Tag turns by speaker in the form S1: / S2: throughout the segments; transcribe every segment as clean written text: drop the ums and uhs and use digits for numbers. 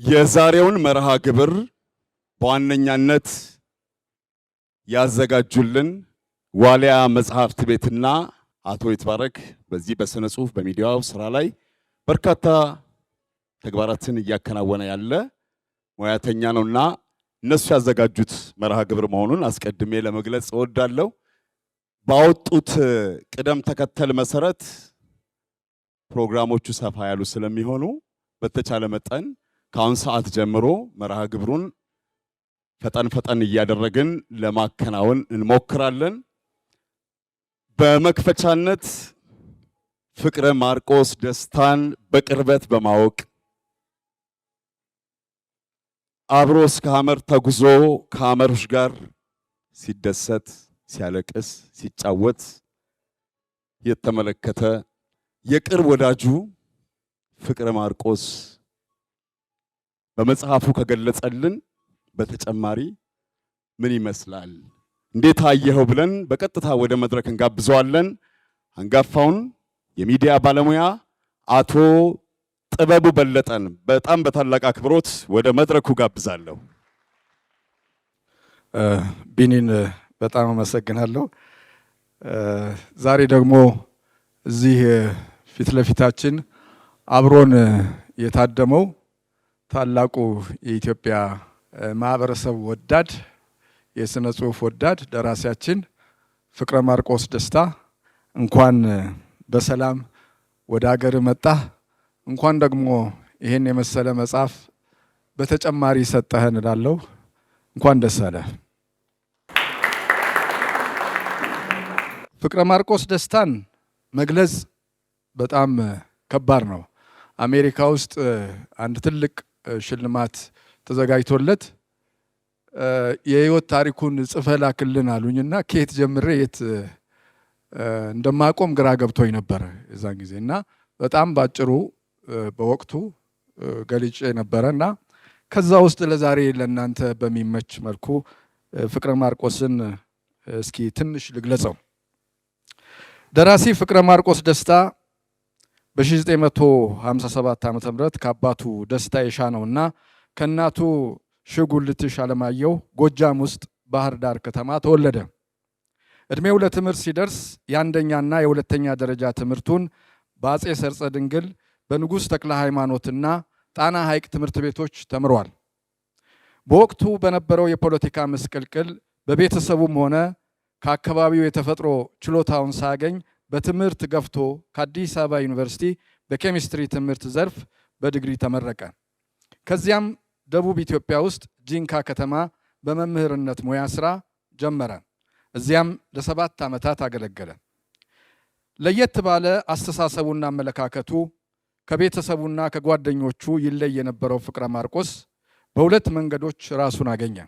S1: የዛሬውን መርሃ ግብር በዋነኛነት ያዘጋጁልን ዋሊያ መጽሐፍት ቤትና አቶ ይትባረክ በዚህ በስነ ጽሁፍ በሚዲያው ስራ ላይ በርካታ ተግባራትን እያከናወነ ያለ ሙያተኛ ነውና እነሱ ያዘጋጁት መርሃ ግብር መሆኑን አስቀድሜ ለመግለጽ እወዳለሁ። ባወጡት ቅደም ተከተል መሰረት ፕሮግራሞቹ ሰፋ ያሉ ስለሚሆኑ በተቻለ መጠን ከአሁን ሰዓት ጀምሮ መርሃ ግብሩን ፈጠን እያደረግን ለማከናወን እንሞክራለን። በመክፈቻነት ፍቅረ ማርቆስ ደስታን በቅርበት በማወቅ አብሮ እስከ ሐመር ተጉዞ ከሐመሮች ጋር ሲደሰት፣ ሲያለቅስ፣ ሲጫወት የተመለከተ የቅርብ ወዳጁ ፍቅረ ማርቆስ በመጽሐፉ ከገለጸልን በተጨማሪ ምን ይመስላል እንዴት አየኸው ብለን በቀጥታ ወደ መድረክ እንጋብዘዋለን። አንጋፋውን የሚዲያ ባለሙያ አቶ ጥበቡ በለጠን በጣም በታላቅ አክብሮት ወደ መድረኩ ጋብዛለሁ።
S2: ቢኒን በጣም አመሰግናለሁ። ዛሬ ደግሞ እዚህ ፊት ለፊታችን አብሮን የታደመው ታላቁ የኢትዮጵያ ማህበረሰብ ወዳድ የስነ ጽሁፍ ወዳድ ደራሲያችን ፍቅረ ማርቆስ ደስታ እንኳን በሰላም ወደ ሀገር መጣ። እንኳን ደግሞ ይሄን የመሰለ መጽሐፍ በተጨማሪ ሰጠህን እላለሁ። እንኳን ደስ አለ። ፍቅረ ማርቆስ ደስታን መግለጽ በጣም ከባድ ነው። አሜሪካ ውስጥ አንድ ትልቅ ሽልማት ተዘጋጅቶለት የህይወት ታሪኩን ጽፈህ ላክልን አሉኝና ከየት ጀምሬ የት እንደማቆም ግራ ገብቶኝ ነበር የዛን ጊዜ እና በጣም ባጭሩ በወቅቱ ገልጬ ነበረና ከዛ ውስጥ ለዛሬ ለእናንተ በሚመች መልኩ ፍቅረ ማርቆስን እስኪ ትንሽ ልግለጸው። ደራሲ ፍቅረ ማርቆስ ደስታ በ1957 ዓ.ም ከአባቱ ደስታ የሻነውና ከእናቱ ሽጉልትሽ አለማየሁ ጎጃም ውስጥ ባህር ዳር ከተማ ተወለደ። እድሜው ለትምህርት ሲደርስ የአንደኛና የሁለተኛ ደረጃ ትምህርቱን በአጼ ሰርጸ ድንግል በንጉሥ ተክለ ሃይማኖትና ጣና ሐይቅ ትምህርት ቤቶች ተምሯል። በወቅቱ በነበረው የፖለቲካ ምስቅልቅል በቤተሰቡም ሆነ ከአካባቢው የተፈጥሮ ችሎታውን ሳያገኝ በትምህርት ገፍቶ ከአዲስ አበባ ዩኒቨርሲቲ በኬሚስትሪ ትምህርት ዘርፍ በዲግሪ ተመረቀ። ከዚያም ደቡብ ኢትዮጵያ ውስጥ ጂንካ ከተማ በመምህርነት ሙያ ስራ ጀመረ። እዚያም ለ7 ዓመታት አገለገለ። ለየት ባለ አስተሳሰቡና አመለካከቱ ከቤተሰቡና ከጓደኞቹ ይለይ የነበረው ፍቅረ ማርቆስ በሁለት መንገዶች ራሱን አገኘ።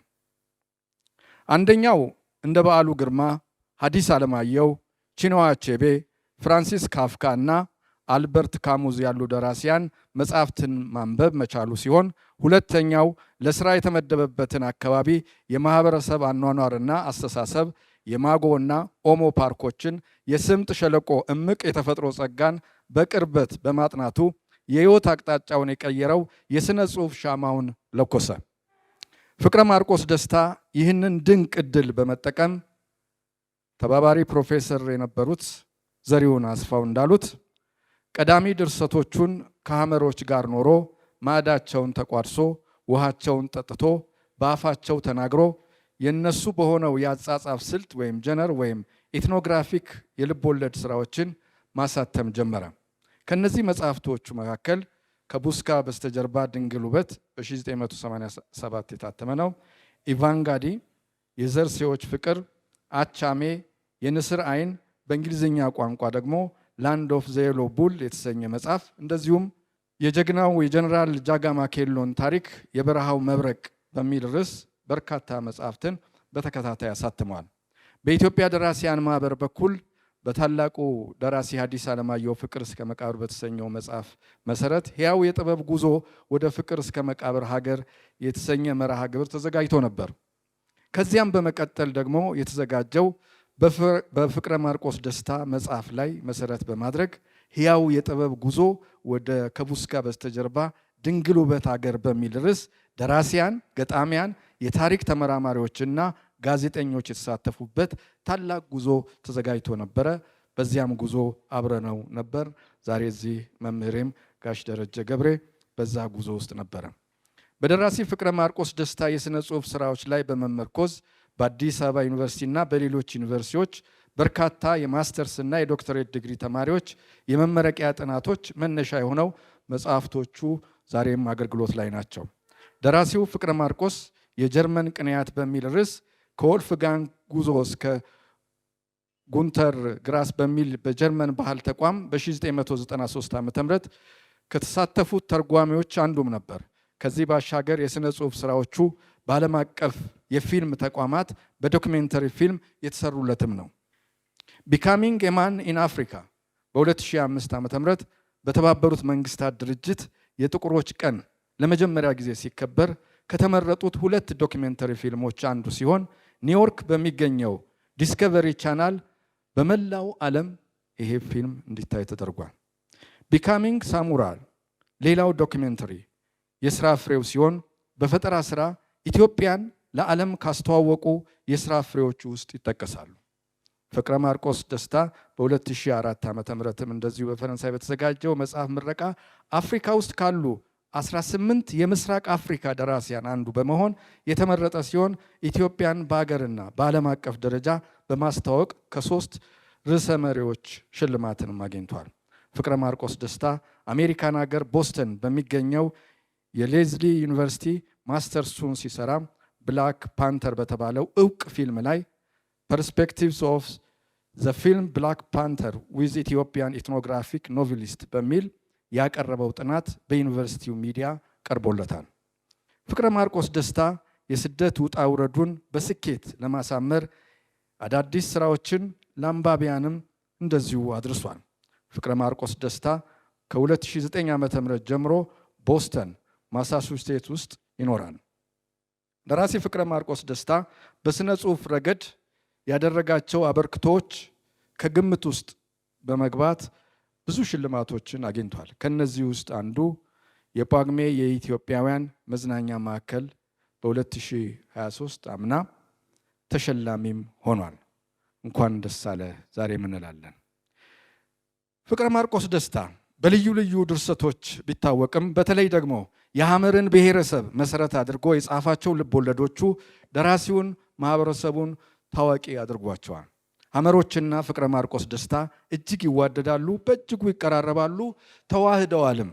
S2: አንደኛው እንደ በዓሉ ግርማ፣ ሐዲስ ዓለማየሁ፣ ቺኖዋ አቼቤ፣ ፍራንሲስ ካፍካ እና አልበርት ካሙዝ ያሉ ደራሲያን መጽሐፍትን ማንበብ መቻሉ ሲሆን፣ ሁለተኛው ለስራ የተመደበበትን አካባቢ የማህበረሰብ አኗኗርና አስተሳሰብ፣ የማጎና ኦሞ ፓርኮችን፣ የስምጥ ሸለቆ እምቅ የተፈጥሮ ጸጋን በቅርበት በማጥናቱ የህይወት አቅጣጫውን የቀየረው የስነ ጽሁፍ ሻማውን ለኮሰ። ፍቅረ ማርቆስ ደስታ ይህንን ድንቅ ዕድል በመጠቀም ተባባሪ ፕሮፌሰር የነበሩት ዘሪሁን አስፋው እንዳሉት ቀዳሚ ድርሰቶቹን ከሐመሮች ጋር ኖሮ ማዕዳቸውን ተቋድሶ ውሃቸውን ጠጥቶ በአፋቸው ተናግሮ የነሱ በሆነው የአጻጻፍ ስልት ወይም ጀነር ወይም ኢትኖግራፊክ የልቦለድ ስራዎችን ማሳተም ጀመረ። ከነዚህ መጽሐፍቶቹ መካከል ከቡስካ በስተጀርባ ድንግል ውበት በ1987 የታተመ ነው። ኢቫንጋዲ፣ የዘርሴዎች ፍቅር፣ አቻሜ፣ የንስር አይን፣ በእንግሊዝኛ ቋንቋ ደግሞ ላንድ ኦፍ ዘ የሎ ቡል የተሰኘ መጽሐፍ፣ እንደዚሁም የጀግናው የጀነራል ጃጋማ ኬሎን ታሪክ የበረሃው መብረቅ በሚል ርዕስ በርካታ መጽሐፍትን በተከታታይ አሳትመዋል። በኢትዮጵያ ደራሲያን ማህበር በኩል በታላቁ ደራሲ ሐዲስ ዓለማየሁ ፍቅር እስከ መቃብር በተሰኘው መጽሐፍ መሰረት ሕያው የጥበብ ጉዞ ወደ ፍቅር እስከ መቃብር ሀገር የተሰኘ መርሃ ግብር ተዘጋጅቶ ነበር። ከዚያም በመቀጠል ደግሞ የተዘጋጀው በፍቅረ ማርቆስ ደስታ መጽሐፍ ላይ መሰረት በማድረግ ሕያው የጥበብ ጉዞ ወደ ከቡስካ በስተጀርባ ድንግል ውበት ሀገር በሚል ርዕስ ደራሲያን፣ ገጣሚያን፣ የታሪክ ተመራማሪዎችና ጋዜጠኞች የተሳተፉበት ታላቅ ጉዞ ተዘጋጅቶ ነበረ። በዚያም ጉዞ አብረነው ነበር። ዛሬ እዚህ መምህሬም ጋሽ ደረጀ ገብሬ በዛ ጉዞ ውስጥ ነበረ። በደራሲ ፍቅረ ማርቆስ ደስታ የሥነ ጽሑፍ ስራዎች ላይ በመመርኮዝ በአዲስ አበባ ዩኒቨርሲቲና በሌሎች ዩኒቨርሲቲዎች በርካታ የማስተርስና የዶክተሬት ዲግሪ ተማሪዎች የመመረቂያ ጥናቶች መነሻ የሆነው መጽሐፍቶቹ ዛሬም አገልግሎት ላይ ናቸው። ደራሲው ፍቅረ ማርቆስ የጀርመን ቅንያት በሚል ርዕስ ከወልፍጋንግ ጉዞ እስከ ጉንተር ግራስ በሚል በጀርመን ባህል ተቋም በ1993 ዓ.ም ከተሳተፉት ተርጓሚዎች አንዱም ነበር። ከዚህ ባሻገር የሥነ ጽሑፍ ስራዎቹ በዓለም አቀፍ የፊልም ተቋማት በዶክሜንተሪ ፊልም የተሰሩለትም ነው። ቢካሚንግ ኤ ማን ኢን አፍሪካ በ2005 ዓ.ም በተባበሩት መንግስታት ድርጅት የጥቁሮች ቀን ለመጀመሪያ ጊዜ ሲከበር ከተመረጡት 2 ዶክሜንተሪ ፊልሞች አንዱ ሲሆን ኒውዮርክ በሚገኘው ዲስከቨሪ ቻናል በመላው ዓለም ይሄ ፊልም እንዲታይ ተደርጓል። ቢካሚንግ ሳሙራይ ሌላው ዶክሜንተሪ የስራ ፍሬው ሲሆን በፈጠራ ስራ ኢትዮጵያን ለዓለም ካስተዋወቁ የስራ ፍሬዎቹ ውስጥ ይጠቀሳሉ። ፍቅረ ማርቆስ ደስታ በ2004 ዓ.ም እንደዚሁ በፈረንሳይ በተዘጋጀው መጽሐፍ ምረቃ አፍሪካ ውስጥ ካሉ 18 የምስራቅ አፍሪካ ደራሲያን አንዱ በመሆን የተመረጠ ሲሆን ኢትዮጵያን በሀገርና በዓለም አቀፍ ደረጃ በማስተዋወቅ ከ3 ርዕሰ መሪዎች ሽልማትንም አግኝቷል። ፍቅረ ማርቆስ ደስታ አሜሪካን ሀገር ቦስተን በሚገኘው የሌዝሊ ዩኒቨርሲቲ ማስተርሱን ሲሰራ ብላክ ፓንተር በተባለው እውቅ ፊልም ላይ ፐርስፔክቲቭስ ኦፍ ዘ ፊልም ብላክ ፓንተር ዊዝ ኢትዮጵያን ኢትኖግራፊክ ኖቬሊስት በሚል ያቀረበው ጥናት በዩኒቨርሲቲው ሚዲያ ቀርቦለታል። ፍቅረ ማርቆስ ደስታ የስደት ውጣ ውረዱን በስኬት ለማሳመር አዳዲስ ስራዎችን ለአንባቢያንም እንደዚሁ አድርሷል። ፍቅረ ማርቆስ ደስታ ከ2009 ዓ.ም ጀምሮ ቦስተን ማሳቹሴትስ ውስጥ ይኖራል። ደራሲ ፍቅረ ማርቆስ ደስታ በስነ ጽሑፍ ረገድ ያደረጋቸው አበርክቶች ከግምት ውስጥ በመግባት ብዙ ሽልማቶችን አግኝቷል። ከነዚህ ውስጥ አንዱ የጳጉሜ የኢትዮጵያውያን መዝናኛ ማዕከል በ2023 አምና ተሸላሚም ሆኗል። እንኳን ደስ አለ ዛሬ እንላለን። ፍቅረ ማርቆስ ደስታ በልዩ ልዩ ድርሰቶች ቢታወቅም በተለይ ደግሞ የሐመርን ብሔረሰብ መሰረት አድርጎ የጻፋቸው ልቦለዶቹ ደራሲውን ማህበረሰቡን ታዋቂ አድርጓቸዋል። ሐመሮችና ፍቅረ ማርቆስ ደስታ እጅግ ይዋደዳሉ፣ በእጅጉ ይቀራረባሉ፣ ተዋህደዋልም።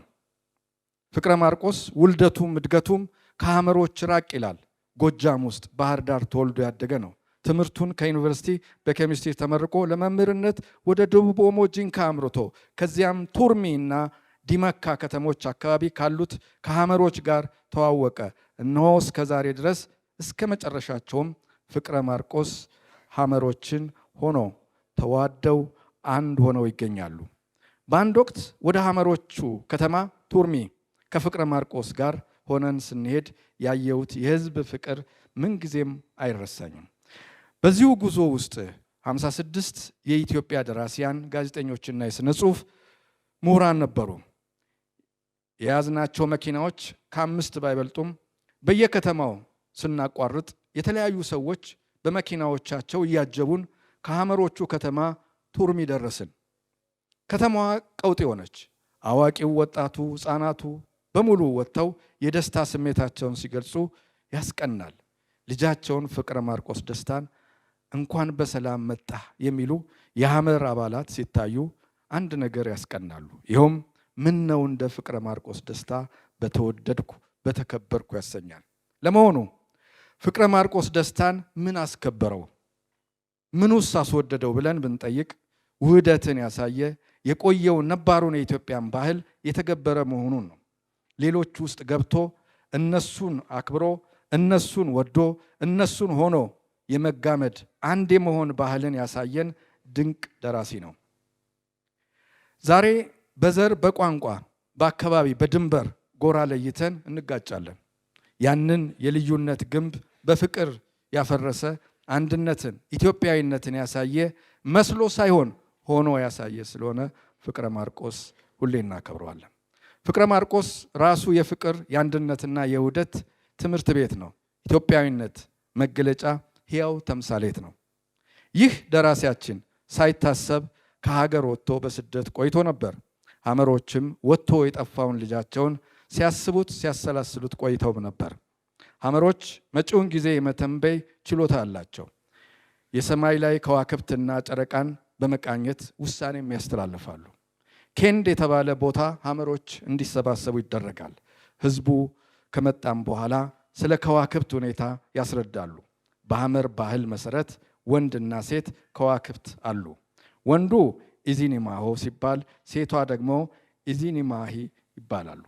S2: ፍቅረ ማርቆስ ውልደቱም እድገቱም ከሐመሮች ራቅ ይላል። ጎጃም ውስጥ ባህር ዳር ተወልዶ ያደገ ነው። ትምህርቱን ከዩኒቨርሲቲ በኬሚስትሪ ተመርቆ ለመምህርነት ወደ ደቡብ ኦሞ ጂንካ አምርቶ ከዚያም ቱርሚ እና ዲመካ ከተሞች አካባቢ ካሉት ከሐመሮች ጋር ተዋወቀ። እነሆ እስከ ዛሬ ድረስ እስከ መጨረሻቸውም ፍቅረ ማርቆስ ሐመሮችን ሆኖ ተዋደው አንድ ሆነው ይገኛሉ። በአንድ ወቅት ወደ ሐመሮቹ ከተማ ቱርሚ ከፍቅረ ማርቆስ ጋር ሆነን ስንሄድ ያየሁት የህዝብ ፍቅር ምንጊዜም አይረሳኝም። በዚሁ ጉዞ ውስጥ 56 የኢትዮጵያ ደራሲያን፣ ጋዜጠኞችና የሥነ ጽሑፍ ምሁራን ነበሩ። የያዝናቸው መኪናዎች ከ5 ባይበልጡም በየከተማው ስናቋርጥ የተለያዩ ሰዎች በመኪናዎቻቸው እያጀቡን ከሐመሮቹ ከተማ ቱርሚ ደረስን። ከተማዋ ቀውጤ ሆነች። አዋቂው፣ ወጣቱ፣ ሕፃናቱ በሙሉ ወጥተው የደስታ ስሜታቸውን ሲገልጹ ያስቀናል። ልጃቸውን ፍቅረ ማርቆስ ደስታን እንኳን በሰላም መጣ የሚሉ የሐመር አባላት ሲታዩ አንድ ነገር ያስቀናሉ። ይኸውም ምን ነው እንደ ፍቅረ ማርቆስ ደስታ በተወደድኩ በተከበርኩ ያሰኛል። ለመሆኑ ፍቅረ ማርቆስ ደስታን ምን አስከበረው? ምኑስ አስወደደው ብለን ብንጠይቅ ውህደትን ያሳየ የቆየው ነባሩን የኢትዮጵያን ባህል የተገበረ መሆኑን ነው። ሌሎች ውስጥ ገብቶ እነሱን አክብሮ እነሱን ወዶ እነሱን ሆኖ የመጋመድ አንድ የመሆን ባህልን ያሳየን ድንቅ ደራሲ ነው። ዛሬ በዘር፣ በቋንቋ፣ በአካባቢ፣ በድንበር ጎራ ለይተን እንጋጫለን። ያንን የልዩነት ግንብ በፍቅር ያፈረሰ አንድነትን፣ ኢትዮጵያዊነትን ያሳየ መስሎ ሳይሆን ሆኖ ያሳየ ስለሆነ ፍቅረ ማርቆስ ሁሌ እናከብረዋለን። ፍቅረ ማርቆስ ራሱ የፍቅር የአንድነትና የውህደት ትምህርት ቤት ነው። ኢትዮጵያዊነት መገለጫ ሕያው ተምሳሌት ነው። ይህ ደራሲያችን ሳይታሰብ ከሀገር ወጥቶ በስደት ቆይቶ ነበር። ሐመሮችም ወጥቶ የጠፋውን ልጃቸውን ሲያስቡት ሲያሰላስሉት ቆይተው ነበር። ሐመሮች መጪውን ጊዜ የመተንበይ ችሎታ አላቸው። የሰማይ ላይ ከዋክብትና ጨረቃን በመቃኘት ውሳኔም ያስተላልፋሉ። ኬንድ የተባለ ቦታ ሐመሮች እንዲሰባሰቡ ይደረጋል። ህዝቡ ከመጣም በኋላ ስለ ከዋክብት ሁኔታ ያስረዳሉ። በሐመር ባህል መሰረት ወንድና ሴት ከዋክብት አሉ። ወንዱ ኢዚኒማሆ ሲባል ሴቷ ደግሞ ኢዚኒማሂ ይባላሉ።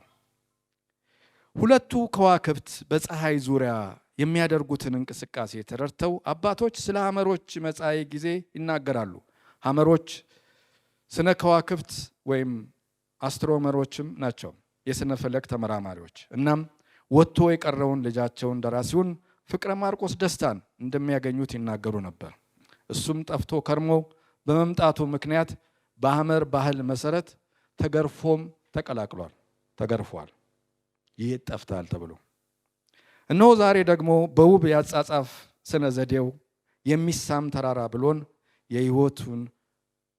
S2: ሁለቱ ከዋክብት በፀሐይ ዙሪያ የሚያደርጉትን እንቅስቃሴ ተረድተው አባቶች ስለ ሐመሮች መጻኢ ጊዜ ይናገራሉ። ሐመሮች ስነ ከዋክብት ወይም አስትሮኖመሮችም ናቸው፣ የስነ ፈለክ ተመራማሪዎች። እናም ወጥቶ የቀረውን ልጃቸውን ደራሲውን ፍቅረ ማርቆስ ደስታን እንደሚያገኙት ይናገሩ ነበር። እሱም ጠፍቶ ከርሞ በመምጣቱ ምክንያት በሐመር ባህል መሰረት ተገርፎም ተገርፏል። ይህ ጠፍታል ተብሎ እነሆ ዛሬ ደግሞ በውብ ያጻጻፍ ስነ ዘዴው የሚሳም ተራራ ብሎን የሕይወቱን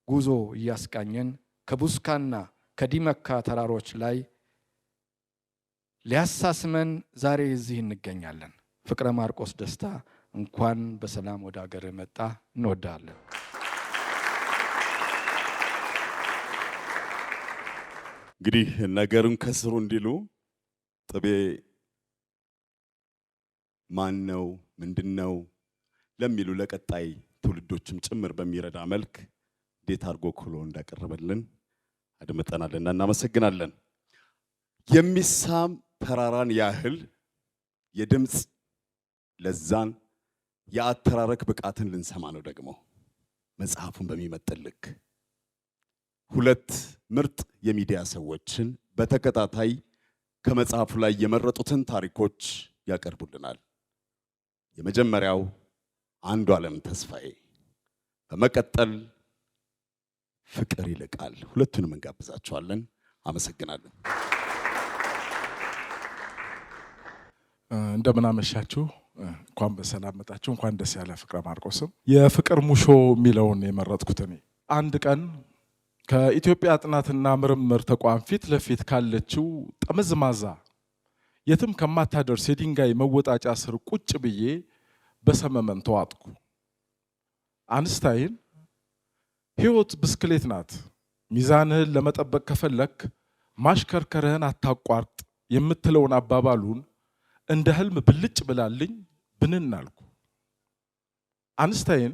S2: ጉዞ እያስቃኘን ከቡስካና ከዲመካ ተራሮች ላይ ሊያሳስመን ዛሬ እዚህ እንገኛለን። ፍቅረ ማርቆስ ደስታ እንኳን በሰላም ወደ ሀገር መጣ። እንወዳለን።
S1: እንግዲህ ነገሩን ከስሩ እንዲሉ ጥቤ ማን ነው ምንድን ነው ለሚሉ ለቀጣይ ትውልዶችም ጭምር በሚረዳ መልክ እንዴት አድርጎ ክሎ እንዳቀረበልን አድምጠናልና እናመሰግናለን። የሚሳም ተራራን ያህል የድምፅ ለዛን የአተራረክ ብቃትን ልንሰማ ነው። ደግሞ መጽሐፉን በሚመጥን ልክ ሁለት ምርጥ የሚዲያ ሰዎችን በተከታታይ ከመጽሐፉ ላይ የመረጡትን ታሪኮች ያቀርቡልናል። የመጀመሪያው አንዱዓለም ተስፋዬ፣ በመቀጠል ፍቅር ይልቃል። ሁለቱንም እንጋብዛቸዋለን። አመሰግናለን።
S3: እንደምን አመሻችሁ። እንኳን በሰላም መጣችሁ። እንኳን ደስ ያለ ፍቅረ ማርቆስም። የፍቅር ሙሾ የሚለውን የመረጥኩት እኔ አንድ ቀን ከኢትዮጵያ ጥናትና ምርምር ተቋም ፊት ለፊት ካለችው ጠመዝማዛ የትም ከማታደርስ የድንጋይ መወጣጫ ስር ቁጭ ብዬ በሰመመን ተዋጥኩ። አንስታይን ሕይወት ብስክሌት ናት፣ ሚዛንህን ለመጠበቅ ከፈለክ ማሽከርከርህን አታቋርጥ የምትለውን አባባሉን እንደ ህልም ብልጭ ብላልኝ ብንን አልኩ። አንስታይን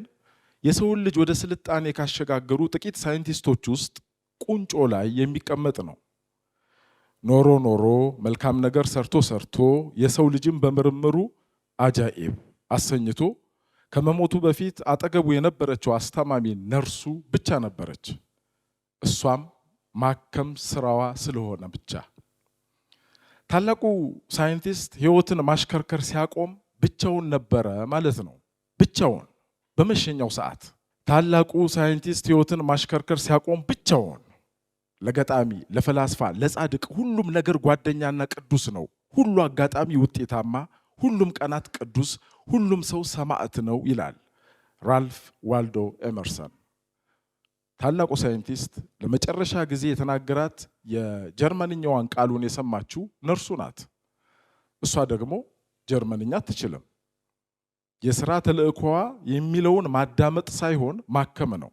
S3: የሰውን ልጅ ወደ ስልጣኔ ካሸጋገሩ ጥቂት ሳይንቲስቶች ውስጥ ቁንጮ ላይ የሚቀመጥ ነው። ኖሮ ኖሮ መልካም ነገር ሰርቶ የሰው ልጅም በምርምሩ አጃኢብ አሰኝቶ ከመሞቱ በፊት አጠገቡ የነበረችው አስታማሚ ነርሱ ብቻ ነበረች። እሷም ማከም ስራዋ ስለሆነ ብቻ። ታላቁ ሳይንቲስት ሕይወትን ማሽከርከር ሲያቆም ብቻውን ነበረ ማለት ነው። ብቻውን በመሸኛው ሰዓት ታላቁ ሳይንቲስት ሕይወትን ማሽከርከር ሲያቆም ብቻውን። ለገጣሚ፣ ለፈላስፋ፣ ለጻድቅ ሁሉም ነገር ጓደኛና ቅዱስ ነው። ሁሉ አጋጣሚ ውጤታማ፣ ሁሉም ቀናት ቅዱስ፣ ሁሉም ሰው ሰማዕት ነው ይላል ራልፍ ዋልዶ ኤመርሰን። ታላቁ ሳይንቲስት ለመጨረሻ ጊዜ የተናገራት የጀርመንኛዋን ቃሉን የሰማችው ነርሱ ናት። እሷ ደግሞ ጀርመንኛ አትችልም። የሥራ ተልእኮዋ የሚለውን ማዳመጥ ሳይሆን ማከም ነው።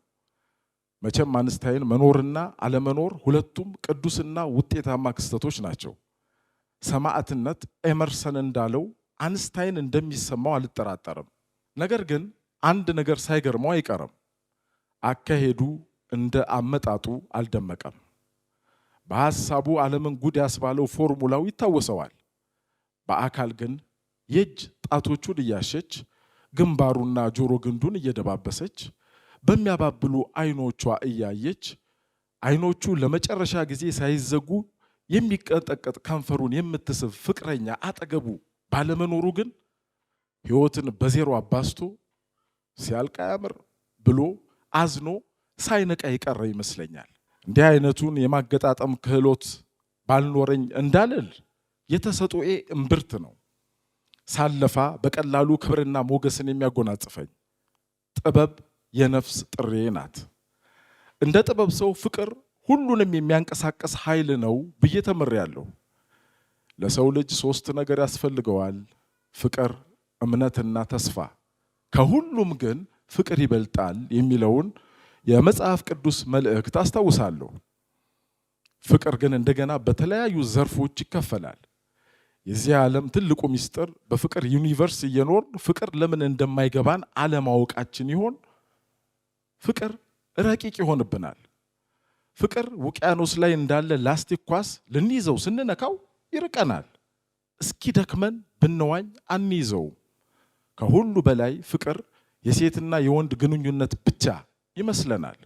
S3: መቼም አንስታይን መኖርና አለመኖር ሁለቱም ቅዱስና ውጤታማ ክስተቶች ናቸው። ሰማዕትነት ኤመርሰን እንዳለው አንስታይን እንደሚሰማው አልጠራጠርም። ነገር ግን አንድ ነገር ሳይገርመው አይቀርም። አካሄዱ እንደ አመጣጡ አልደመቀም። በሐሳቡ ዓለምን ጉድ ያስባለው ፎርሙላው ይታወሰዋል። በአካል ግን የእጅ ጣቶቹን እያሸች ግንባሩና ጆሮ ግንዱን እየደባበሰች በሚያባብሉ አይኖቿ እያየች አይኖቹ ለመጨረሻ ጊዜ ሳይዘጉ የሚቀጠቀጥ ከንፈሩን የምትስብ ፍቅረኛ አጠገቡ ባለመኖሩ ግን ሕይወትን በዜሮ አባስቶ ሲያልቅ አያምር ብሎ አዝኖ ሳይነቃ የቀረ ይመስለኛል። እንዲህ አይነቱን የማገጣጠም ክህሎት ባልኖረኝ እንዳልል የተሰጦዬ እምብርት ነው። ሳለፋ በቀላሉ ክብርና ሞገስን የሚያጎናጽፈኝ ጥበብ የነፍስ ጥሬ ናት። እንደ ጥበብ ሰው ፍቅር ሁሉንም የሚያንቀሳቀስ ኃይል ነው ብዬ ተምሬያለሁ። ለሰው ልጅ 3 ነገር ያስፈልገዋል፣ ፍቅር፣ እምነትና ተስፋ። ከሁሉም ግን ፍቅር ይበልጣል የሚለውን የመጽሐፍ ቅዱስ መልእክት አስታውሳለሁ። ፍቅር ግን እንደገና በተለያዩ ዘርፎች ይከፈላል። የዚህ ዓለም ትልቁ ምስጢር በፍቅር ዩኒቨርስ እየኖር ፍቅር ለምን እንደማይገባን አለማወቃችን ይሆን? ፍቅር ረቂቅ ይሆንብናል። ፍቅር ውቅያኖስ ላይ እንዳለ ላስቲክ ኳስ ልንይዘው ስንነካው ይርቀናል። እስኪ ደክመን ብንዋኝ አንይዘው። ከሁሉ በላይ ፍቅር የሴትና የወንድ ግንኙነት ብቻ ይመስለናል።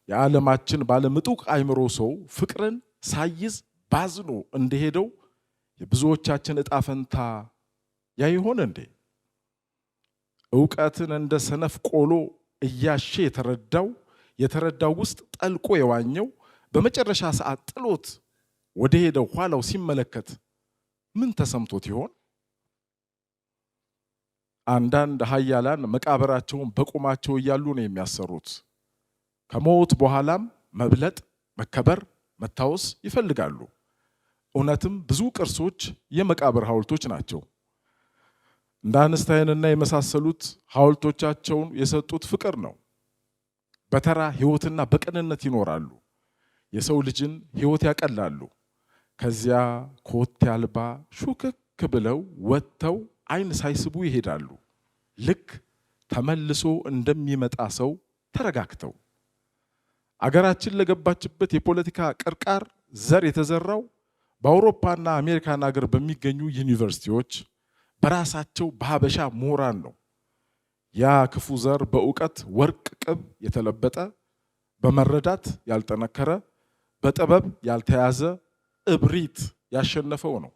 S3: የዓለማችን ባለምጡቅ አእምሮ ሰው ፍቅርን ሳይዝ ባዝኖ እንደሄደው የብዙዎቻችን ዕጣ ፈንታ ያ ይሆን እንዴ? ዕውቀትን እንደ ሰነፍ ቆሎ እያሸ የተረዳው ውስጥ ጠልቆ የዋኘው በመጨረሻ ሰዓት ጥሎት ወደ ሄደው ኋላው ሲመለከት ምን ተሰምቶት ይሆን? አንዳንድ ኃያላን መቃብራቸውን በቁማቸው እያሉ ነው የሚያሰሩት። ከሞት በኋላም መብለጥ፣ መከበር፣ መታወስ ይፈልጋሉ። እውነትም ብዙ ቅርሶች የመቃብር ሐውልቶች ናቸው። እንደ አንስታይንና የመሳሰሉት ሐውልቶቻቸውን የሰጡት ፍቅር ነው። በተራ ሕይወትና በቅንነት ይኖራሉ። የሰው ልጅን ሕይወት ያቀላሉ። ከዚያ ኮቴ አልባ ሹክክ ብለው ወጥተው አይን ሳይስቡ ይሄዳሉ። ልክ ተመልሶ እንደሚመጣ ሰው ተረጋግተው። አገራችን ለገባችበት የፖለቲካ ቅርቃር ዘር የተዘራው በአውሮፓና አሜሪካን ሀገር በሚገኙ ዩኒቨርሲቲዎች በራሳቸው በሀበሻ ምሁራን ነው። ያ ክፉ ዘር በእውቀት ወርቅ ቅብ የተለበጠ፣ በመረዳት ያልጠነከረ፣ በጥበብ ያልተያዘ እብሪት ያሸነፈው ነው።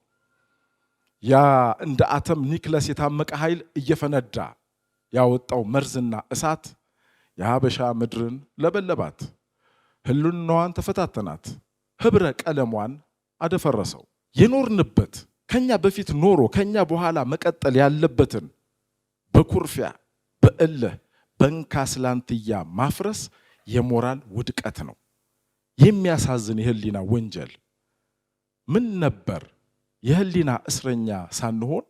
S3: ያ እንደ አተም ኒክለስ የታመቀ ኃይል እየፈነዳ ያወጣው መርዝና እሳት የሀበሻ ምድርን ለበለባት፣ ህልውናዋን ተፈታተናት፣ ህብረ ቀለሟን አደፈረሰው። የኖርንበት ከኛ በፊት ኖሮ ከኛ በኋላ መቀጠል ያለበትን በኩርፊያ በእልህ በእንካስላንትያ ማፍረስ የሞራል ውድቀት ነው። የሚያሳዝን የህሊና ወንጀል። ምን ነበር የህሊና እስረኛ ሳንሆን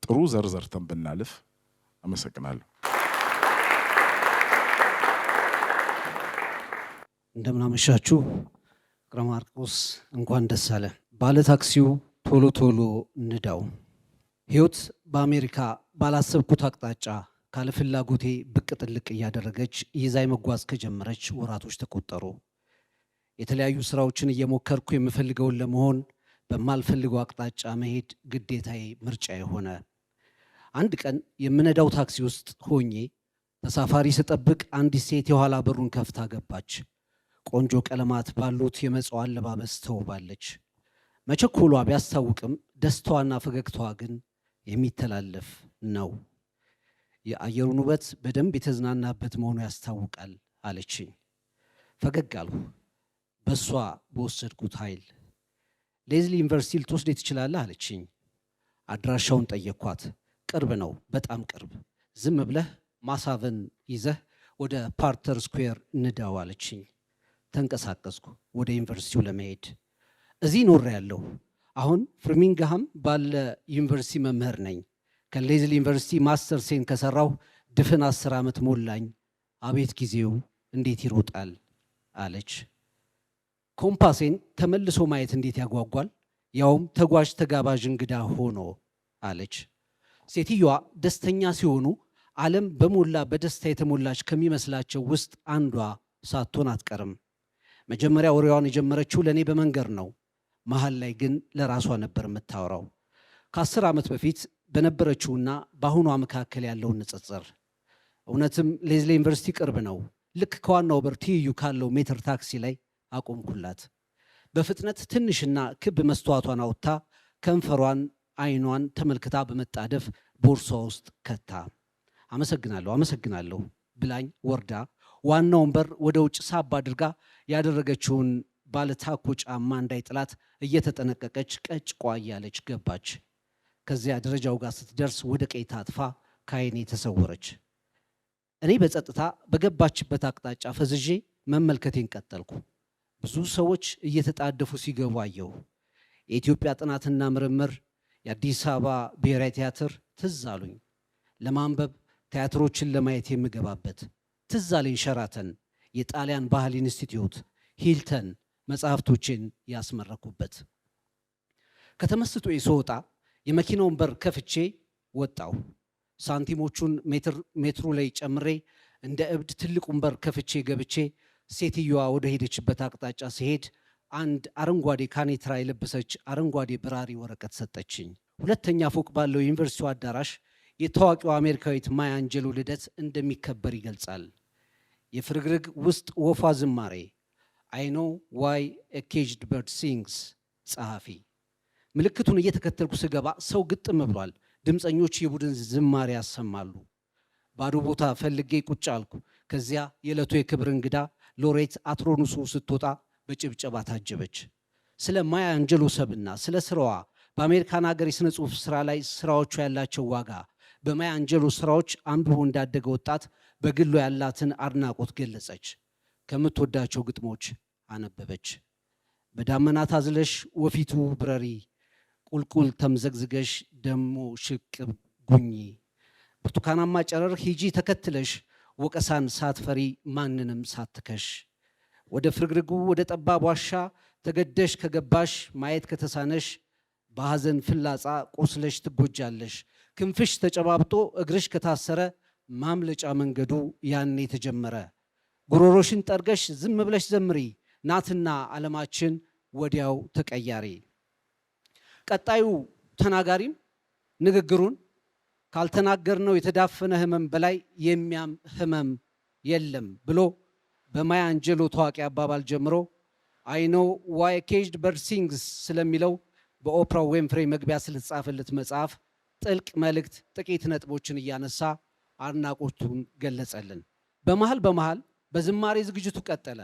S3: ጥሩ ዘርዘርተን ብናልፍ። አመሰግናለሁ።
S4: እንደምናመሻችሁ ፍቅረ ማርቆስ እንኳን ደስ አለ። ባለ ታክሲው ቶሎ ቶሎ ንዳው። ህይወት በአሜሪካ ባላሰብኩት አቅጣጫ ካለ ፍላጎቴ ብቅ ጥልቅ እያደረገች ይዛይ መጓዝ ከጀመረች ወራቶች ተቆጠሩ። የተለያዩ ስራዎችን እየሞከርኩ የምፈልገውን ለመሆን በማልፈልገው አቅጣጫ መሄድ ግዴታዬ ምርጫዬ ሆነ። አንድ ቀን የምነዳው ታክሲ ውስጥ ሆኜ ተሳፋሪ ስጠብቅ አንዲት ሴት የኋላ በሩን ከፍታ ገባች። ቆንጆ ቀለማት ባሉት የመጽዋ አለባበስ ተውባለች። መቸኮሏ ቢያስታውቅም ደስታዋና ፈገግታዋ ግን የሚተላለፍ ነው። የአየሩን ውበት በደንብ የተዝናናበት መሆኑ ያስታውቃል አለችኝ። ፈገግ አልሁ። በሷ በወሰድኩት ኃይል ሌዝሊ ዩኒቨርሲቲ ልትወስድ ትችላለህ አለችኝ። አድራሻውን ጠየኳት። ቅርብ ነው፣ በጣም ቅርብ። ዝም ብለህ ማሳቨን ይዘህ ወደ ፓርተር ስኩዌር ንዳው አለችኝ። ተንቀሳቀስኩ ወደ ዩኒቨርሲቲው ለመሄድ። እዚህ ኖሬያለሁ። አሁን ፍርሚንግሃም ባለ ዩኒቨርሲቲ መምህር ነኝ። ከሌዝሊ ዩኒቨርሲቲ ማስተርሴን ከሰራሁ ድፍን 10 ዓመት ሞላኝ። አቤት ጊዜው እንዴት ይሮጣል አለች። ኮምፓሴን ተመልሶ ማየት እንዴት ያጓጓል፣ ያውም ተጓዥ ተጋባዥ እንግዳ ሆኖ አለች። ሴትዮዋ ደስተኛ ሲሆኑ ዓለም በሞላ በደስታ የተሞላች ከሚመስላቸው ውስጥ አንዷ ሳትሆን አትቀርም። መጀመሪያ ወሬዋን የጀመረችው ለእኔ በመንገር ነው። መሀል ላይ ግን ለራሷ ነበር የምታወራው። ከ10 ዓመት በፊት በነበረችውና በአሁኗ መካከል ያለውን ንጽጽር። እውነትም ሌዝሊ ዩኒቨርሲቲ ቅርብ ነው። ልክ ከዋናው በር ትይዩ ካለው ሜትር ታክሲ ላይ አቆምኩላት። በፍጥነት ትንሽና ክብ መስተዋቷን አውጥታ ከንፈሯን አይኗን ተመልክታ በመጣደፍ ቦርሷ ውስጥ ከታ አመሰግናለሁ ብላኝ ወርዳ ዋናውን በር ወደ ውጭ ሳብ አድርጋ ያደረገችውን ባለታኮ ጫማ እንዳይጥላት እየተጠነቀቀች ቀጭቋ እያለች ገባች። ከዚያ ደረጃው ጋር ስትደርስ ወደ ቀኝ ታጥፋ ከዓይኔ ተሰወረች። እኔ በጸጥታ በገባችበት አቅጣጫ ፈዝዤ መመልከቴን ቀጠልኩ። ብዙ ሰዎች እየተጣደፉ ሲገቡ አየሁ። የኢትዮጵያ ጥናትና ምርምር፣ የአዲስ አበባ ብሔራዊ ቲያትር ትዝ አሉኝ። ለማንበብ ቲያትሮችን ለማየት የምገባበት ትዝ አለኝ። ሸራተን፣ የጣሊያን ባህል ኢንስቲትዩት፣ ሂልተን መጽሐፍቶችን ያስመረኩበት። ከተመስጦ ስወጣ የመኪናውን በር ከፍቼ ወጣሁ። ሳንቲሞቹን ሜትሩ ላይ ጨምሬ እንደ እብድ ትልቁን በር ከፍቼ ገብቼ ሴትዮዋ ወደ ሄደችበት አቅጣጫ ሲሄድ አንድ አረንጓዴ ካኔትራ የለበሰች አረንጓዴ በራሪ ወረቀት ሰጠችኝ። ሁለተኛ ፎቅ ባለው ዩኒቨርሲቲው አዳራሽ የታዋቂው አሜሪካዊት ማያ አንጀሎ ልደት እንደሚከበር ይገልጻል። የፍርግርግ ውስጥ ወፏ ዝማሬ I know why a caged bird sings ጸሐፊ። ምልክቱን እየተከተልኩ ስገባ ሰው ግጥም ብሏል። ድምፀኞች የቡድን ዝማሬ ያሰማሉ። ባዶ ቦታ ፈልጌ ቁጭ አልኩ። ከዚያ የዕለቱ የክብር እንግዳ ሎሬት አትሮኑሱ ስትወጣ በጭብጨባ ታጀበች። ስለ ማያ አንጀሎ ሰብና ስለ ስራዋ፣ በአሜሪካን ሀገር የሥነ ጽሑፍ ስራ ላይ ስራዎቿ ያላቸው ዋጋ፣ በማያ አንጀሎ ስራዎች አንብቦ እንዳደገ ወጣት በግሏ ያላትን አድናቆት ገለጸች። ከምትወዳቸው ግጥሞች አነበበች። በዳመና ታዝለሽ ወፊቱ ብረሪ፣ ቁልቁል ተምዘግዝገሽ ደሞ ሽቅብ ጉኚ፣ ብርቱካናማ ጨረር ሂጂ ተከትለሽ ወቀሳን ሳትፈሪ ማንንም ሳትከሽ፣ ወደ ፍርግርጉ ወደ ጠባብ ዋሻ ተገደሽ ከገባሽ ማየት ከተሳነሽ፣ በሐዘን ፍላጻ ቆስለሽ ትጎጃለሽ፣ ክንፍሽ ተጨባብጦ እግርሽ ከታሰረ ማምለጫ መንገዱ ያኔ ተጀመረ፣ ጉሮሮሽን ጠርገሽ ዝም ብለሽ ዘምሪ፣ ናትና ዓለማችን ወዲያው ተቀያሪ። ቀጣዩ ተናጋሪም ንግግሩን ካልተናገርነው የተዳፈነ ህመም በላይ የሚያም ህመም የለም ብሎ በማያ አንጀሎ ታዋቂ አባባል ጀምሮ I know why a caged bird sings ስለሚለው በኦፕራ ዊንፍሬ መግቢያ ስለተጻፈለት መጽሐፍ ጥልቅ መልእክት ጥቂት ነጥቦችን እያነሳ አድናቆቱን ገለጸልን። በመሃል በዝማሬ ዝግጅቱ ቀጠለ።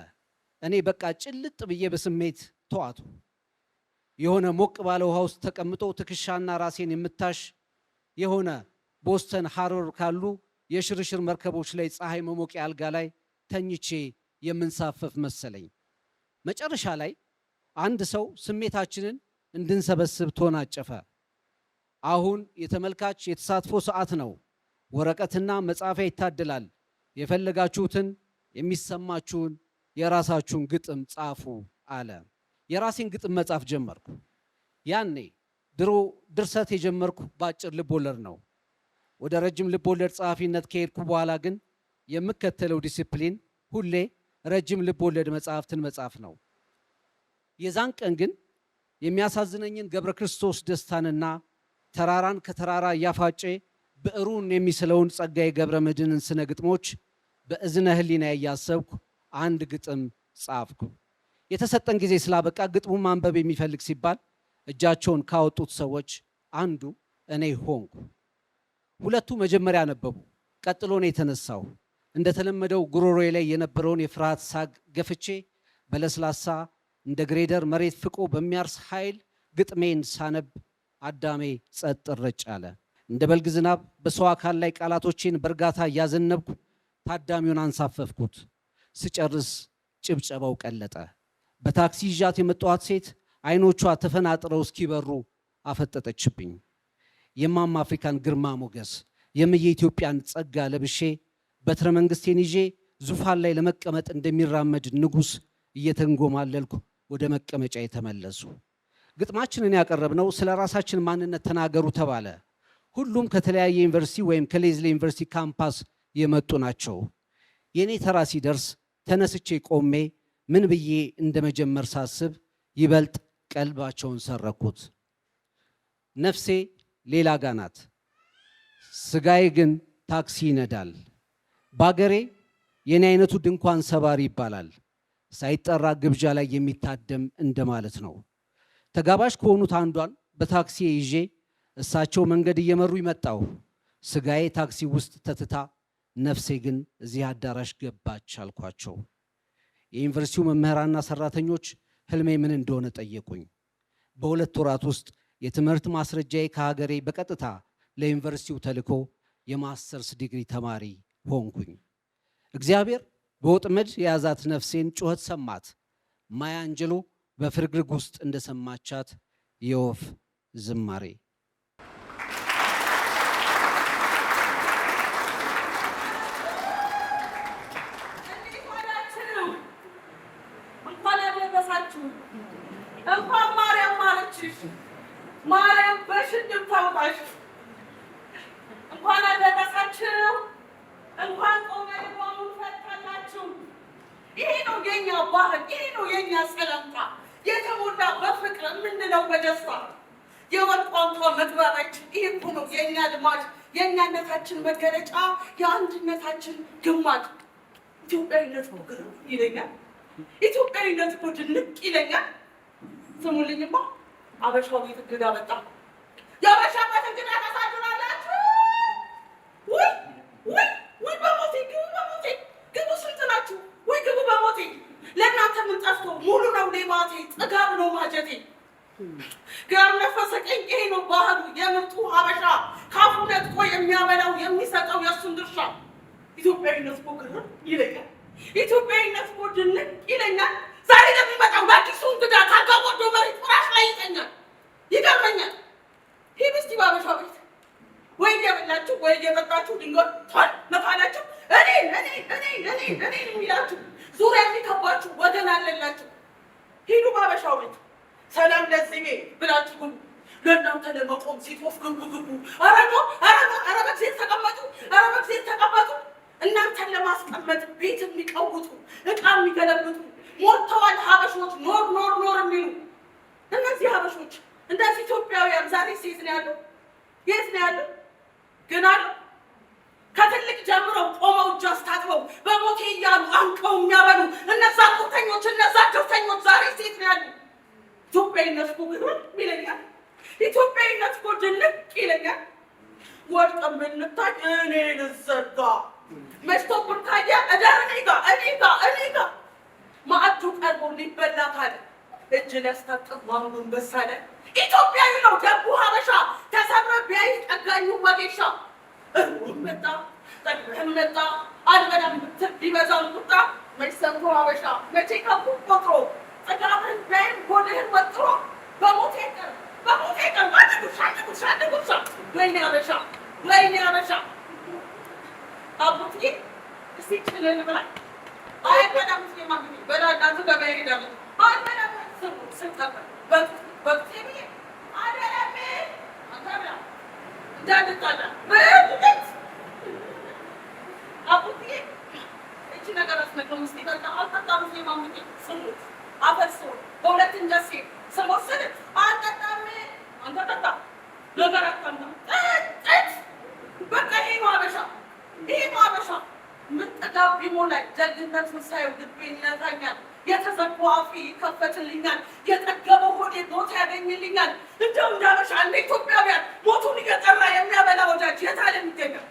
S4: እኔ በቃ ጭልጥ ብዬ በስሜት ተዋጡ። የሆነ ሞቅ ባለ ውሃ ውስጥ ተቀምጦ ትከሻና ራሴን የምታሽ የሆነ ቦስተን ሃሮር ካሉ የሽርሽር መርከቦች ላይ ፀሐይ መሞቂያ አልጋ ላይ ተኝቼ የምንሳፈፍ መሰለኝ። መጨረሻ ላይ አንድ ሰው ስሜታችንን እንድንሰበስብ ተወናጨፈ። አሁን የተመልካች የተሳትፎ ሰዓት ነው። ወረቀትና መጻፊያ ይታደላል። የፈለጋችሁትን የሚሰማችሁን የራሳችሁን ግጥም ጻፉ አለ። የራሴን ግጥም መጻፍ ጀመርኩ። ያኔ ድሮ ድርሰት የጀመርኩ በአጭር ልቦለድ ነው። ወደ ረጅም ልቦለድ ጸሐፊነት ከሄድኩ በኋላ ግን የምከተለው ዲሲፕሊን ሁሌ ረጅም ልቦለድ መጽሐፍትን መጻፍ ነው። የዛን ቀን ግን የሚያሳዝነኝን ገብረ ክርስቶስ ደስታንና ተራራን ከተራራ እያፋጨ ብዕሩን የሚስለውን ጸጋዬ ገብረ መድኅንን ስነ ግጥሞች በእዝነ ህሊና እያሰብኩ አንድ ግጥም ጻፍኩ። የተሰጠን ጊዜ ስላበቃ ግጥሙ ማንበብ የሚፈልግ ሲባል እጃቸውን ካወጡት ሰዎች አንዱ እኔ ሆንኩ። ሁለቱ መጀመሪያ ነበቡ። ቀጥሎ ነው የተነሳው። እንደተለመደው ጉሮሮዬ ላይ የነበረውን የፍርሃት ሳግ ገፍቼ በለስላሳ እንደ ግሬደር መሬት ፍቆ በሚያርስ ኃይል ግጥሜን ሳነብ አዳሜ ጸጥ ረጭ አለ። እንደ በልግ ዝናብ በሰው አካል ላይ ቃላቶቼን በእርጋታ እያዘነብኩ ታዳሚውን አንሳፈፍኩት። ስጨርስ ጭብጨባው ቀለጠ። በታክሲ ይዣት የመጣኋት ሴት አይኖቿ ተፈናጥረው እስኪበሩ አፈጠጠችብኝ። የማማ አፍሪካን ግርማ ሞገስ የምየ ኢትዮጵያን ጸጋ ለብሼ በትረ መንግስቴን ይዤ ዙፋን ላይ ለመቀመጥ እንደሚራመድ ንጉሥ እየተንጎማለልኩ ወደ መቀመጫ የተመለሱ። ግጥማችንን ያቀረብነው ስለ ራሳችን ማንነት ተናገሩ ተባለ። ሁሉም ከተለያየ ዩኒቨርሲቲ ወይም ከሌዝሊ ዩኒቨርሲቲ ካምፓስ የመጡ ናቸው። የኔ ተራ ሲደርስ ተነስቼ ቆሜ ምን ብዬ እንደመጀመር ሳስብ ይበልጥ ቀልባቸውን ሰረኩት። ነፍሴ ሌላ ጋ ናት፣ ስጋዬ ግን ታክሲ ይነዳል። ባገሬ የኔ አይነቱ ድንኳን ሰባሪ ይባላል። ሳይጠራ ግብዣ ላይ የሚታደም እንደማለት ነው። ተጋባዥ ከሆኑት አንዷን በታክሲ ይዤ እሳቸው መንገድ እየመሩ ይመጣው። ስጋዬ ታክሲ ውስጥ ተትታ ነፍሴ ግን እዚህ አዳራሽ ገባች አልኳቸው። የዩኒቨርሲቲው መምህራንና ሰራተኞች ህልሜ ምን እንደሆነ ጠየቁኝ። በሁለት ወራት ውስጥ የትምህርት ማስረጃዬ ከሀገሬ በቀጥታ ለዩኒቨርሲቲው ተልኮ የማስተርስ ዲግሪ ተማሪ ሆንኩኝ። እግዚአብሔር በወጥመድ የያዛት ነፍሴን ጩኸት ሰማት። ማያ አንጀሎ በፍርግርግ ውስጥ እንደሰማቻት የወፍ ዝማሬ።
S5: እንኳን ማርያም ማረችሽ፣ ማርያም በሽንት ታውጣሽ። እንኳን አደረሳችሁ፣ እንኳን ቆመ ልጓሙን ፈታላችሁ። ይሄ ነው የኛ ባህል፣ ይሄ ነው የኛ ሰላምታ፣ የተሞላ በፍቅር የምንለው በደስታ የወርቅ ቋንቋ መግባባችን። ይሄ እኮ ነው የኛ ልማድ፣ የእኛነታችን መገለጫ፣ የአንድነታችን ግማድ። ኢትዮጵያዊነት እኮ ግርም ይለኛል፣ ኢትዮጵያዊነት እኮ ድንቅ ይለኛል። ስሙልኝማ አበሻው ቤት እንግዳ መጣ። የአበሻ ቤት እንግዳ ታሳድራላችሁ? ወይ ወይ ወይ በሞቴ ግቡ፣ በሞቴ ግቡ። ስንት ናችሁ? ወይ ግቡ በሞቴ። ለእናንተ ምን ጠፍቶ ሙሉ ነው ሌማቴ፣ ጥጋብ ነው ማጀቴ። ግራም ነፈሰ ቀኝ፣ ይሄ ነው ባህሉ የምርጡ ሀበሻ፣ ካፉ ነጥቆ የሚያበላው የሚሰጠው የእሱን ድርሻ። ኢትዮጵያዊነት እኮ ግርም ይለኛል፣ ኢትዮጵያዊነት እኮ ድንቅ ይለኛል። ዛሬ ለሚመጣው በአዲሱ እንግዳ ካጋ ወዶ መሬት ፍራሽ ላይ ይተኛል። ይገርመኛል። ሂድ እስቲ በአበሻ ቤት ወይ እየበላችሁ ወይ እየጠጣችሁ ድንገት ቷል መካላችሁ እኔ የሚላችሁ ዙሪያ የሚከባችሁ ወገን አለላችሁ። ሂዱ በአበሻው ቤት ሰላም ለዚህ ቤት ብላችሁ ግቡ። ለእናንተ ለመቆም ሲቶፍ ግቡ። ኧረ በጊዜት ተቀመጡ፣ ኧረ በጊዜት ተቀመጡ። እናንተን ለማስቀመጥ ቤት የሚቀውጡ ዕቃ የሚገለብጡ ሞልተዋል ሀበሾች፣ ኖር ኖር ኖር የሚሉ። እነዚህ ሀበሾች እንደዚህ ኢትዮጵያውያን ዛሬ ሴት ነው ያሉ? የት ነው ያሉ? ግን አሉ ከትልቅ ጀምረው ቆመው እጅ አስታጥበው በሞቴ እያሉ አንቀው የሚያበሉ እነዛ ቁርተኞች፣ እነዛ ጀብተኞች ዛሬ ሴት ነው ያሉ። ኢትዮጵያዊነት እኮ ግርም ይለኛል፣ ኢትዮጵያዊነት እኮ ድንቅ ይለኛል። ወድቀን ብንታይ እኔ ልዘጋ መሽቶብን ታዲያ እደር እኔ ጋ ማዕዱ ቀርቦ ሊበላ ካለ እጅ ሊያስታጥብ ማንጉን በሳለ። ኢትዮጵያዊ ነው ደጉ ሀበሻ፣ ተሰብረ ቢያይ ጠጋኙ ወጌሻ። እሩም መጣ ጠግብህም መጣ አልበላም ብትል ቢበዛም ቁጣ። መች ሰምቶ ሀበሻ መቼ ከቡ ቆጥሮ ጥጋብህን ቢያይም ጎድህን ወጥሮ። በሞቴ ቀር አንድ ጉርሻ ወይኔ ሀበሻ አቡትዬ እስቲ ችልን ብላኝ አይበላም ሲማግኝ በላ እናንተ ገበያ ሄዳለሁ አይበላም ስንጠበ በክቴ አደለም አንተብላ እንዳንጣላ በድት አቡትዬ እቺ ነገር አስነቀም እስቲ በቃ አልጠጣም ሲማግኝ ስሙት አፈርሶ በሁለት እንጀሴ ስሞስል አንጠጣም አንተ ጠጣ ነገር አታምጣ ጠጥ በቃ ይሄ ነው ሀበሻ ምን ጠጋብ ቢሞላኝ ደግነቱን ሳየው ልቤ ይነካኛል። የተዘጉ አፌ ይከፈትልኛል፣ የጠገበ ሆዴ ቦታ ያገኝልኛል። እንደው እንደ ሀበሻ እንደ ኢትዮጵያውያን ሞቱን እየጠራ የሚያበላ ወዳጅ የታለም ይገኛል?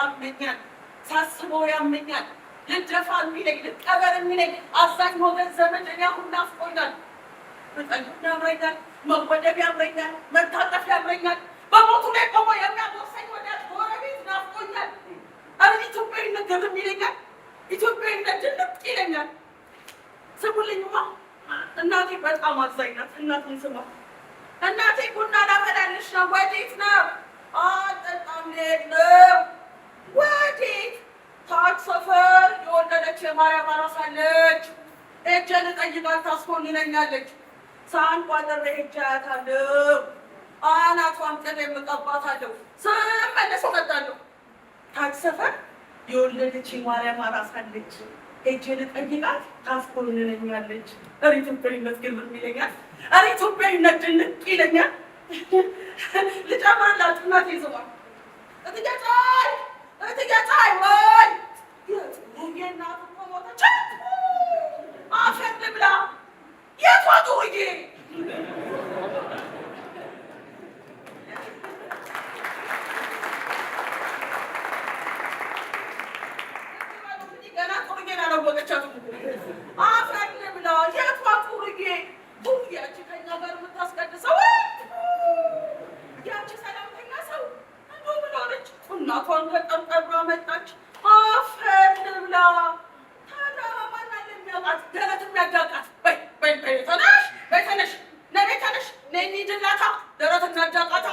S5: ያመኛል፣ ሳስበው ያመኛል። ልደፋ የሚለኝ ልቀበር የሚለኝ አዛኝ ወገን ዘመድ እኔ አሁን ናፍቆኛል። መጠየቅ ያምረኛል፣ መወደድ ያምረኛል፣ መታጠፍ ያምረኛል። በሞቱ ላይ ቆሞ የሚያጎርሰኝ ወዳጅ ጎረቤት ናፍቆኛል። አረ ኢትዮጵያዊነት ግርም ይለኛል፣ ኢትዮጵያዊነት ድንቅ ይለኛል። ስሙልኝማ እናቴ በጣም አዛኝ ናት። እናቴን ስማ። እናቴ ቡና ላፈላልሽ ነው። ወዴት ነው? አልጠጣም ልሄድ ነው። ወዴት? ታች ሰፈር የወለደች የማርያም አራስ አለች። ሄጄ ልጠይቃት ታስኮንነኛለች። ሳህን ቋጥሬ ሄጄ አያታለሁ። አናቷን ቅቤ የምቀባታለሁ። ስመለስ እጠጣለሁ። ታች ሰፈር የወለደች የማርያም አራስ አለች። ሄጄ ልጠይቃት ታስኮንነኛለች። ኧረ ኢትዮጵያዊነት ግርም ይለኛል። ኧረ ኢትዮጵያዊነት ድንቅ ይለኛል። ልጨምርላችሁ እናቴ ይዘዋል እትገጫይ ወይ የእናቱ እኮ ሞተች። አፈር ልብላ የቷ ጡርዬ ገና ጡርዬ አፈር ልብላ። የቷ ጡርዬ? ጡርዬ ያቺ ከኛ ጋር የምታስቀድሰው ያቺ ሰላምተኛ ሰው እንደው ምን ሆነች? እናቷን ተቀምቀብራ መጣች። አፈር ልብላ። ታዲያ ማን አለ የሚያውቃት? ደረት የሚያዳቃት? በይ ተነሽ፣ ነይ ተነሽ፣ ነይ እንሂድላታ። ደረት እናዳቃታ።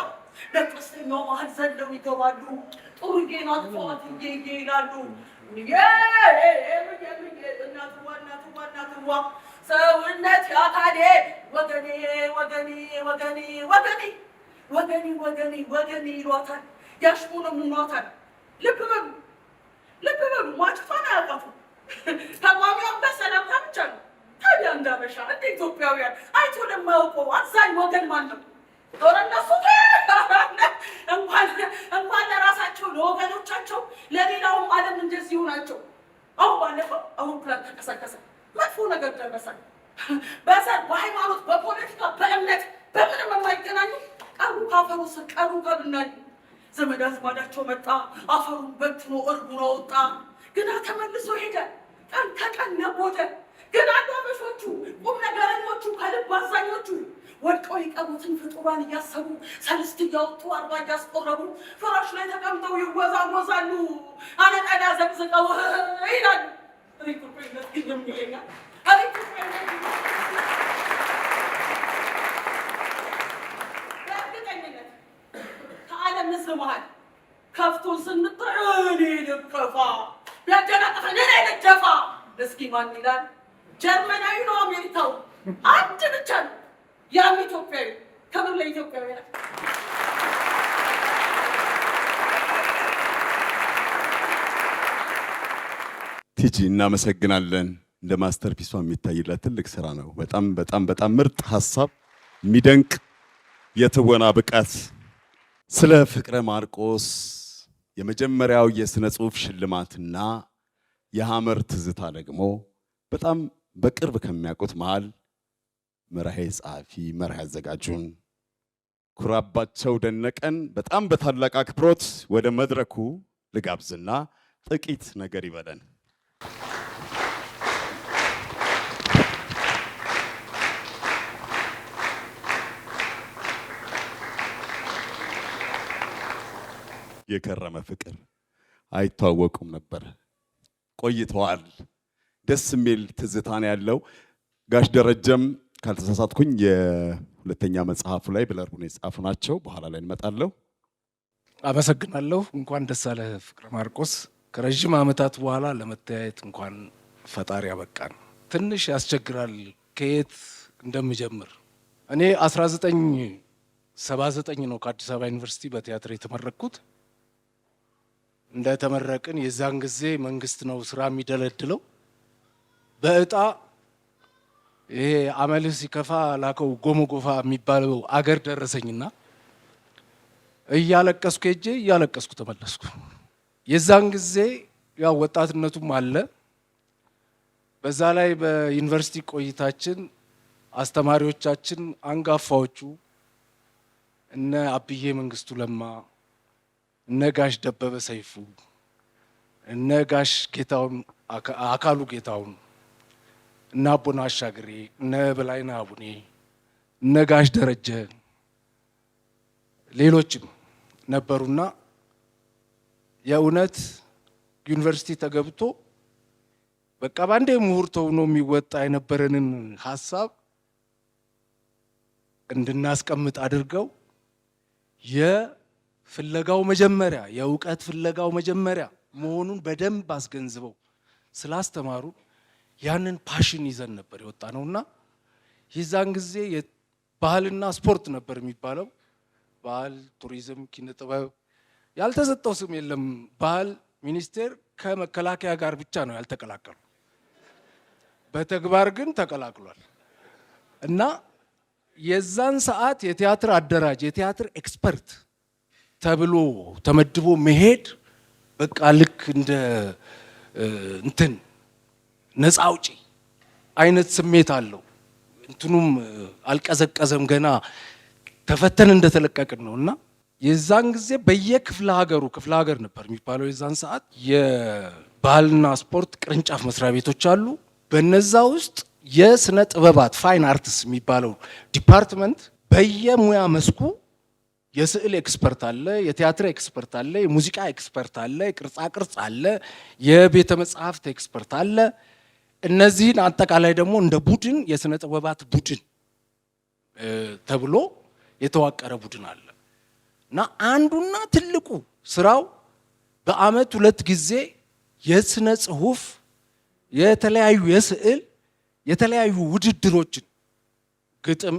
S5: ለቀስተኛው መሀል ዘለው ይገባሉ። ጡርዬ ናት ፏትዬ ይላሉ። እናትዋ ሰውነት ያካዴ ወገኔ ይሏታል። ያሽሙንሙኗታል። ልብ በሉ ሟችቷን አያውቃቱም። ተቋሚዋን በሰላምታ ብቻ ነው። ታዲያ እንዳበሻ እንደ ኢትዮጵያውያን አይቶ ለማያውቀው አዛኝ ወገን ማን ነው? ጦር እነሱ እንኳን ለራሳቸው ለወገኖቻቸው ለሌላውም ዓለም እንደዚሁ ናቸው። አሁን ባለፈው አውሮፕላን ተከሰከሰ፣ መጥፎ ነገር ደረሰ። በዘር በሃይማኖት በፖለቲካ በእምነት በምንም የማይገናኙ ቀሩ ካፈሩ ስር ቀሩ ከብናኝ። ዘመድ አዝማዳቸው መጣ፣ አፈሩን በትኖ እርቡን ወጣ። ግና ተመልሶ ሄደ፣ ቀን ከቀን ነቦተ። ግን አባበሾቹ ቁም ነገረኞቹ ከልብ አዛኞቹ ወድቀው የቀሩትን ፍጡራን እያሰቡ ሰልስት እያወጡ አርባ እያስቆረቡ ፍራሽ ላይ ተቀምጠው ይወዛወዛሉ። አነቀዳ ዘቅዝቀው ይላሉ። ኢትዮጵያዊነት ግን ይለኛል። በእርግጠኝነት ከዓለም ሕዝብ መሃል ከፍቶን ስንታይ እኔ ልከፋ ቢያደናቅፈን እኔ ልደፋ። እስኪ ማን ይላል? ጀርመናዊ ነው አሜሪካው? አንድ ብቻ ነው ያም ኢትዮጵያዊ። ክብር ለኢትዮጵያውያን።
S1: ቲጂ እናመሰግናለን። እንደ ማስተርፒሷ የሚታይላት ትልቅ ስራ ነው። በጣም ምርጥ ሀሳብ፣ የሚደንቅ የትወና ብቃት። ስለ ፍቅረ ማርቆስ የመጀመሪያው የሥነ ጽሑፍ ሽልማትና የሐመር ትዝታ ደግሞ በጣም በቅርብ ከሚያውቁት መሃል መርሃ ጸሐፊ መርሃ አዘጋጁን ኩራባቸው ደነቀን በጣም በታላቅ አክብሮት ወደ መድረኩ ልጋብዝና ጥቂት ነገር ይበለን። የከረመ ፍቅር አይተዋወቁም ነበር፣ ቆይተዋል። ደስ የሚል ትዝታን ያለው ጋሽ ደረጀም ካልተሳሳትኩኝ የሁለተኛ መጽሐፉ ላይ ብለርቡን የጻፉ ናቸው። በኋላ ላይ እንመጣለሁ።
S3: አመሰግናለሁ። እንኳን ደስ አለ ፍቅረ ማርቆስ። ከረጅም ዓመታት በኋላ ለመተያየት እንኳን ፈጣሪ ያበቃን። ትንሽ ያስቸግራል ከየት እንደምጀምር። እኔ 1979 ነው ከአዲስ አበባ ዩኒቨርሲቲ በቲያትር የተመረቅኩት። እንደተመረቅን የዛን ጊዜ መንግስት ነው ስራ የሚደለድለው። በእጣ ይሄ አመልህ ሲከፋ ላከው ጎመጎፋ የሚባለው አገር ደረሰኝና እያለቀስኩ ሄጄ እያለቀስኩ ተመለስኩ። የዛን ጊዜ ያው ወጣትነቱም አለ። በዛ ላይ በዩኒቨርሲቲ ቆይታችን አስተማሪዎቻችን አንጋፋዎቹ እነ አብዬ መንግስቱ ለማ፣ እነ ጋሽ ደበበ ሰይፉ፣ እነ ጋሽ ጌታውን አካሉ ጌታውን፣ እነ አቦና አሻግሬ፣ እነ በላይነህ አቡኔ፣ እነ ጋሽ ደረጀ ሌሎችም ነበሩና የእውነት ዩኒቨርሲቲ ተገብቶ በቃ ባንዴ ምሁር ተውኖ የሚወጣ የነበረንን ሀሳብ እንድናስቀምጥ አድርገው የፍለጋው መጀመሪያ የእውቀት ፍለጋው መጀመሪያ መሆኑን በደንብ አስገንዝበው ስላስተማሩ ያንን ፓሽን ይዘን ነበር የወጣ ነውና የዛን ጊዜ ባህልና ስፖርት ነበር የሚባለው። ባህል፣ ቱሪዝም፣ ኪነ ጥበብ ያልተሰጠው ስም የለም። ባህል ሚኒስቴር ከመከላከያ ጋር ብቻ ነው ያልተቀላቀሉ። በተግባር ግን ተቀላቅሏል። እና የዛን ሰዓት የቲያትር አደራጅ የቲያትር ኤክስፐርት ተብሎ ተመድቦ መሄድ በቃ ልክ እንደ እንትን ነፃ አውጪ አይነት ስሜት አለው። እንትኑም አልቀዘቀዘም፣ ገና ተፈተን እንደተለቀቅን ነው። እና የዛን ጊዜ በየክፍለ ሀገሩ ክፍለ ሀገር ነበር የሚባለው የዛን ሰዓት የባህልና ስፖርት ቅርንጫፍ መስሪያ ቤቶች አሉ።
S6: በነዛ ውስጥ የስነ ጥበባት ፋይን አርትስ የሚባለው ዲፓርትመንት በየሙያ መስኩ የስዕል ኤክስፐርት አለ፣ የቲያትር ኤክስፐርት አለ፣ የሙዚቃ ኤክስፐርት አለ፣ የቅርጻ ቅርጽ አለ፣ የቤተ መጻሕፍት ኤክስፐርት አለ። እነዚህን አጠቃላይ ደግሞ እንደ ቡድን የስነ ጥበባት ቡድን ተብሎ የተዋቀረ ቡድን አለ እና አንዱና ትልቁ ስራው በአመት 2 ጊዜ የስነ ጽሁፍ የተለያዩ የስዕል የተለያዩ ውድድሮችን ግጥም፣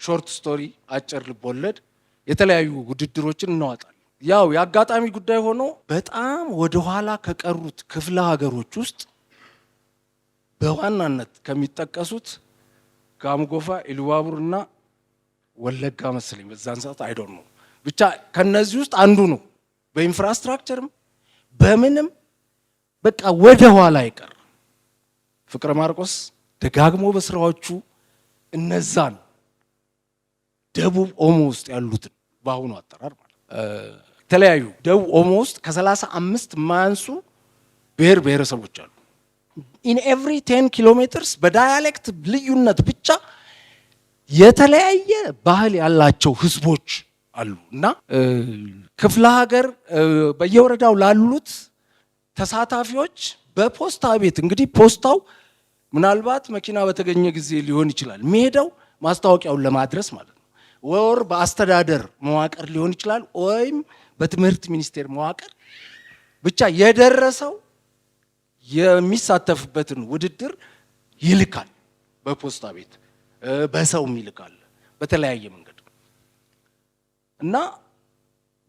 S6: ሾርት ስቶሪ፣ አጭር ልቦለድ የተለያዩ ውድድሮችን እናወጣለን። ያው የአጋጣሚ ጉዳይ ሆኖ በጣም ወደ ኋላ ከቀሩት ክፍለ ሀገሮች ውስጥ በዋናነት ከሚጠቀሱት ጋምጎፋ፣ ኢሉባቡርና ወለጋ መሰለኝ በዛን ሰዓት አይ ዶንት ኖ ብቻ ከነዚህ ውስጥ አንዱ ነው። በኢንፍራስትራክቸርም በምንም በቃ ወደ ኋላ ይቀር። ፍቅረ ማርቆስ ደጋግሞ በስራዎቹ እነዛን ደቡብ ኦሞ ውስጥ ያሉትን በአሁኑ አጠራር ማለት የተለያዩ ደቡብ ኦሞ ውስጥ ከ35 ማያንሱ ብሔር ብሔረሰቦች አሉ። ኢን ኤቭሪ 10 ኪሎ ሜትርስ በዳያሌክት ልዩነት ብቻ የተለያየ ባህል ያላቸው ህዝቦች አሉ እና ክፍለ ሀገር በየወረዳው ላሉት ተሳታፊዎች በፖስታ ቤት እንግዲህ ፖስታው ምናልባት መኪና በተገኘ ጊዜ ሊሆን ይችላል የሚሄደው ማስታወቂያውን ለማድረስ ማለት ነው። ወር በአስተዳደር መዋቅር ሊሆን ይችላል ወይም በትምህርት ሚኒስቴር መዋቅር ብቻ የደረሰው የሚሳተፍበትን ውድድር ይልካል። በፖስታ ቤት በሰውም ይልካል በተለያየ መንገድ እና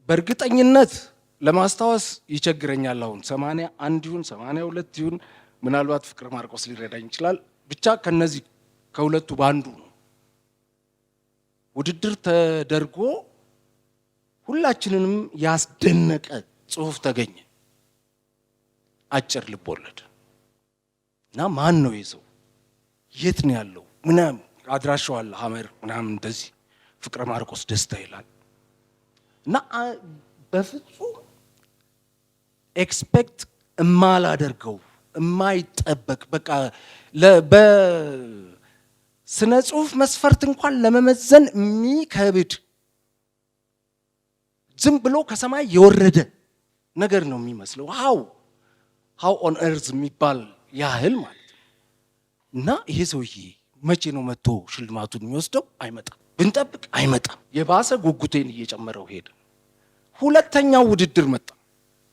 S6: በእርግጠኝነት ለማስታወስ ይቸግረኛል። አሁን 81 ይሁን 82 ይሁን ምናልባት ፍቅረ ማርቆስ ሊረዳኝ ይችላል። ብቻ ከነዚህ ከሁለቱ ባንዱ ነው ውድድር ተደርጎ ሁላችንንም ያስደነቀ ጽሁፍ ተገኘ። አጭር ልቦለድ እና ማን ነው የሰው የት ነው ያለው ምናምን አድራሻው አለ ሐመር ምናምን እንደዚህ ፍቅረ ማርቆስ ደስታ ይላል እና በፍጹም ኤክስፔክት እማላደርገው እማይጠበቅ በቃ በስነ ጽሁፍ መስፈርት እንኳን ለመመዘን የሚከብድ ዝም ብሎ ከሰማይ የወረደ ነገር ነው የሚመስለው። ሃው ኦን ኤርዝ የሚባል ያህል ማለት ነው። እና ይሄ ሰውዬ መቼ ነው መጥቶ ሽልማቱን የሚወስደው? አይመጣም። ብንጠብቅ አይመጣም። የባሰ ጉጉቴን እየጨመረው ሄደ። ሁለተኛው ውድድር መጣ።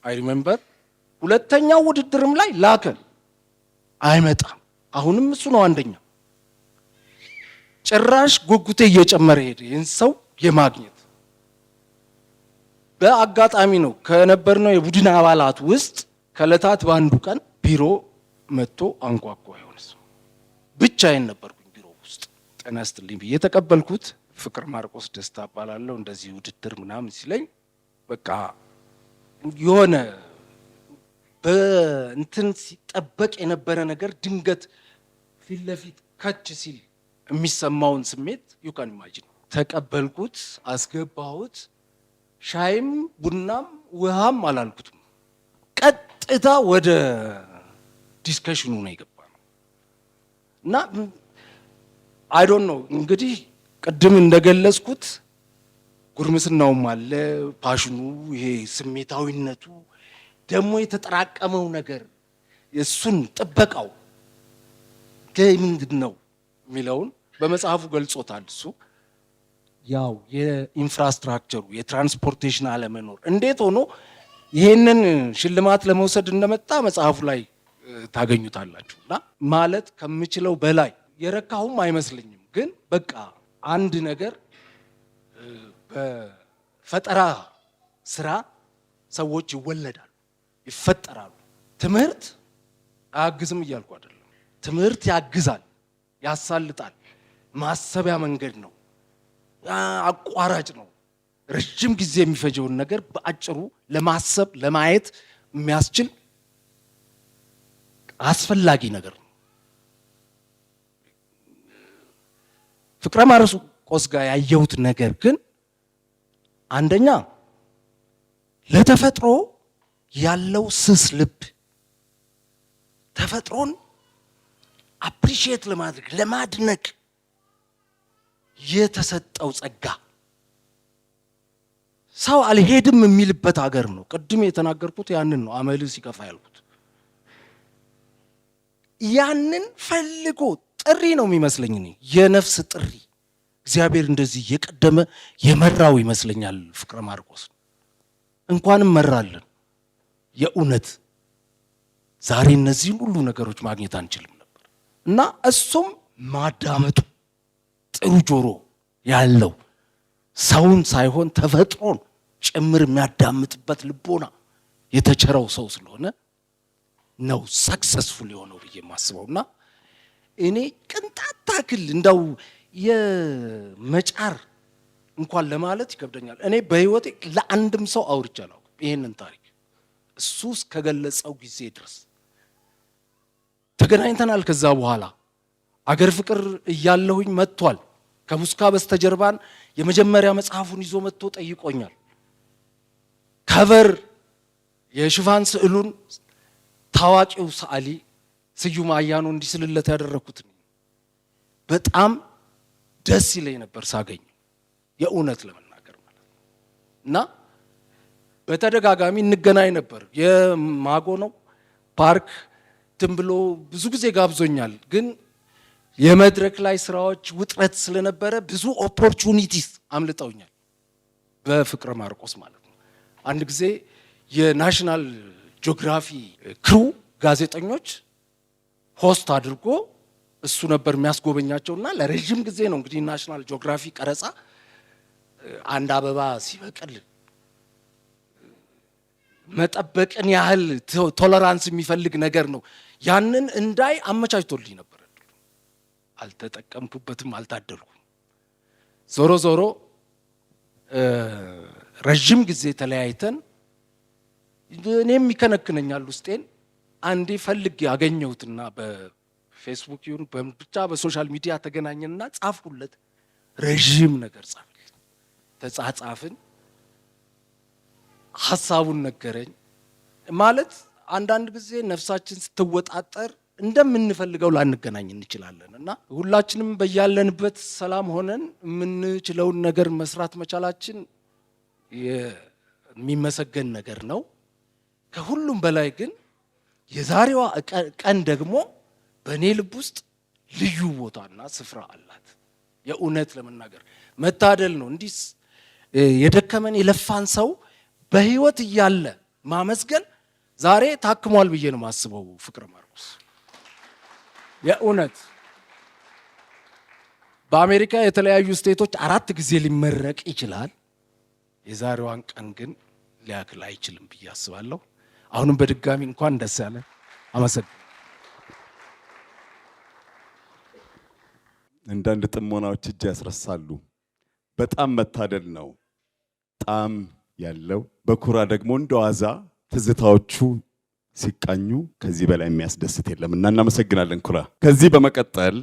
S6: አይ ሪሜምበር ሁለተኛው ውድድርም ላይ ላከን፣ አይመጣም። አሁንም እሱ ነው አንደኛ። ጭራሽ ጉጉቴ እየጨመረ ሄደ ይህን ሰው የማግኘት። በአጋጣሚ ነው ከነበርነው የቡድን አባላት ውስጥ ከዕለታት በአንዱ ቀን ቢሮ መጥቶ አንኳኳ። የሆነ ሰው ብቻዬን ነበርኩኝ ቢሮ ውስጥ። ጤና ይስጥልኝ ብዬ ተቀበልኩት። ፍቅረ ማርቆስ ደስታ እባላለሁ እንደዚህ ውድድር ምናምን ሲለኝ በቃ የሆነ በእንትን ሲጠበቅ የነበረ ነገር ድንገት ፊት ለፊት ከች ሲል የሚሰማውን ስሜት ዩ ካን ኢማጂን። ተቀበልኩት፣ አስገባሁት። ሻይም ቡናም ውሃም አላልኩትም። ቀጥታ ወደ ዲስከሽኑ ነው የገባነው እና አይ ዶንት ኖ እንግዲህ ቅድም እንደገለጽኩት ጉርምስናውም አለ፣ ፓሽኑ፣ ይሄ ስሜታዊነቱ ደግሞ የተጠራቀመው ነገር የሱን ጥበቃው ምንድን ነው የሚለውን በመጽሐፉ ገልጾታል። እሱ ያው የኢንፍራስትራክቸሩ የትራንስፖርቴሽን አለመኖር እንዴት ሆኖ ይሄንን ሽልማት ለመውሰድ እንደመጣ መጽሐፉ ላይ ታገኙታላችሁ። እና ማለት ከምችለው በላይ የረካሁም አይመስለኝም። ግን በቃ አንድ ነገር በፈጠራ ስራ ሰዎች ይወለዳሉ፣ ይፈጠራሉ። ትምህርት አያግዝም እያልኩ አይደለም። ትምህርት ያግዛል፣ ያሳልጣል፣ ማሰቢያ መንገድ ነው፣ አቋራጭ ነው። ረጅም ጊዜ የሚፈጀውን ነገር በአጭሩ ለማሰብ ለማየት የሚያስችል አስፈላጊ ነገር ነው። ፍቅረ ማርቆስ ጋር ያየሁት ነገር ግን አንደኛ ለተፈጥሮ ያለው ስስ ልብ፣ ተፈጥሮን አፕሪሺየት ለማድረግ ለማድነቅ የተሰጠው ጸጋ ሰው አልሄድም የሚልበት ሀገር ነው። ቅድም የተናገርኩት ያንን ነው። አመልህ ሲከፋ ያልኩት ያንን ፈልጎ ጥሪ ነው የሚመስለኝ እኔ የነፍስ ጥሪ እግዚአብሔር እንደዚህ የቀደመ የመራው ይመስለኛል። ፍቅረ ማርቆስ እንኳንም መራልን። የእውነት ዛሬ እነዚህን ሁሉ ነገሮች ማግኘት አንችልም ነበር እና እሱም ማዳመጡ ጥሩ ጆሮ ያለው ሰውን ሳይሆን ተፈጥሮን ጭምር የሚያዳምጥበት ልቦና የተቸረው ሰው ስለሆነ ነው ሰክሰስፉል የሆነው ብዬ የማስበውና እኔ ቅንጣት ታክል እንደው የመጫር እንኳን ለማለት ይከብደኛል። እኔ በህይወቴ ለአንድም ሰው አውርቼ አላውቅም ይሄንን ታሪክ እሱ እስከገለጸው ጊዜ ድረስ። ተገናኝተናል። ከዛ በኋላ አገር ፍቅር እያለሁኝ መጥቷል። ከሙስካ በስተጀርባን የመጀመሪያ መጽሐፉን ይዞ መጥቶ ጠይቆኛል። ከቨር የሽፋን ስዕሉን ታዋቂው ሰዓሊ ስዩም አያኖ እንዲስልለት ያደረኩት በጣም ደስ ይለኝ ነበር ሳገኝ የእውነት ለመናገር ማለት ነው። እና በተደጋጋሚ እንገናኝ ነበር። የማጎ ነው ፓርክ ትምብሎ ብዙ ጊዜ ጋብዞኛል። ግን የመድረክ ላይ ስራዎች ውጥረት ስለነበረ ብዙ ኦፖርቹኒቲስ አምልጠውኛል በፍቅረ ማርቆስ ማለት ነው። አንድ ጊዜ የናሽናል ጂኦግራፊ ክሩ ጋዜጠኞች ሆስት አድርጎ እሱ ነበር የሚያስጎበኛቸውና ለረጅም ጊዜ ነው እንግዲህ ናሽናል ጂኦግራፊ ቀረጻ አንድ አበባ ሲበቅል መጠበቅን ያህል ቶለራንስ የሚፈልግ ነገር ነው። ያንን እንዳይ አመቻችቶልኝ ነበር። አልተጠቀምኩበትም፣ አልታደልኩም። ዞሮ ዞሮ ረጅም ጊዜ ተለያይተን እኔም ይከነክነኛል ውስጤን። አንዴ ፈልግ ያገኘሁትና በፌስቡክ ይሁን ብቻ በሶሻል ሚዲያ ተገናኘንና ጻፍኩለት። ረጅም ነገር ጻፍኩለት፣ ተጻጻፍን፣ ሐሳቡን ነገረኝ። ማለት አንዳንድ ጊዜ ነፍሳችን ስትወጣጠር እንደምንፈልገው ላንገናኝ እንችላለን እና ሁላችንም በያለንበት ሰላም ሆነን የምንችለውን ነገር መስራት መቻላችን የሚመሰገን ነገር ነው። ከሁሉም በላይ ግን የዛሬዋ ቀን ደግሞ በእኔ ልብ ውስጥ ልዩ ቦታና ስፍራ አላት። የእውነት ለመናገር መታደል ነው። እንዲህ የደከመን የለፋን ሰው በህይወት እያለ ማመስገን ዛሬ ታክሟል ብዬ ነው የማስበው። ፍቅረ ማርቆስ የእውነት በአሜሪካ የተለያዩ ስቴቶች 4 ጊዜ ሊመረቅ ይችላል። የዛሬዋን ቀን ግን ሊያክል አይችልም ብዬ አስባለሁ። አሁንም በድጋሚ እንኳን ደስ ያለ አመሰግናለሁ።
S1: አንዳንድ ጥሞናዎች እጅ ያስረሳሉ። በጣም መታደል ነው። ጣም ያለው በኩራ ደግሞ እንደዋዛ ትዝታዎቹ ሲቃኙ ከዚህ በላይ የሚያስደስት የለም እና እናመሰግናለን ኩራ። ከዚህ በመቀጠል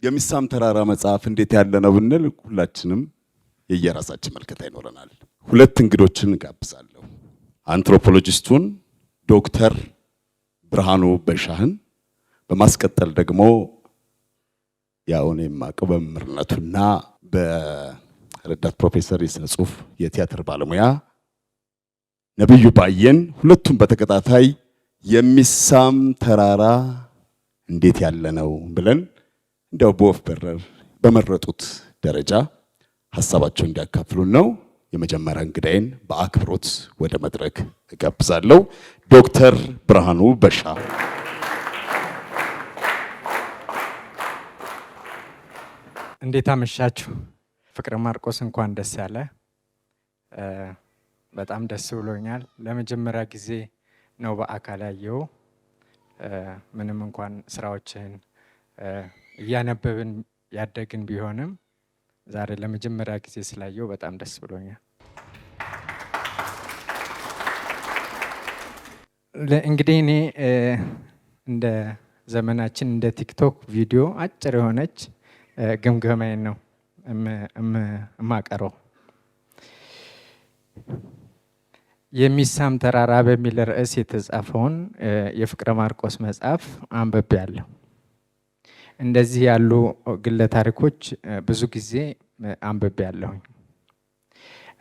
S1: የሚሳም ተራራ መጽሐፍ እንዴት ያለ ነው ብንል ሁላችንም የየራሳችን መልከታ ይኖረናል። 2 እንግዶችን ጋብዛለሁ። አንትሮፖሎጂስቱን ዶክተር ብርሃኑ በሻህን፣ በማስቀጠል ደግሞ ያውን የማቀው በመምህርነቱና በረዳት ፕሮፌሰር የሥነ ጽሑፍ የቲያትር ባለሙያ ነብዩ ባየን፣ ሁለቱም በተከታታይ የሚሳም ተራራ እንዴት ያለ ነው ብለን እንደው በወፍ በረር በመረጡት ደረጃ ሐሳባቸውን እንዲያካፍሉን ነው። የመጀመሪያ እንግዳዬን በአክብሮት ወደ መድረክ እጋብዛለሁ። ዶክተር ብርሃኑ በሻ።
S7: እንዴት አመሻችሁ? ፍቅረ ማርቆስ እንኳን ደስ ያለ። በጣም ደስ ብሎኛል። ለመጀመሪያ ጊዜ ነው በአካል ያየው። ምንም እንኳን ስራዎችን እያነበብን ያደግን ቢሆንም ዛሬ ለመጀመሪያ ጊዜ ስላየው በጣም ደስ ብሎኛል። እንግዲህ እኔ እንደ ዘመናችን እንደ ቲክቶክ ቪዲዮ አጭር የሆነች ግምገማዬን ነው የማቀረው። የሚሳም ተራራ በሚል ርዕስ የተጻፈውን የፍቅረ ማርቆስ መጽሐፍ አንብቤያለሁ። እንደዚህ ያሉ ግለ ታሪኮች ብዙ ጊዜ አንብቤ ያለሁኝ።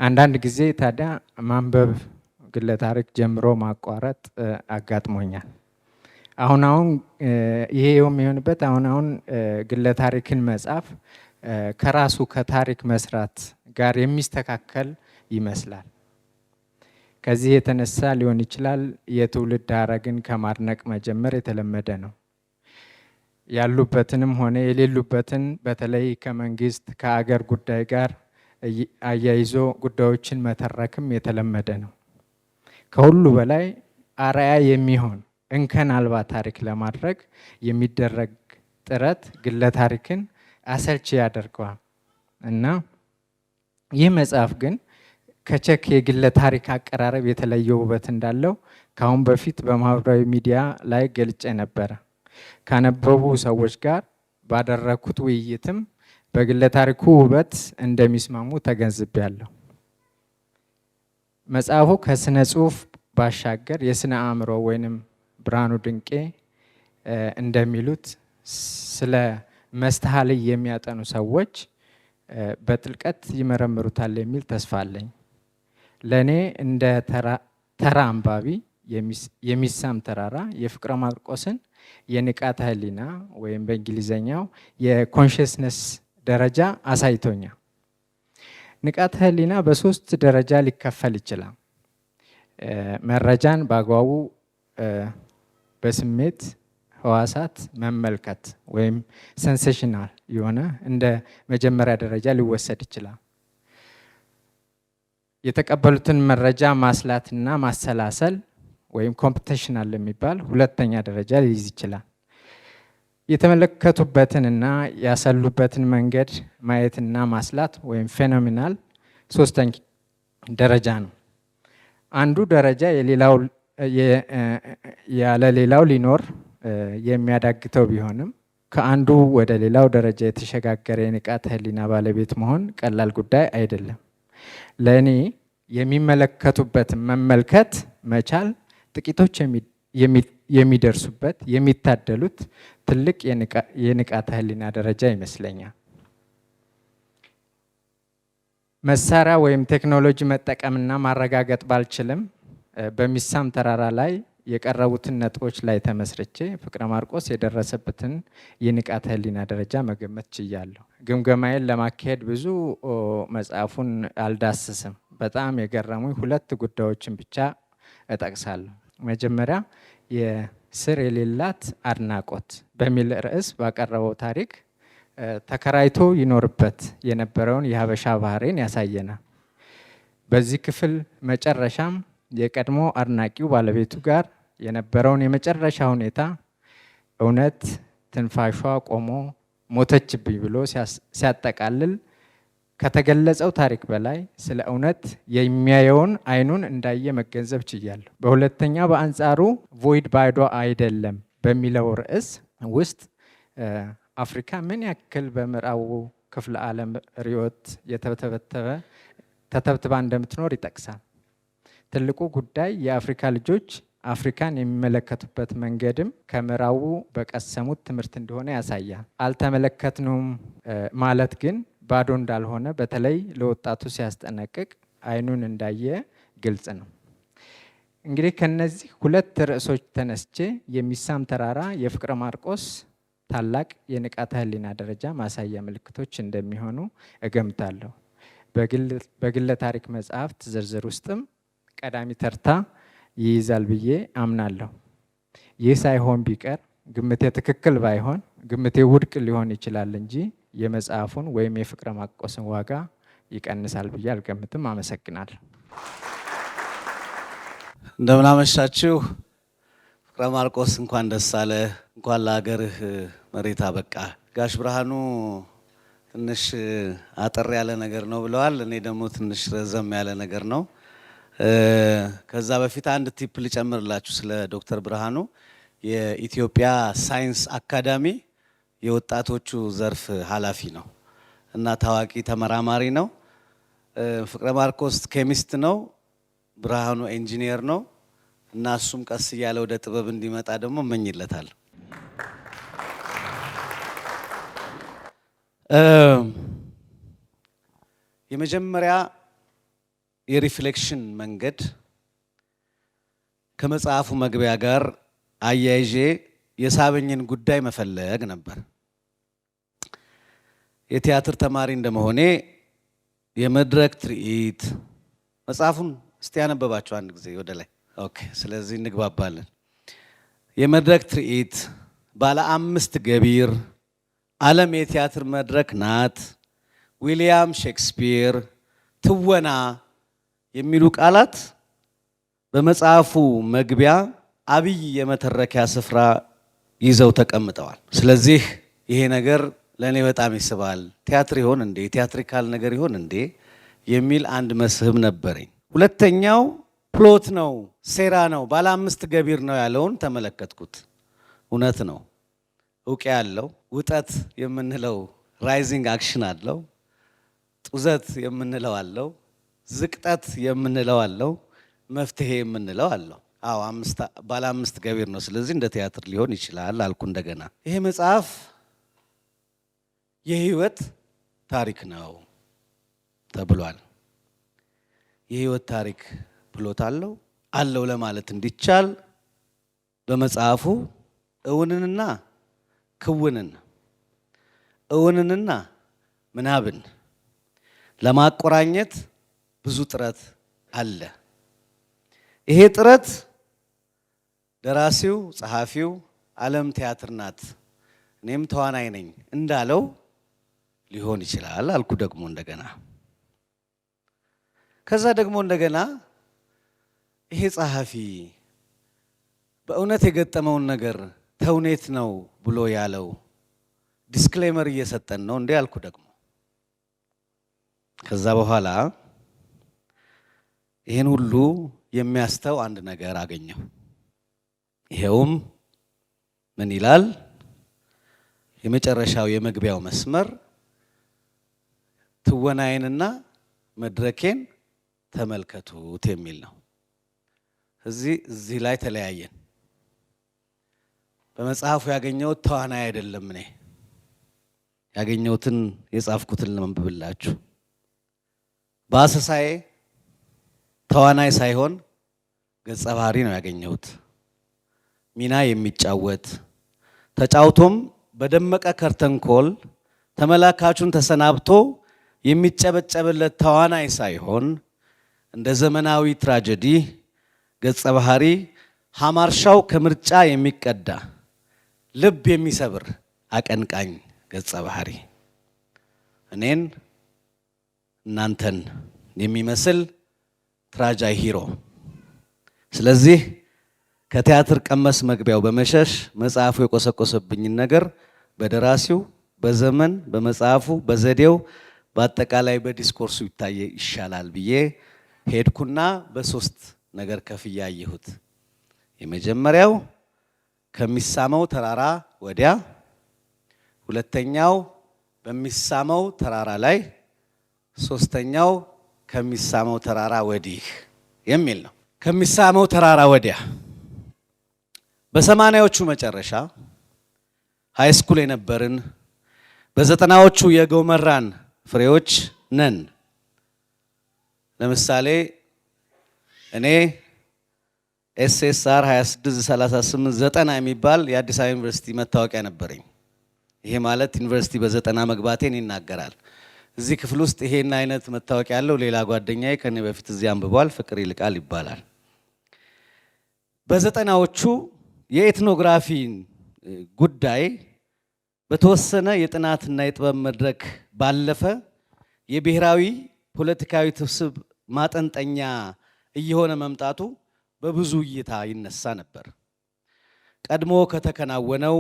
S7: አንዳንድ ጊዜ ታዲያ ማንበብ ግለ ታሪክ ጀምሮ ማቋረጥ አጋጥሞኛል። አሁን ይሄ የሚሆንበት አሁን ግለ ታሪክን መጻፍ ከራሱ ከታሪክ መስራት ጋር የሚስተካከል ይመስላል። ከዚህ የተነሳ ሊሆን ይችላል የትውልድ ሐረግን ከማድነቅ መጀመር የተለመደ ነው። ያሉበትንም ሆነ የሌሉበትን በተለይ ከመንግስት ከአገር ጉዳይ ጋር አያይዞ ጉዳዮችን መተረክም የተለመደ ነው። ከሁሉ በላይ አርአያ የሚሆን እንከን አልባ ታሪክ ለማድረግ የሚደረግ ጥረት ግለ ታሪክን አሰልቺ ያደርገዋል እና ይህ መጽሐፍ ግን ከቼክ የግለ ታሪክ አቀራረብ የተለየ ውበት እንዳለው ከአሁን በፊት በማህበራዊ ሚዲያ ላይ ገልጬ ነበረ። ካነበቡ ሰዎች ጋር ባደረኩት ውይይትም በግለ ታሪኩ ውበት እንደሚስማሙ ተገንዝቤያለሁ። መጽሐፉ ከስነ ጽሁፍ ባሻገር የስነ አእምሮ ወይንም ብርሃኑ ድንቄ እንደሚሉት ስለ መስተሃልይ የሚያጠኑ ሰዎች በጥልቀት ይመረምሩታል የሚል ተስፋ አለኝ። ለእኔ እንደ ተራ አንባቢ የሚሳም ተራራ የፍቅረ ማርቆስን የንቃተ ህሊና ወይም በእንግሊዘኛው የኮንሽስነስ ደረጃ አሳይቶኛል። ንቃተ ህሊና በ3 ደረጃ ሊከፈል ይችላል። መረጃን በአግባቡ በስሜት ህዋሳት መመልከት ወይም ሴንሴሽናል የሆነ እንደ መጀመሪያ ደረጃ ሊወሰድ ይችላል። የተቀበሉትን መረጃ ማስላትና ማሰላሰል ወይም ኮምፒቴሽናል የሚባል ሁለተኛ ደረጃ ሊይዝ ይችላል። የተመለከቱበትንና ያሰሉበትን መንገድ ማየትና ማስላት ወይም ፌኖሚናል 3ኛ ደረጃ ነው። አንዱ ደረጃ ያለ ሌላው ሊኖር የሚያዳግተው ቢሆንም ከአንዱ ወደ ሌላው ደረጃ የተሸጋገረ የንቃተ ህሊና ባለቤት መሆን ቀላል ጉዳይ አይደለም። ለእኔ የሚመለከቱበትን መመልከት መቻል ጥቂቶች የሚደርሱበት የሚታደሉት ትልቅ የንቃተ ህሊና ደረጃ ይመስለኛል። መሳሪያ ወይም ቴክኖሎጂ መጠቀምና ማረጋገጥ ባልችልም በሚሳም ተራራ ላይ የቀረቡትን ነጥቦች ላይ ተመስርቼ ፍቅረ ማርቆስ የደረሰበትን የንቃተ ህሊና ደረጃ መገመት ችያለሁ። ግምገማዬን ለማካሄድ ብዙ መጽሐፉን አልዳስስም። በጣም የገረሙኝ 2 ጉዳዮችን ብቻ እጠቅሳለሁ። መጀመሪያ የስር የሌላት አድናቆት በሚል ርዕስ ባቀረበው ታሪክ ተከራይቶ ይኖርበት የነበረውን የሀበሻ ባህሪን ያሳየናል። በዚህ ክፍል መጨረሻም የቀድሞ አድናቂው ባለቤቱ ጋር የነበረውን የመጨረሻ ሁኔታ እውነት ትንፋሿ ቆሞ ሞተችብኝ ብሎ ሲያጠቃልል ከተገለጸው ታሪክ በላይ ስለ እውነት የሚያየውን አይኑን እንዳየ መገንዘብ ችያለሁ። በሁለተኛ በአንጻሩ ቮይድ ባዶ አይደለም በሚለው ርዕስ ውስጥ አፍሪካ ምን ያክል በምዕራቡ ክፍለ ዓለም ርዕዮት ተተብትባ እንደምትኖር ይጠቅሳል። ትልቁ ጉዳይ የአፍሪካ ልጆች አፍሪካን የሚመለከቱበት መንገድም ከምዕራቡ በቀሰሙት ትምህርት እንደሆነ ያሳያል። አልተመለከትንም ማለት ግን ባዶ እንዳልሆነ በተለይ ለወጣቱ ሲያስጠነቅቅ አይኑን እንዳየ ግልጽ ነው። እንግዲህ ከነዚህ 2 ርዕሶች ተነስቼ የሚሳም ተራራ የፍቅረ ማርቆስ ታላቅ የንቃተ ህሊና ደረጃ ማሳያ ምልክቶች እንደሚሆኑ እገምታለሁ። በግለ ታሪክ መጽሐፍት ዝርዝር ውስጥም ቀዳሚ ተርታ ይይዛል ብዬ አምናለሁ። ይህ ሳይሆን ቢቀር ግምቴ ትክክል ባይሆን ግምቴ ውድቅ ሊሆን ይችላል እንጂ የመጽሐፉን ወይም የፍቅረ ማርቆስን ዋጋ ይቀንሳል ብዬ አልገምትም። አመሰግናለሁ።
S8: እንደምን አመሻችሁ። ፍቅረ ማርቆስ እንኳን ደስ አለ፣ እንኳን ለሀገርህ መሬት አበቃ። ጋሽ ብርሃኑ ትንሽ አጠር ያለ ነገር ነው ብለዋል። እኔ ደግሞ ትንሽ ረዘም ያለ ነገር ነው። ከዛ በፊት አንድ ቲፕ ልጨምርላችሁ ስለ ዶክተር ብርሃኑ። የኢትዮጵያ ሳይንስ አካዳሚ የወጣቶቹ ዘርፍ ኃላፊ ነው እና ታዋቂ ተመራማሪ ነው። ፍቅረ ማርቆስ ኬሚስት ነው፣ ብርሃኑ ኢንጂነር ነው እና እሱም ቀስ እያለ ወደ ጥበብ እንዲመጣ ደግሞ እመኝለታለሁ። የመጀመሪያ የሪፍሌክሽን መንገድ ከመጽሐፉ መግቢያ ጋር አያይዤ የሳበኝን ጉዳይ መፈለግ ነበር። የቲያትር ተማሪ እንደመሆኔ የመድረክ ትርኢት መጽሐፉን እስቲ ያነበባችሁ አንድ ጊዜ ወደ ላይ። ኦኬ፣ ስለዚህ እንግባባለን። የመድረክ ትርኢት፣ ባለ 5 ገቢር፣ ዓለም የቲያትር መድረክ ናት፣ ዊሊያም ሼክስፒር፣ ትወና የሚሉ ቃላት በመጽሐፉ መግቢያ አብይ የመተረኪያ ስፍራ ይዘው ተቀምጠዋል። ስለዚህ ይሄ ነገር ለእኔ በጣም ይስባል። ቲያትር ይሆን እንዴ? ቲያትሪካል ነገር ይሆን እንዴ የሚል አንድ መስህብ ነበረኝ። ሁለተኛው ፕሎት ነው፣ ሴራ ነው፣ ባለ 5 ገቢር ነው ያለውን ተመለከትኩት። እውነት ነው። እውቂያ አለው፣ ውጠት የምንለው ራይዚንግ አክሽን አለው፣ ጡዘት የምንለው አለው፣ ዝቅጠት የምንለው አለው፣ መፍትሄ የምንለው አለው። አዎ ባለ 5 ገቢር ነው። ስለዚህ እንደ ቲያትር ሊሆን ይችላል አልኩ እንደገና። ይሄ መጽሐፍ የህይወት ታሪክ ነው ተብሏል። የህይወት ታሪክ ፕሎት አለው ለማለት እንዲቻል በመጽሐፉ እውንንና ክውንን፣ እውንንና ምናብን ለማቆራኘት ብዙ ጥረት አለ። ይሄ ጥረት ደራሲው ጸሐፊው ዓለም ቲያትር ናት እኔም ተዋናይ ነኝ እንዳለው ሊሆን ይችላል አልኩ ደግሞ እንደገና። ከዛ ደግሞ እንደገና ይሄ ጸሐፊ በእውነት የገጠመውን ነገር ተውኔት ነው ብሎ ያለው ዲስክሌመር እየሰጠን ነው እንዴ አልኩ ደግሞ። ከዛ በኋላ ይሄን ሁሉ የሚያስተው አንድ ነገር አገኘው። ይሄውም ምን ይላል? የመጨረሻው የመግቢያው መስመር ትወናዬንና መድረኬን ተመልከቱት የሚል ነው። እዚህ ላይ ተለያየን። በመጽሐፉ ያገኘሁት ተዋናይ አይደለም። እኔ ያገኘሁትን የጻፍኩትን ለመንብብላችሁ በአሰሳዬ ተዋናይ ሳይሆን ገጸ ባህሪ ነው ያገኘሁት። ሚና የሚጫወት ተጫውቶም በደመቀ ከርተንኮል ተመላካቹን ተሰናብቶ የሚጨበጨብለት ተዋናይ ሳይሆን እንደ ዘመናዊ ትራጀዲ ገጸ ባህሪ ሀማርሻው ከምርጫ የሚቀዳ ልብ የሚሰብር አቀንቃኝ ገጸ ባህሪ እኔን እናንተን የሚመስል ትራጃይ ሂሮ። ስለዚህ ከቲያትር ቀመስ መግቢያው በመሸሽ መጽሐፉ የቆሰቆሰብኝን ነገር በደራሲው፣ በዘመን፣ በመጽሐፉ፣ በዘዴው፣ በአጠቃላይ በዲስኮርሱ ይታየ ይሻላል ብዬ ሄድኩና በ3 ነገር ከፍዬ አየሁት። የመጀመሪያው ከሚሳመው ተራራ ወዲያ፣ ሁለተኛው በሚሳመው ተራራ ላይ፣ ሶስተኛው ከሚሳመው ተራራ ወዲህ የሚል ነው። ከሚሳመው ተራራ ወዲያ በ80ዎቹ መጨረሻ ሃይ ስኩል የነበርን በ90ዎቹ የጎመራን ፍሬዎች ነን። ለምሳሌ እኔ SSR 263890 የሚባል የአዲስ አበባ ዩኒቨርሲቲ መታወቂያ ነበረኝ። ይሄ ማለት ዩኒቨርሲቲ በ90 መግባቴን ይናገራል። እዚህ ክፍል ውስጥ ይሄን አይነት መታወቂያ ያለው ሌላ ጓደኛዬ ከኔ በፊት እዚህ አንብቧል፣ ፍቅር ይልቃል ይባላል። በ90ዎቹ የኤትኖግራፊ ጉዳይ በተወሰነ የጥናትና የጥበብ መድረክ ባለፈ የብሔራዊ ፖለቲካዊ ትስብ ማጠንጠኛ እየሆነ መምጣቱ በብዙ እይታ ይነሳ ነበር። ቀድሞ ከተከናወነው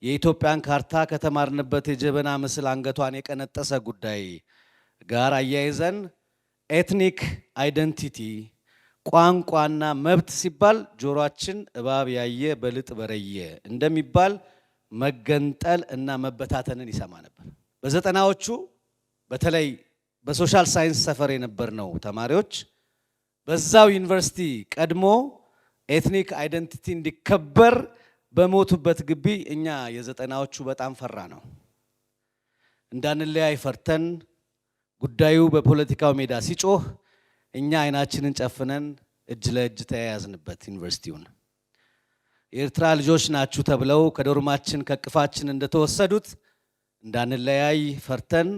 S8: የኢትዮጵያን ካርታ ከተማርንበት የጀበና ምስል አንገቷን የቀነጠሰ ጉዳይ ጋር አያይዘን ኤትኒክ አይደንቲቲ ቋንቋና መብት ሲባል ጆሮአችን እባብ ያየ በልጥ በረየ እንደሚባል መገንጠል እና መበታተንን ይሰማ ነበር። በ90ዎቹ በተለይ በሶሻል ሳይንስ ሰፈር የነበርነው ተማሪዎች በዛው ዩኒቨርሲቲ ቀድሞ ኤትኒክ አይደንቲቲ እንዲከበር በሞቱበት ግቢ እኛ የ90ዎቹ በጣም ፈራ ነው። እንዳንለያይ ፈርተን ጉዳዩ በፖለቲካው ሜዳ ሲጮህ እኛ አይናችንን ጨፍነን እጅ ለእጅ ተያያዝንበት ዩኒቨርሲቲውን። የኤርትራ ልጆች ናችሁ ተብለው ከዶርማችን ከቅፋችን እንደተወሰዱት እንዳንለያይ ፈርተን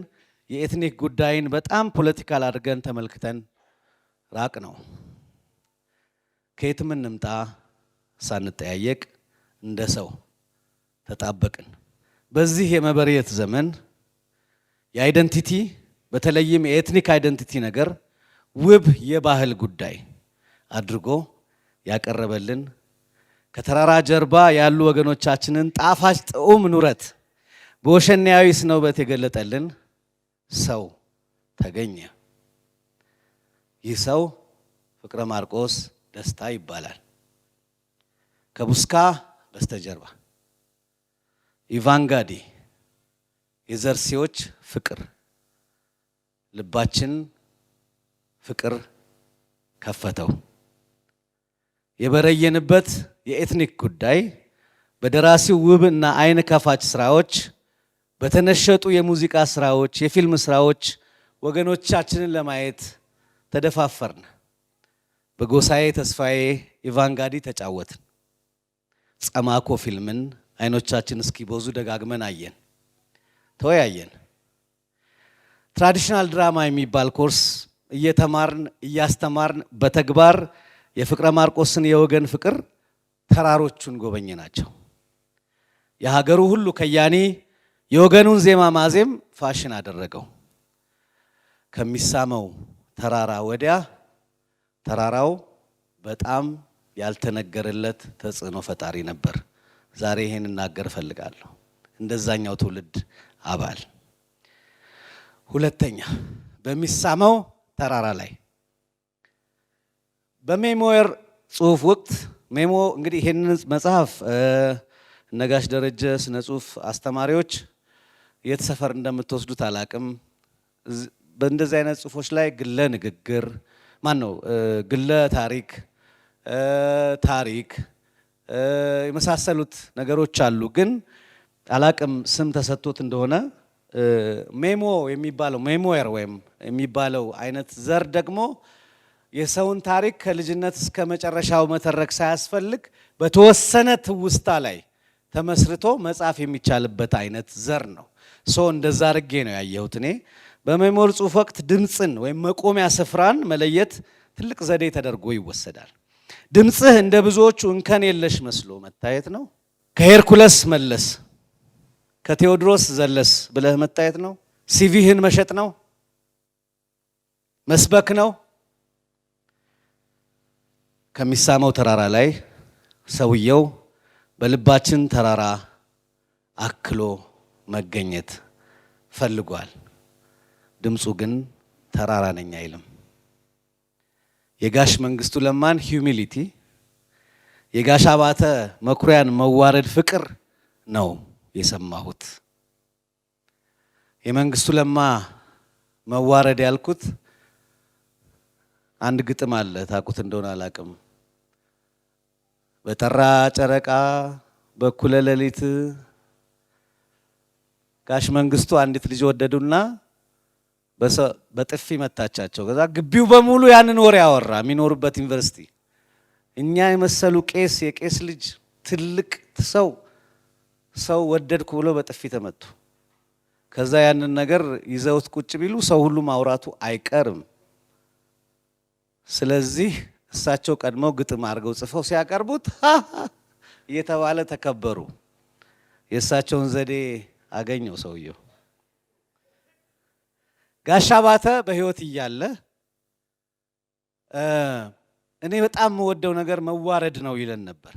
S8: የኤትኒክ ጉዳይን በጣም ፖለቲካል አድርገን ተመልክተን ራቅ ነው። ከየትም እንምጣ ሳንጠያየቅ እንደ ሰው ተጣበቅን። በዚህ የመበርየት ዘመን የአይደንቲቲ በተለይም የኤትኒክ አይደንቲቲ ነገር ውብ የባህል ጉዳይ አድርጎ ያቀረበልን ከተራራ ጀርባ ያሉ ወገኖቻችንን ጣፋጭ ጥዑም ኑረት በወሸኔያዊ ስነውበት የገለጠልን ሰው ተገኘ። ይህ ሰው ፍቅረ ማርቆስ ደስታ ይባላል። ከቡስካ በስተጀርባ ኢቫንጋዲ የዘርሴዎች ፍቅር ልባችን ፍቅር ከፈተው። የበረየንበት የኤትኒክ ጉዳይ በደራሲው ውብና አይን ከፋች ስራዎች፣ በተነሸጡ የሙዚቃ ስራዎች፣ የፊልም ስራዎች ወገኖቻችንን ለማየት ተደፋፈርን። በጎሳዬ ተስፋዬ ኢቫንጋዲ ተጫወትን። ጸማኮ ፊልምን አይኖቻችን እስኪቦዙ ደጋግመን አየን፣ ተወያየን። ትራዲሽናል ድራማ የሚባል ኮርስ እየተማርን እያስተማርን በተግባር የፍቅረ ማርቆስን የወገን ፍቅር ተራሮቹን ጎበኘናቸው። የሀገሩ ሁሉ ከያኒ የወገኑን ዜማ ማዜም ፋሽን አደረገው። ከሚሳመው ተራራ ወዲያ ተራራው በጣም ያልተነገረለት ተጽዕኖ ፈጣሪ ነበር። ዛሬ ይሄን እናገር እፈልጋለሁ እንደዛኛው ትውልድ አባል። ሁለተኛ በሚሳመው ተራራ ላይ በሜሞየር ጽሁፍ ወቅት ሜሞ እንግዲህ ይሄንን መጽሐፍ ነጋሽ ደረጀ ስነ ጽሁፍ አስተማሪዎች የት ሰፈር እንደምትወስዱት አላቅም። በእንደዚህ አይነት ጽሁፎች ላይ ግለ ንግግር ግለ ታሪክ የመሳሰሉት ነገሮች አሉ። ግን አላቅም ስም ተሰጥቶት እንደሆነ ሜሞ የሚባለው ሜሞየር ወይም የሚባለው አይነት ዘር ደግሞ የሰውን ታሪክ ከልጅነት እስከ መጨረሻው መተረክ ሳያስፈልግ በተወሰነ ትውስታ ላይ ተመስርቶ መጻፍ የሚቻልበት አይነት ዘር ነው። እንደዛ አድርጌ ነው ያየሁት እኔ። በሜሞር ጽሁፍ ወቅት ድምፅን ወይም መቆሚያ ስፍራን መለየት ትልቅ ዘዴ ተደርጎ ይወሰዳል። ድምፅህ እንደ ብዙዎቹ እንከን የለሽ መስሎ መታየት ነው። ከሄርኩለስ መለስ ከቴዎድሮስ ዘለስ ብለህ መታየት ነው። ሲቪህን መሸጥ ነው፣ መስበክ ነው። ከሚሳመው ተራራ ላይ ሰውየው በልባችን ተራራ አክሎ መገኘት ፈልጓል። ድምፁ ግን ተራራ ነኝ አይልም። የጋሽ መንግስቱ ለማን ሂዩሚሊቲ፣ የጋሽ አባተ መኩሪያን መዋረድ ፍቅር ነው የሰማሁት። የመንግስቱ ለማ መዋረድ ያልኩት አንድ ግጥም አለ፣ ታውቁት እንደሆነ አላቅም። በጠራ ጨረቃ በኩለ ሌሊት ጋሽ መንግስቱ አንዲት ልጅ ወደዱና በጥፊ መታቻቸው። ከዛ ግቢው በሙሉ ያንን ወሬ ያወራ፣ የሚኖሩበት ዩኒቨርሲቲ። እኛ የመሰሉ ቄስ፣ የቄስ ልጅ ትልቅ ሰው ወደድኩ ብሎ በጥፊ ተመቱ። ከዛ ያንን ነገር ይዘውት ቁጭ ቢሉ ሰው ሁሉ ማውራቱ አይቀርም። ስለዚህ እሳቸው ቀድመው ግጥም አድርገው ጽፈው ሲያቀርቡት እየተባለ ተከበሩ። የእሳቸውን ዘዴ አገኘው ሰውየው። ጋሽ አባተ በህይወት እያለ እኔ በጣም የምወደው ነገር መዋረድ ነው ይለን ነበር።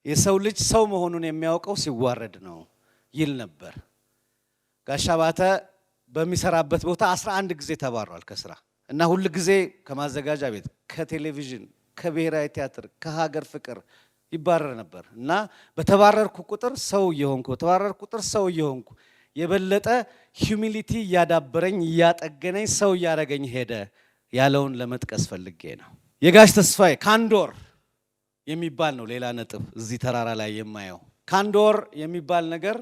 S8: የሰው ልጅ ሰው መሆኑን የሚያውቀው ሲዋረድ ነው ይል ነበር። ጋሽ አባተ በሚሰራበት ቦታ 11 ጊዜ ተባሯል ከስራ እና ሁል ጊዜ ከማዘጋጃ ቤት፣ ከቴሌቪዥን፣ ከብሔራዊ ቲያትር፣ ከሀገር ፍቅር ይባረር ነበር እና በተባረርኩ ቁጥር ሰው እየሆንኩ የበለጠ ሂዩሚሊቲ እያዳበረኝ እያጠገነኝ ሰው እያደረገኝ ሄደ ያለውን ለመጥቀስ ፈልጌ ነው። የጋሽ ተስፋዬ ካንዶር የሚባል ነው ሌላ ነጥብ እዚህ ተራራ ላይ የማየው። ካንዶር የሚባል ነገር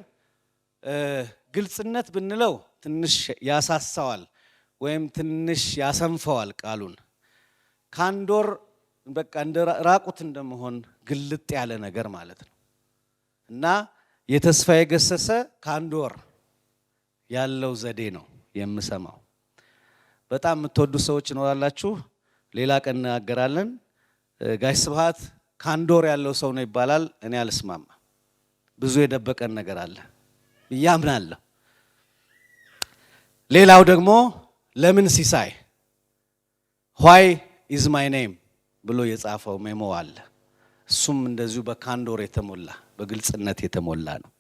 S8: ግልጽነት ብንለው ትንሽ ያሳሳዋል ወይም ትንሽ ያሰንፈዋል ቃሉን። ካንዶር በቃ እንደ ራቁት እንደመሆን ግልጥ ያለ ነገር ማለት ነው። እና የተስፋዬ ገሰሰ ካንዶር ያለው ዘዴ ነው የምሰማው። በጣም የምትወዱ ሰዎች ይኖራላችሁ፣ ሌላ ቀን እናገራለን። ጋሽ ስብሐት ካንዶር ያለው ሰው ነው ይባላል። እኔ አልስማማ። ብዙ የደበቀን ነገር አለ ብዬ አምናለሁ። ሌላው ደግሞ ለምን ሲሳይ why is my name ብሎ የጻፈው ሜሞ አለ። እሱም እንደዚሁ በካንዶር የተሞላ በግልጽነት የተሞላ ነው።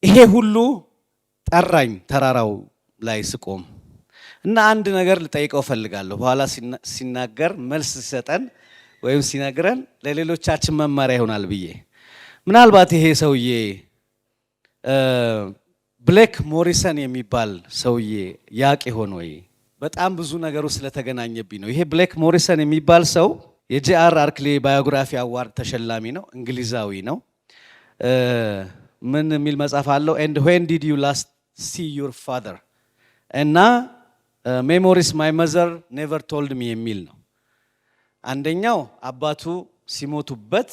S8: ይሄ ሁሉ ጠራኝ ተራራው ላይ ስቆም እና አንድ ነገር ልጠይቀው ፈልጋለሁ። በኋላ ሲናገር መልስ ሲሰጠን ወይም ሲነግረን ለሌሎቻችን መማሪያ ይሆናል ብዬ ምናልባት ይሄ ሰውዬ ብሌክ ሞሪሰን የሚባል ሰውዬ ያቅ ይሆን ወይ? በጣም ብዙ ነገሩ ስለተገናኘብኝ ነው። ይሄ ብሌክ ሞሪሰን የሚባል ሰው የጄአር አርክሌ ባዮግራፊ አዋርድ ተሸላሚ ነው። እንግሊዛዊ ነው። ምን የሚል መጽሐፍ አለው? and when did you last see your father እና memories my mother never told me የሚል ነው። አንደኛው አባቱ ሲሞቱበት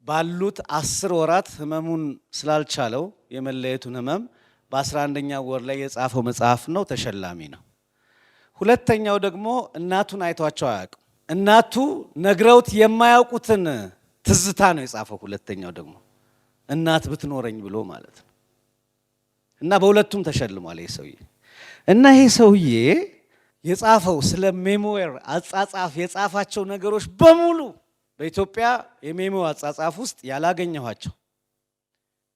S8: ባሉት 10 ወራት ህመሙን ስላልቻለው የመለየቱን ህመም በ11ኛ ወር ላይ የጻፈው መጽሐፍ ነው። ተሸላሚ ነው። ሁለተኛው ደግሞ እናቱን አይቷቸው አያውቅም። እናቱ ነግረውት የማያውቁትን ትዝታ ነው የጻፈው። ሁለተኛው ደግሞ እናት ብትኖረኝ ብሎ ማለት ነው። እና በሁለቱም ተሸልሟል ይሄ ሰውዬ። እና ይሄ ሰውዬ የጻፈው ስለ ሜሞር አጻጻፍ የጻፋቸው ነገሮች በሙሉ በኢትዮጵያ የሜሞ አጻጻፍ ውስጥ ያላገኘኋቸው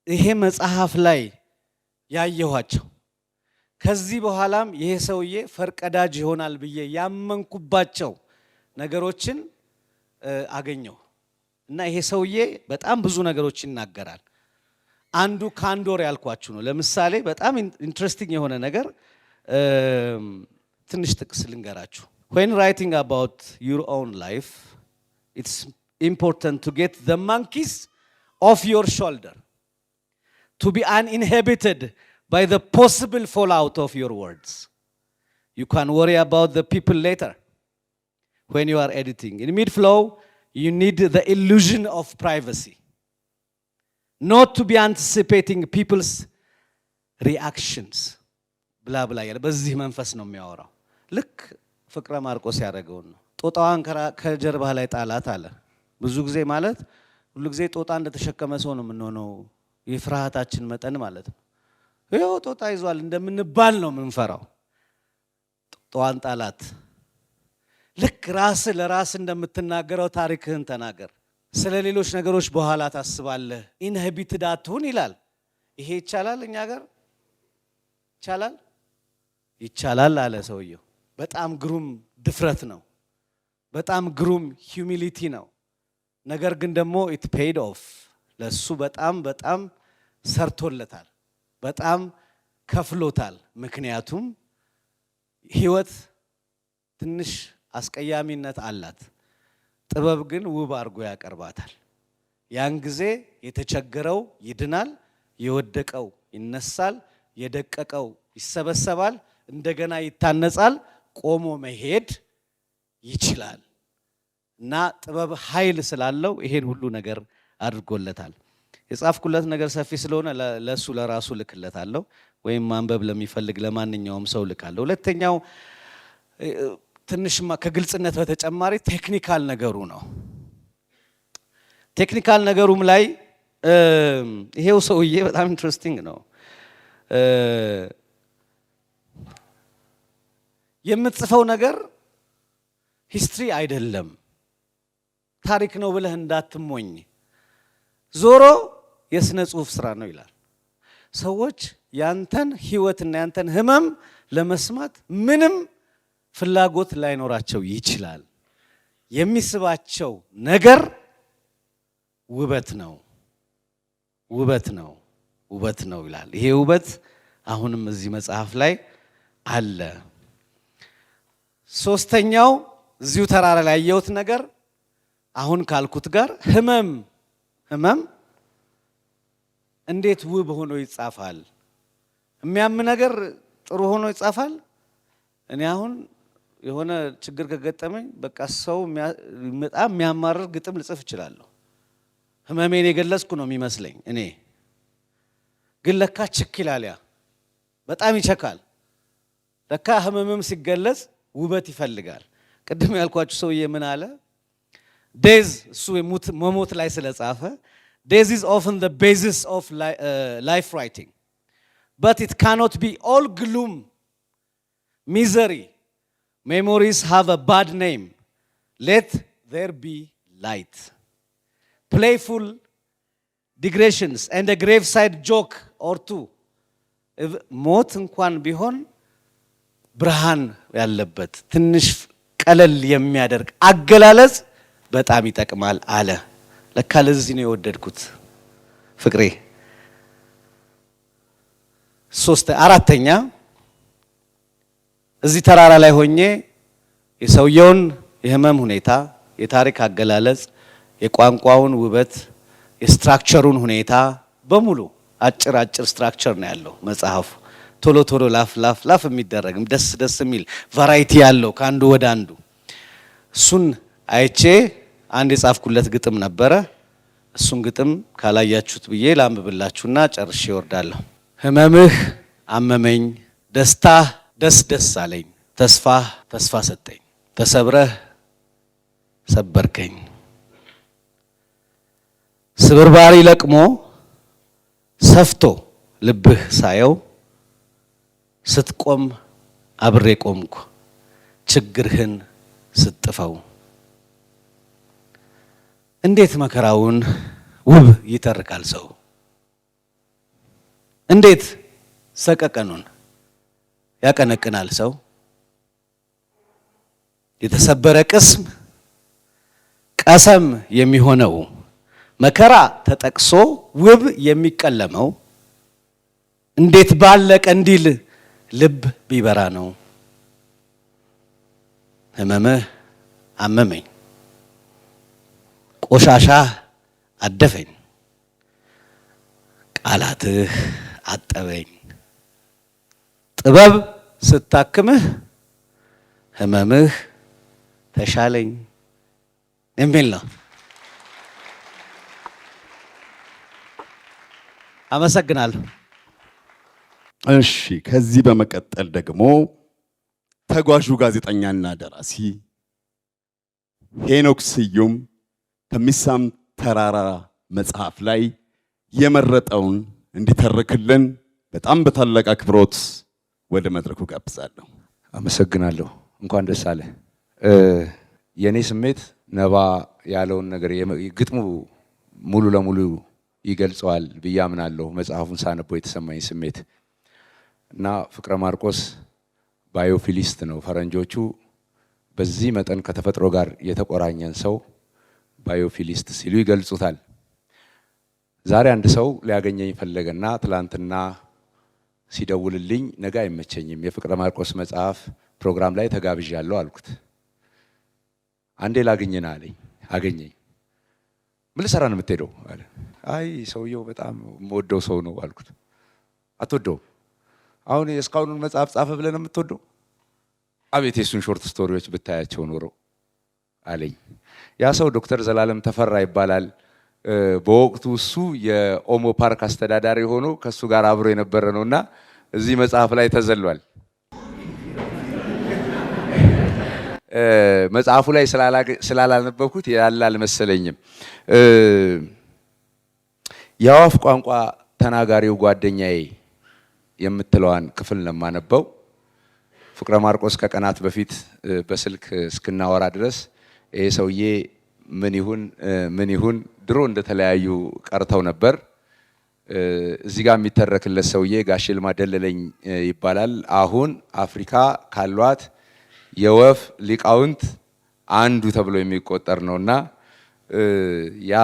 S8: ይሄ መጽሐፍ ላይ ያየኋቸው ከዚህ በኋላም ይሄ ሰውዬ ፈርቀዳጅ ይሆናል ብዬ ያመንኩባቸው ነገሮችን አገኘሁ። እና ይሄ ሰውዬ በጣም ብዙ ነገሮች ይናገራል። አንዱ ካንዶር ያልኳችሁ ነው። ለምሳሌ በጣም ኢንትረስቲንግ የሆነ ነገር ትንሽ ጥቅስ ልንገራችሁ። when writing about your own life it's important to get the monkeys off your shoulder to be uninhibited by the possible fallout of your words. You can worry about the people later when you are editing. In mid-flow, you need the illusion of privacy. Not to be anticipating people's reactions. Blah blah ያለ በዚህ መንፈስ ነው የሚያወራው። ልክ ፍቅረ ማርቆስ ያደረገው ነው። ጦጣዋን ከጀርባ ላይ ጣላት አለ። ብዙ ጊዜ ማለት ሁሉ ጊዜ ጦጣ እንደተሸከመ ሰው ነው የምንሆነው። የፍርሃታችን መጠን ማለት ነው። ይኸው ጦጣ ይዟል እንደምንባል ነው የምንፈራው። ጦጣዋን ጣላት። ልክ ራስ ለራስ እንደምትናገረው ታሪክህን ተናገር። ስለ ሌሎች ነገሮች በኋላ ታስባለህ። ኢንሂቢትድ አትሁን ይላል። ይሄ ይቻላል እኛ ጋር ይቻላል? ይቻላል አለ ሰውየው። በጣም ግሩም ድፍረት ነው። በጣም ግሩም ሂዩሚሊቲ ነው። ነገር ግን ደግሞ ኢት ፔይድ ኦፍ ለሱ በጣም ሰርቶለታል። በጣም ከፍሎታል። ምክንያቱም ህይወት ትንሽ አስቀያሚነት አላት። ጥበብ ግን ውብ አድርጎ ያቀርባታል። ያን ጊዜ የተቸገረው ይድናል፣ የወደቀው ይነሳል፣ የደቀቀው ይሰበሰባል፣ እንደገና ይታነጻል፣ ቆሞ መሄድ ይችላል። እና ጥበብ ኃይል ስላለው ይሄን ሁሉ ነገር አድርጎለታል። የጻፍኩለት ነገር ሰፊ ስለሆነ ለሱ ለራሱ ልክለታለሁ፣ ወይም ማንበብ ለሚፈልግ ለማንኛውም ሰው ልካለሁ። ሁለተኛው ትንሽማ ከግልጽነት በተጨማሪ ቴክኒካል ነገሩ ነው። ቴክኒካል ነገሩም ላይ ይሄው ሰውዬ በጣም ኢንትረስቲንግ ነው። የምትጽፈው ነገር ሂስትሪ አይደለም ታሪክ ነው ብለህ እንዳትሞኝ፣ ዞሮ የስነ ጽሁፍ ስራ ነው ይላል። ሰዎች ያንተን ህይወትና ያንተን ህመም ለመስማት ምንም ፍላጎት ላይኖራቸው ይችላል። የሚስባቸው ነገር ውበት ነው፣ ውበት ነው፣ ውበት ነው ይላል። ይሄ ውበት አሁንም እዚህ መጽሐፍ ላይ አለ። ሶስተኛው እዚሁ ተራራ ላይ ያየሁት ነገር አሁን ካልኩት ጋር ህመም እንዴት ውብ ሆኖ ይጻፋል? የሚያም ነገር ጥሩ ሆኖ ይጻፋል። እኔ አሁን የሆነ ችግር ከገጠመኝ በቃ ሰው በጣም የሚያማርር ግጥም ልጽፍ እችላለሁ። ህመሜን የገለጽኩ ነው የሚመስለኝ እኔ። ግን ለካ ችክ ይላል፣ ያ በጣም ይቸካል። ለካ ህመምም ሲገለጽ ውበት ይፈልጋል። ቅድም ያልኳችሁ ሰውዬ ምን አለ? ዴዝ እሱ መሞት ላይ ስለጻፈ ዴዝ is often the basis of life writing but it cannot be all gloom misery memories have a bad name let there be light playful digressions and a graveside joke or two ሞት እንኳን ቢሆን ብርሃን ያለበት ትንሽ ቀለል የሚያደርግ አገላለጽ በጣም ይጠቅማል አለ። ለካ ለዚህ ነው የወደድኩት ፍቅሬ። አራተኛ እዚህ ተራራ ላይ ሆኜ የሰውየውን የህመም ሁኔታ፣ የታሪክ አገላለጽ፣ የቋንቋውን ውበት፣ የስትራክቸሩን ሁኔታ በሙሉ አጭር ስትራክቸር ነው ያለው መጽሐፉ። ቶሎ ቶሎ ላፍ የሚደረግም ደስ የሚል ቫራይቲ ያለው ከአንዱ ወደ አንዱ። እሱን አይቼ አንድ የጻፍኩለት ግጥም ነበረ። እሱን ግጥም ካላያችሁት ብዬ ላንብብላችሁና ጨርሼ እወርዳለሁ። ህመምህ አመመኝ፣ ደስታህ ደስ አለኝ፣ ተስፋህ ተስፋ ሰጠኝ፣ ተሰብረህ ሰበርከኝ። ስብርባሪ ለቅሞ ሰፍቶ ልብህ ሳየው ስትቆም አብሬ ቆምኩ ችግርህን ስጥፈው። እንዴት መከራውን ውብ ይተርካል ሰው፣ እንዴት ሰቀቀኑን ያቀነቅናል ሰው። የተሰበረ ቅስም ቀሰም የሚሆነው መከራ ተጠቅሶ ውብ የሚቀለመው እንዴት ባለ ቀንዲል ልብ ቢበራ ነው። ህመምህ አመመኝ፣ ቆሻሻህ አደፈኝ፣ ቃላትህ አጠበኝ። ጥበብ ስታክምህ ህመምህ ተሻለኝ የሚል ነው። አመሰግናለሁ።
S1: እሺ፣ ከዚህ በመቀጠል ደግሞ ተጓዡ ጋዜጠኛና ደራሲ ሄኖክ ስዩም ከሚሳም ተራራ መጽሐፍ ላይ የመረጠውን እንዲተርክልን በጣም በታላቅ አክብሮት ወደ መድረኩ ጋብዛለሁ።
S9: አመሰግናለሁ። እንኳን ደስ አለ። የኔ ስሜት ነባ ያለውን ነገር ግጥሙ ሙሉ ለሙሉ ይገልጸዋል ብዬ አምናለሁ። መጽሐፉን ሳነበው የተሰማኝ ስሜት እና ፍቅረ ማርቆስ ባዮፊሊስት ነው። ፈረንጆቹ በዚህ መጠን ከተፈጥሮ ጋር የተቆራኘን ሰው ባዮፊሊስት ሲሉ ይገልጹታል። ዛሬ አንድ ሰው ሊያገኘኝ ፈለገና ትላንትና ሲደውልልኝ ነገ አይመቸኝም የፍቅረ ማርቆስ መጽሐፍ ፕሮግራም ላይ ተጋብዣለሁ አልኩት። አንዴ ላግኝና አለኝ። አገኘኝ። ምን ልሰራ ነው የምትሄደው አለ። አይ ሰውየው በጣም የምወደው ሰው ነው አልኩት። አትወደው? አሁን የእስካሁኑን መጽሐፍ ጻፈ ብለህ ነው የምትወደው? አቤት የሱን ሾርት ስቶሪዎች ብታያቸው ኖሮ አለኝ። ያ ሰው ዶክተር ዘላለም ተፈራ ይባላል። በወቅቱ እሱ የኦሞ ፓርክ አስተዳዳሪ ሆኖ ከሱ ጋር አብሮ የነበረ ነውና እዚህ መጽሐፍ ላይ ተዘሏል። መጽሐፉ ላይ ስላላነበብኩት ያለ አልመሰለኝም። የአዋፍ ቋንቋ ተናጋሪው ጓደኛዬ የምትለዋን ክፍል ነው የማነበው። ፍቅረ ማርቆስ ከቀናት በፊት በስልክ እስክናወራ ድረስ ይሄ ሰውዬ ምን ይሁን ድሮ እንደተለያዩ ቀርተው ነበር። እዚህ ጋር የሚተረክለት ሰውዬ ጋሽ ይልማ ደለለኝ ይባላል። አሁን አፍሪካ ካሏት የወፍ ሊቃውንት አንዱ ተብሎ የሚቆጠር ነውና ያ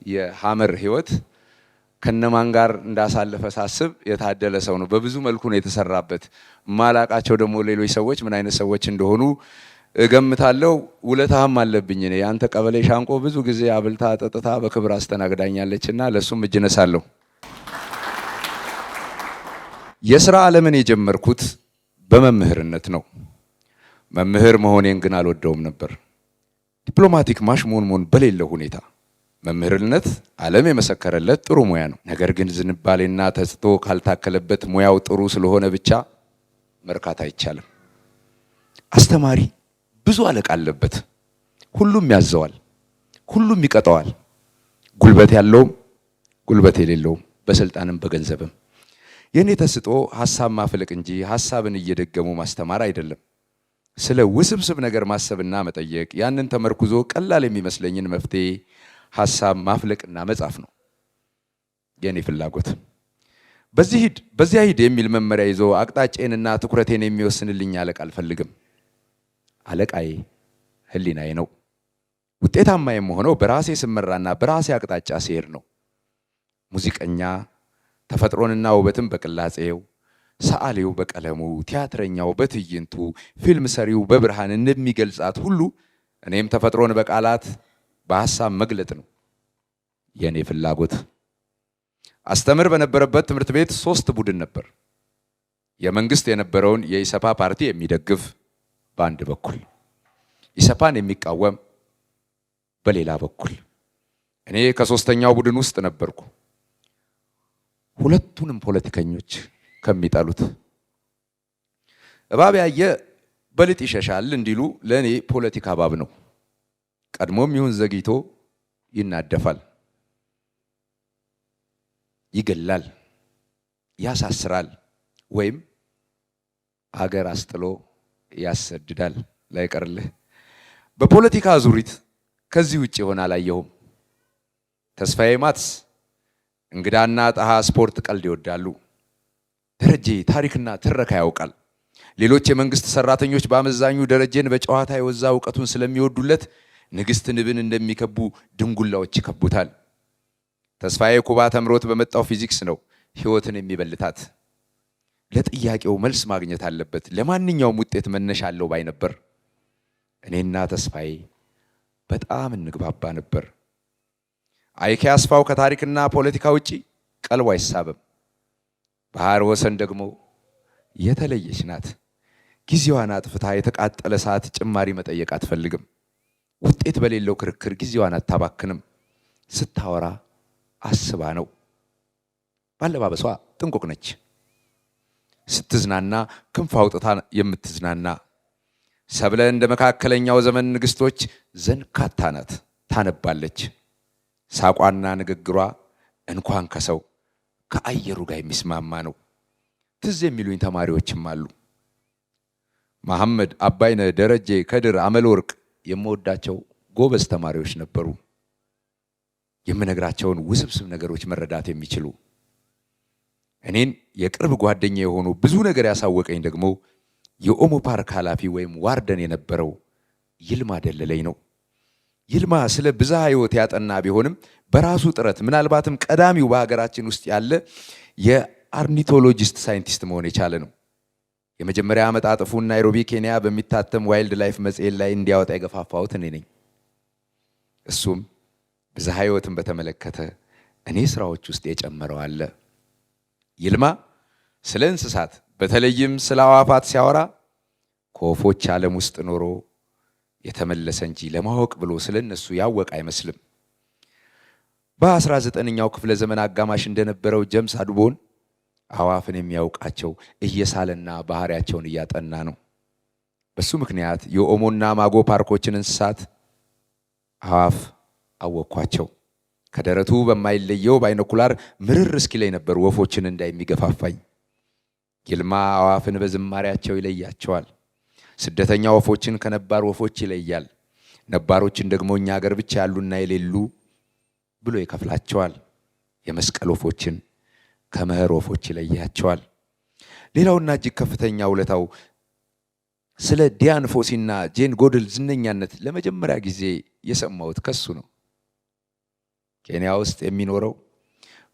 S9: የሐመር ህይወት ከነማን ጋር እንዳሳለፈ ሳስብ የታደለ ሰው ነው። በብዙ መልኩ ነው የተሰራበት። ማላቃቸው ደግሞ ሌሎች ሰዎች ምን አይነት ሰዎች እንደሆኑ እገምታለሁ። ውለታህም አለብኝ። እኔ ያንተ ቀበሌ ሻንቆ ብዙ ጊዜ አብልታ ጠጥታ በክብር አስተናግዳኛለችና ለሱም እጅ ነሳለሁ። የሥራ ዓለምን የጀመርኩት በመምህርነት ነው። መምህር መሆኔን ግን አልወደውም ነበር። ዲፕሎማቲክ ማሽሞንሞን በሌለው ሁኔታ መምህርነት ዓለም የመሰከረለት ጥሩ ሙያ ነው። ነገር ግን ዝንባሌና ተስጦ ካልታከለበት ሙያው ጥሩ ስለሆነ ብቻ መርካት አይቻልም። አስተማሪ ብዙ አለቃ አለበት። ሁሉም ያዘዋል፣ ሁሉም ይቀጣዋል። ጉልበት ያለውም ጉልበት የሌለውም፣ በስልጣንም በገንዘብም። የኔ ተስጦ ሐሳብ ማፍለቅ እንጂ ሐሳብን እየደገሙ ማስተማር አይደለም። ስለ ውስብስብ ነገር ማሰብና መጠየቅ፣ ያንን ተመርኩዞ ቀላል የሚመስለኝን መፍትሄ ሐሳብ ማፍለቅና መጻፍ ነው የኔ ፍላጎት። በዚያ ሂድ የሚል መመሪያ ይዞ አቅጣጫዬንና ትኩረቴን የሚወስንልኝ አለቃ አልፈልግም። አለቃዬ ህሊናዬ ነው። ውጤታማ የምሆነው በራሴ ስመራና በራሴ አቅጣጫ ሲሄድ ነው። ሙዚቀኛ ተፈጥሮንና ውበትን በቅላጼው፣ ሰዓሊው በቀለሙ፣ ቲያትረኛው በትዕይንቱ፣ ፊልም ሰሪው በብርሃን እንደሚገልጻት ሁሉ እኔም ተፈጥሮን በቃላት በሐሳብ መግለጥ ነው የኔ ፍላጎት። አስተምር በነበረበት ትምህርት ቤት 3 ቡድን ነበር። የመንግስት የነበረውን የኢሰፓ ፓርቲ የሚደግፍ በአንድ በኩል፣ ኢሰፓን የሚቃወም በሌላ በኩል። እኔ ከ3ኛው ቡድን ውስጥ ነበርኩ። ሁለቱንም ፖለቲከኞች ከሚጠሉት። እባብ ያየ በልጥ ይሸሻል እንዲሉ ለእኔ ፖለቲካ እባብ ነው። ቀድሞም ይሁን ዘግይቶ ይናደፋል፣ ይገላል፣ ያሳስራል፣ ወይም አገር አስጥሎ ያሰድዳል። ላይቀርልህ በፖለቲካ ዙሪት ከዚህ ውጭ ይሆን አላየሁም። ተስፋዬ ማትስ እንግዳና ጣሃ ስፖርት ቀልድ ይወዳሉ። ደረጀ ታሪክና ትረካ ያውቃል። ሌሎች የመንግስት ሰራተኞች በአመዛኙ ደረጀን በጨዋታ የወዛ እውቀቱን ስለሚወዱለት ንግስት ንብን እንደሚከቡ ድንጉላዎች ይከቡታል። ተስፋዬ ኩባ ተምሮት በመጣው ፊዚክስ ነው ህይወትን የሚበልታት። ለጥያቄው መልስ ማግኘት አለበት፣ ለማንኛውም ውጤት መነሻ አለው ባይ ነበር። እኔና ተስፋዬ በጣም እንግባባ ነበር። አይኬ አስፋው ከታሪክና ፖለቲካ ውጪ ቀልቡ አይሳብም። ባህር ወሰን ደግሞ የተለየች ናት። ጊዜዋን አጥፍታ የተቃጠለ ሰዓት ጭማሪ መጠየቅ አትፈልግም። ውጤት በሌለው ክርክር ጊዜዋን አታባክንም። ስታወራ አስባ ነው። ባለባበሷ ጥንቁቅ ነች። ስትዝናና ክንፍ አውጥታ የምትዝናና። ሰብለ እንደ መካከለኛው ዘመን ንግስቶች ዘንካታ ናት፣ ታነባለች። ሳቋና ንግግሯ እንኳን ከሰው ከአየሩ ጋር የሚስማማ ነው። ትዝ የሚሉኝ ተማሪዎችም አሉ። መሐመድ፣ አባይነህ፣ ደረጀ፣ ከድር፣ አመለወርቅ የምወዳቸው ጎበዝ ተማሪዎች ነበሩ። የምነግራቸውን ውስብስብ ነገሮች መረዳት የሚችሉ። እኔን የቅርብ ጓደኛ የሆኑ ብዙ ነገር ያሳወቀኝ ደግሞ የኦሞ ፓርክ ኃላፊ ወይም ዋርደን የነበረው ይልማ ደለለኝ ነው። ይልማ ስለ ብዝሃ ሕይወት ያጠና ቢሆንም በራሱ ጥረት ምናልባትም ቀዳሚው በሀገራችን ውስጥ ያለ የአርኒቶሎጂስት ሳይንቲስት መሆን የቻለ ነው። የመጀመሪያ መጣጥፉን ናይሮቢ ኬንያ በሚታተም ዋይልድ ላይፍ መጽሔት ላይ እንዲያወጣ የገፋፋሁት እኔ ነኝ። እሱም ብዝሃ ሕይወትን በተመለከተ እኔ ስራዎች ውስጥ የጨመረው አለ። ይልማ ስለ እንስሳት በተለይም ስለ አዋፋት ሲያወራ ከወፎች ዓለም ውስጥ ኖሮ የተመለሰ እንጂ ለማወቅ ብሎ ስለነሱ ያወቀ አይመስልም። በ19ኛው ክፍለ ዘመን አጋማሽ እንደነበረው ጀምስ አድቦን አዋፍን የሚያውቃቸው እየሳለና ባህሪያቸውን እያጠና ነው። በሱ ምክንያት የኦሞና ማጎ ፓርኮችን እንስሳት አዋፍ አወቅኳቸው። ከደረቱ በማይለየው ባይኖኩላር ምርር እስኪለኝ ነበር ወፎችን እንዳይሚገፋፋኝ። ይልማ አዋፍን በዝማሪያቸው ይለያቸዋል። ስደተኛ ወፎችን ከነባር ወፎች ይለያል። ነባሮችን ደግሞ እኛ ሀገር ብቻ ያሉና የሌሉ ብሎ ይከፍላቸዋል። የመስቀል ወፎችን ከመኸር ወፎች ይለያቸዋል። ሌላውና እጅግ ከፍተኛ ውለታው ስለ ዲያን ፎሲና ጄን ጎድል ዝነኛነት ለመጀመሪያ ጊዜ የሰማሁት ከሱ ነው። ኬንያ ውስጥ የሚኖረው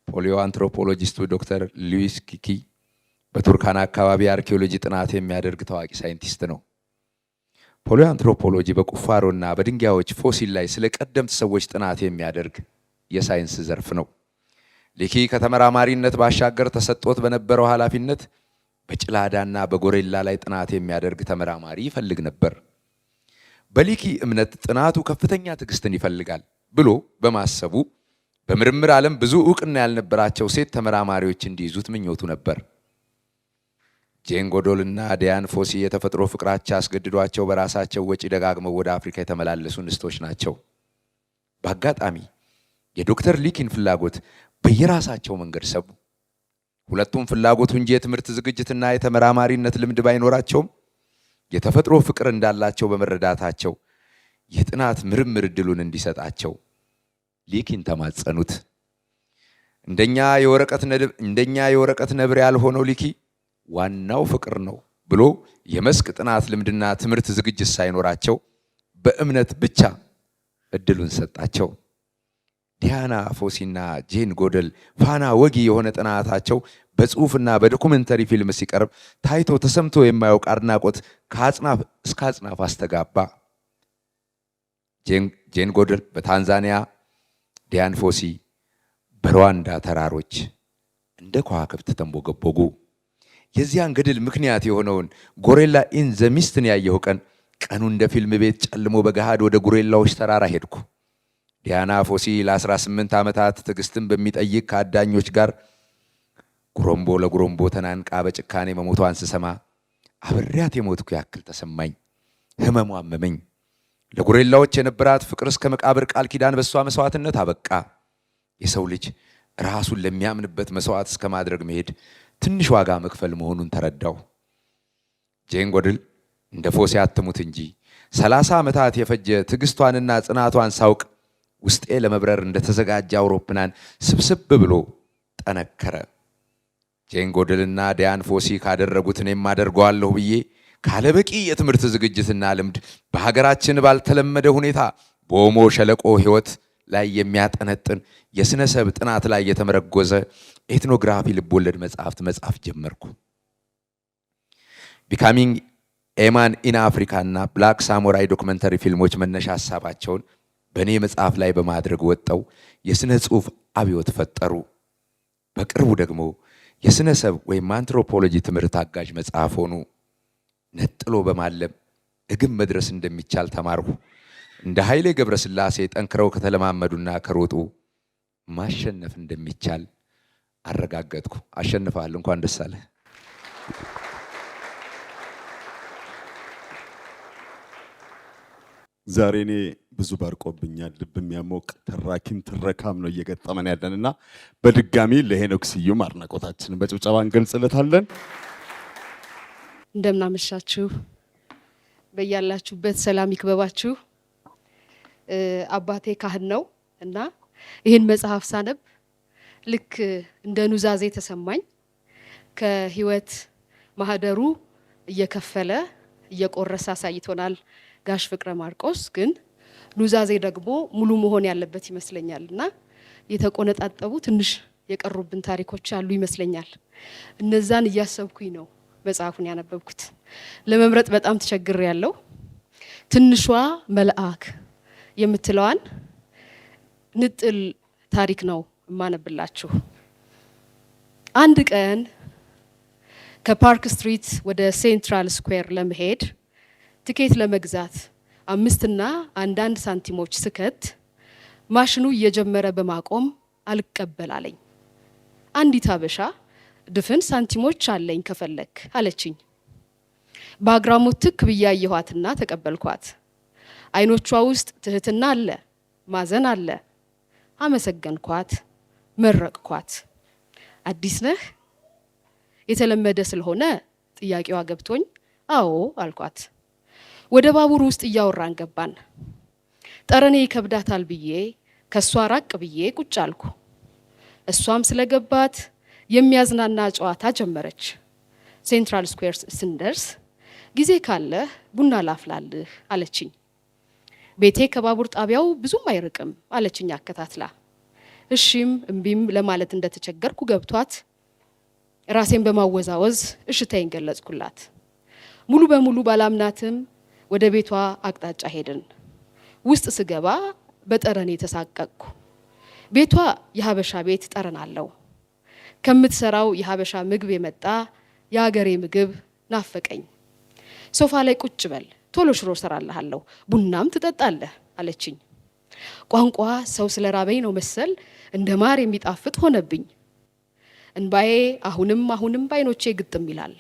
S9: ፖሊዮ አንትሮፖሎጂስቱ ዶክተር ሉዊስ ኪኪ በቱርካና አካባቢ አርኪኦሎጂ ጥናት የሚያደርግ ታዋቂ ሳይንቲስት ነው። ፖሊዮ አንትሮፖሎጂ በቁፋሮና በድንጋዮች ፎሲል ላይ ስለ ቀደምት ሰዎች ጥናት የሚያደርግ የሳይንስ ዘርፍ ነው። ሊኪ ከተመራማሪነት ባሻገር ተሰጥቶት በነበረው ኃላፊነት በጭላዳና በጎሬላ ላይ ጥናት የሚያደርግ ተመራማሪ ይፈልግ ነበር። በሊኪ እምነት ጥናቱ ከፍተኛ ትዕግስትን ይፈልጋል ብሎ በማሰቡ በምርምር ዓለም ብዙ ዕውቅና ያልነበራቸው ሴት ተመራማሪዎች እንዲይዙት ምኞቱ ነበር። ጄን ጎዶልና ዲያን ፎሲ የተፈጥሮ ፍቅራቸው አስገድዷቸው በራሳቸው ወጪ ደጋግመው ወደ አፍሪካ የተመላለሱ እንስቶች ናቸው። በአጋጣሚ የዶክተር ሊኪን ፍላጎት በየራሳቸው መንገድ ሰቡ። ሁለቱም ፍላጎቱ እንጂ የትምህርት ዝግጅትና የተመራማሪነት ልምድ ባይኖራቸውም የተፈጥሮ ፍቅር እንዳላቸው በመረዳታቸው የጥናት ምርምር እድሉን እንዲሰጣቸው ሊኪን ተማጸኑት። እንደኛ የወረቀት ነብር ያልሆነው ሊኪ ዋናው ፍቅር ነው ብሎ የመስክ ጥናት ልምድና ትምህርት ዝግጅት ሳይኖራቸው በእምነት ብቻ እድሉን ሰጣቸው። ዲያና ፎሲና ጄን ጎደል ፋና ወጊ የሆነ ጥናታቸው በጽሁፍና በዶኩሜንተሪ ፊልም ሲቀርብ ታይቶ ተሰምቶ የማያውቅ አድናቆት ከአጽናፍ እስከ አጽናፍ አስተጋባ። ጄን ጎደል በታንዛኒያ፣ ዲያን ፎሲ በሩዋንዳ ተራሮች እንደ ከዋክብት ተንቦገቦጉ። የዚያን ገድል ምክንያት የሆነውን ጎሬላ ኢን ዘ ሚስትን ያየሁ ቀኑ እንደ ፊልም ቤት ጨልሞ በገሃድ ወደ ጎሬላዎች ተራራ ሄድኩ። ዲያና ፎሲ ለ18 ዓመታት ትዕግስትን በሚጠይቅ ከአዳኞች ጋር ጉሮምቦ ለጉሮምቦ ተናንቃ በጭካኔ መሞቷን ስሰማ አብሬያት የሞትኩ ያክል ተሰማኝ። ህመሟ አመመኝ። ለጎሬላዎች የነበራት ፍቅር እስከ መቃብር ቃል ኪዳን በሷ መስዋዕትነት አበቃ። የሰው ልጅ ራሱን ለሚያምንበት መስዋዕት እስከ ማድረግ መሄድ ትንሽ ዋጋ መክፈል መሆኑን ተረዳው። ጄን ጎደል እንደ ፎሲ አትሙት እንጂ 30 ዓመታት የፈጀ ትዕግስቷንና ጽናቷን ሳውቅ ውስጤ ለመብረር እንደተዘጋጀ አውሮፕላን ስብስብ ብሎ ጠነከረ። ጄን ጎደልና ዲያን ፎሲ ካደረጉት እኔም አደርገዋለሁ ብዬ ካለበቂ የትምህርት ዝግጅትና ልምድ በሀገራችን ባልተለመደ ሁኔታ በኦሞ ሸለቆ ህይወት ላይ የሚያጠነጥን የስነሰብ ጥናት ላይ የተመረኮዘ ኤትኖግራፊ ልቦለድ መጽሐፍ ጀመርኩ። ቢካሚንግ ኤማን ኢን አፍሪካ እና ብላክ ሳሙራይ ዶክመንተሪ ፊልሞች መነሻ ሀሳባቸውን በእኔ መጽሐፍ ላይ በማድረግ ወጣው የስነ ጽሁፍ አብዮት ፈጠሩ። በቅርቡ ደግሞ የስነሰብ ወይም አንትሮፖሎጂ ትምህርት አጋዥ መጽሐፍ ሆኑ። ነጥሎ በማለም እግም መድረስ እንደሚቻል ተማርኩ። እንደ ኃይሌ ገብረስላሴ ጠንክረው ከተለማመዱና ከሮጡ ማሸነፍ እንደሚቻል አረጋገጥኩ። አሸንፋለሁ። እንኳን ደስ አለ።
S1: ዛሬ እኔ ብዙ ባርቆብኛል። ልብ የሚያሞቅ ተራኪም ትረካም ነው እየገጠመን ያለንና በድጋሚ ለሄኖክ ስዩም አድናቆታችንን በጭብጨባ እንገልጽለታለን።
S10: እንደምናመሻችሁ፣ በያላችሁበት ሰላም ይክበባችሁ። አባቴ ካህን ነው እና ይህን መጽሐፍ ሳነብ ልክ እንደ ኑዛዜ ተሰማኝ። ከህይወት ማህደሩ እየከፈለ እየቆረሰ አሳይቶናል ጋሽ ፍቅረ ማርቆስ። ግን ኑዛዜ ደግሞ ሙሉ መሆን ያለበት ይመስለኛል እና የተቆነጣጠቡ ትንሽ የቀሩብን ታሪኮች አሉ ይመስለኛል። እነዛን እያሰብኩኝ ነው መጽሐፉን ያነበብኩት። ለመምረጥ በጣም ተቸግሬያለሁ። ትንሿ መልአክ የምትለዋን ንጥል ታሪክ ነው የማነብላችሁ። አንድ ቀን ከፓርክ ስትሪት ወደ ሴንትራል ስኩዌር ለመሄድ ትኬት ለመግዛት 5 እና 1 ሳንቲሞች ስከት ማሽኑ እየጀመረ በማቆም አልቀበል አለኝ። አንዲት አበሻ ድፍን ሳንቲሞች አለኝ ከፈለክ አለችኝ። በአግራሞት ትክ ብዬ አየኋትና ተቀበልኳት። አይኖቿ ውስጥ ትህትና አለ፣ ማዘን አለ። አመሰገንኳት፣ መረቅኳት። አዲስ ነህ? የተለመደ ስለሆነ ጥያቄዋ ገብቶኝ አዎ አልኳት። ወደ ባቡር ውስጥ እያወራን ገባን። ጠረኔ ይከብዳታል ብዬ ከሷ ራቅ ብዬ ቁጭ አልኩ። እሷም ስለገባት የሚያዝናና ጨዋታ ጀመረች። ሴንትራል ስኩዌር ስንደርስ ጊዜ ካለህ ቡና ላፍላልህ አለችኝ። ቤቴ ከባቡር ጣቢያው ብዙም አይርቅም አለችኝ አከታትላ። እሺም እምቢም ለማለት እንደተቸገርኩ ገብቷት ራሴን በማወዛወዝ እሽታዬን ገለጽኩላት። ሙሉ በሙሉ ባላምናትም ወደ ቤቷ አቅጣጫ ሄድን። ውስጥ ስገባ በጠረኔ ተሳቀቅኩ። ቤቷ የሀበሻ ቤት ጠረን አለው። ከምትሰራው የሀበሻ ምግብ የመጣ የሀገሬ ምግብ ናፈቀኝ። ሶፋ ላይ ቁጭ በል ቶሎ ሽሮ ሰራልሃለሁ፣ ቡናም ትጠጣለህ አለችኝ። ቋንቋ ሰው ስለራበኝ ነው መሰል እንደ ማር የሚጣፍጥ ሆነብኝ። እንባዬ አሁንም ባይኖቼ ግጥም ይላል።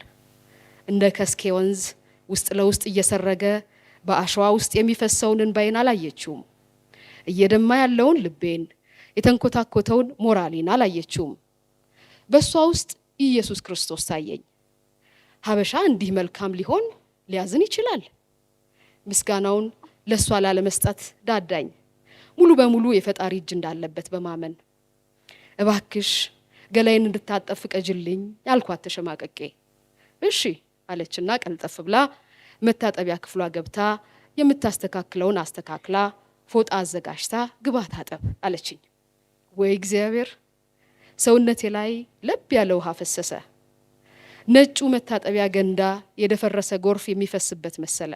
S10: እንደ ከስኬ ወንዝ ውስጥ ለውስጥ እየሰረገ በአሸዋ ውስጥ የሚፈሰውን እንባዬን አላየችውም። እየደማ ያለውን ልቤን፣ የተንኮታኮተውን ሞራሌን አላየችውም። በእሷ ውስጥ ኢየሱስ ክርስቶስ ታየኝ። ሀበሻ እንዲህ መልካም ሊሆን ሊያዝን ይችላል። ምስጋናውን ለእሷ ላለመስጠት ዳዳኝ፣ ሙሉ በሙሉ የፈጣሪ እጅ እንዳለበት በማመን እባክሽ ገላይን እንድታጠብ ፍቀጅልኝ አልኳት ተሸማቀቄ። እሺ አለችና ቀልጠፍ ብላ መታጠቢያ ክፍሏ ገብታ የምታስተካክለውን አስተካክላ ፎጣ አዘጋጅታ ግባ ታጠብ አለችኝ። ወይ እግዚአብሔር! ሰውነቴ ላይ ለብ ያለ ውሃ ፈሰሰ። ነጩ መታጠቢያ ገንዳ የደፈረሰ ጎርፍ የሚፈስበት መሰለ።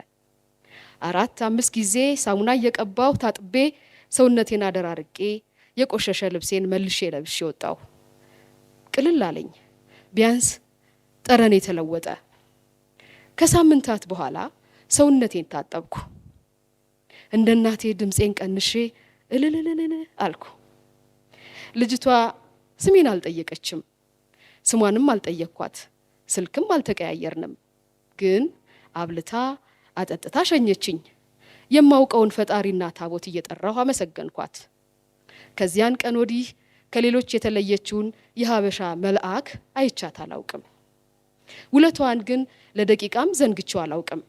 S10: 4-5 ጊዜ ሳሙና እየቀባው ታጥቤ ሰውነቴን አደራርቄ የቆሸሸ ልብሴን መልሼ ለብሼ ወጣው። ቅልል አለኝ። ቢያንስ ጠረኔ ተለወጠ። ከሳምንታት በኋላ ሰውነቴን ታጠብኩ። እንደ እናቴ ድምጼን ቀንሼ እልልልል አልኩ። ልጅቷ ስሜን አልጠየቀችም፣ ስሟንም አልጠየቅኳት፣ ስልክም አልተቀያየርንም። ግን አብልታ አጠጥታ ሸኘችኝ። የማውቀውን ፈጣሪና ታቦት እየጠራሁ አመሰገንኳት። ከዚያን ቀን ወዲህ ከሌሎች የተለየችውን የሀበሻ መልአክ አይቻት አላውቅም። ውለቷን ግን ለደቂቃም ዘንግቼው አላውቅም።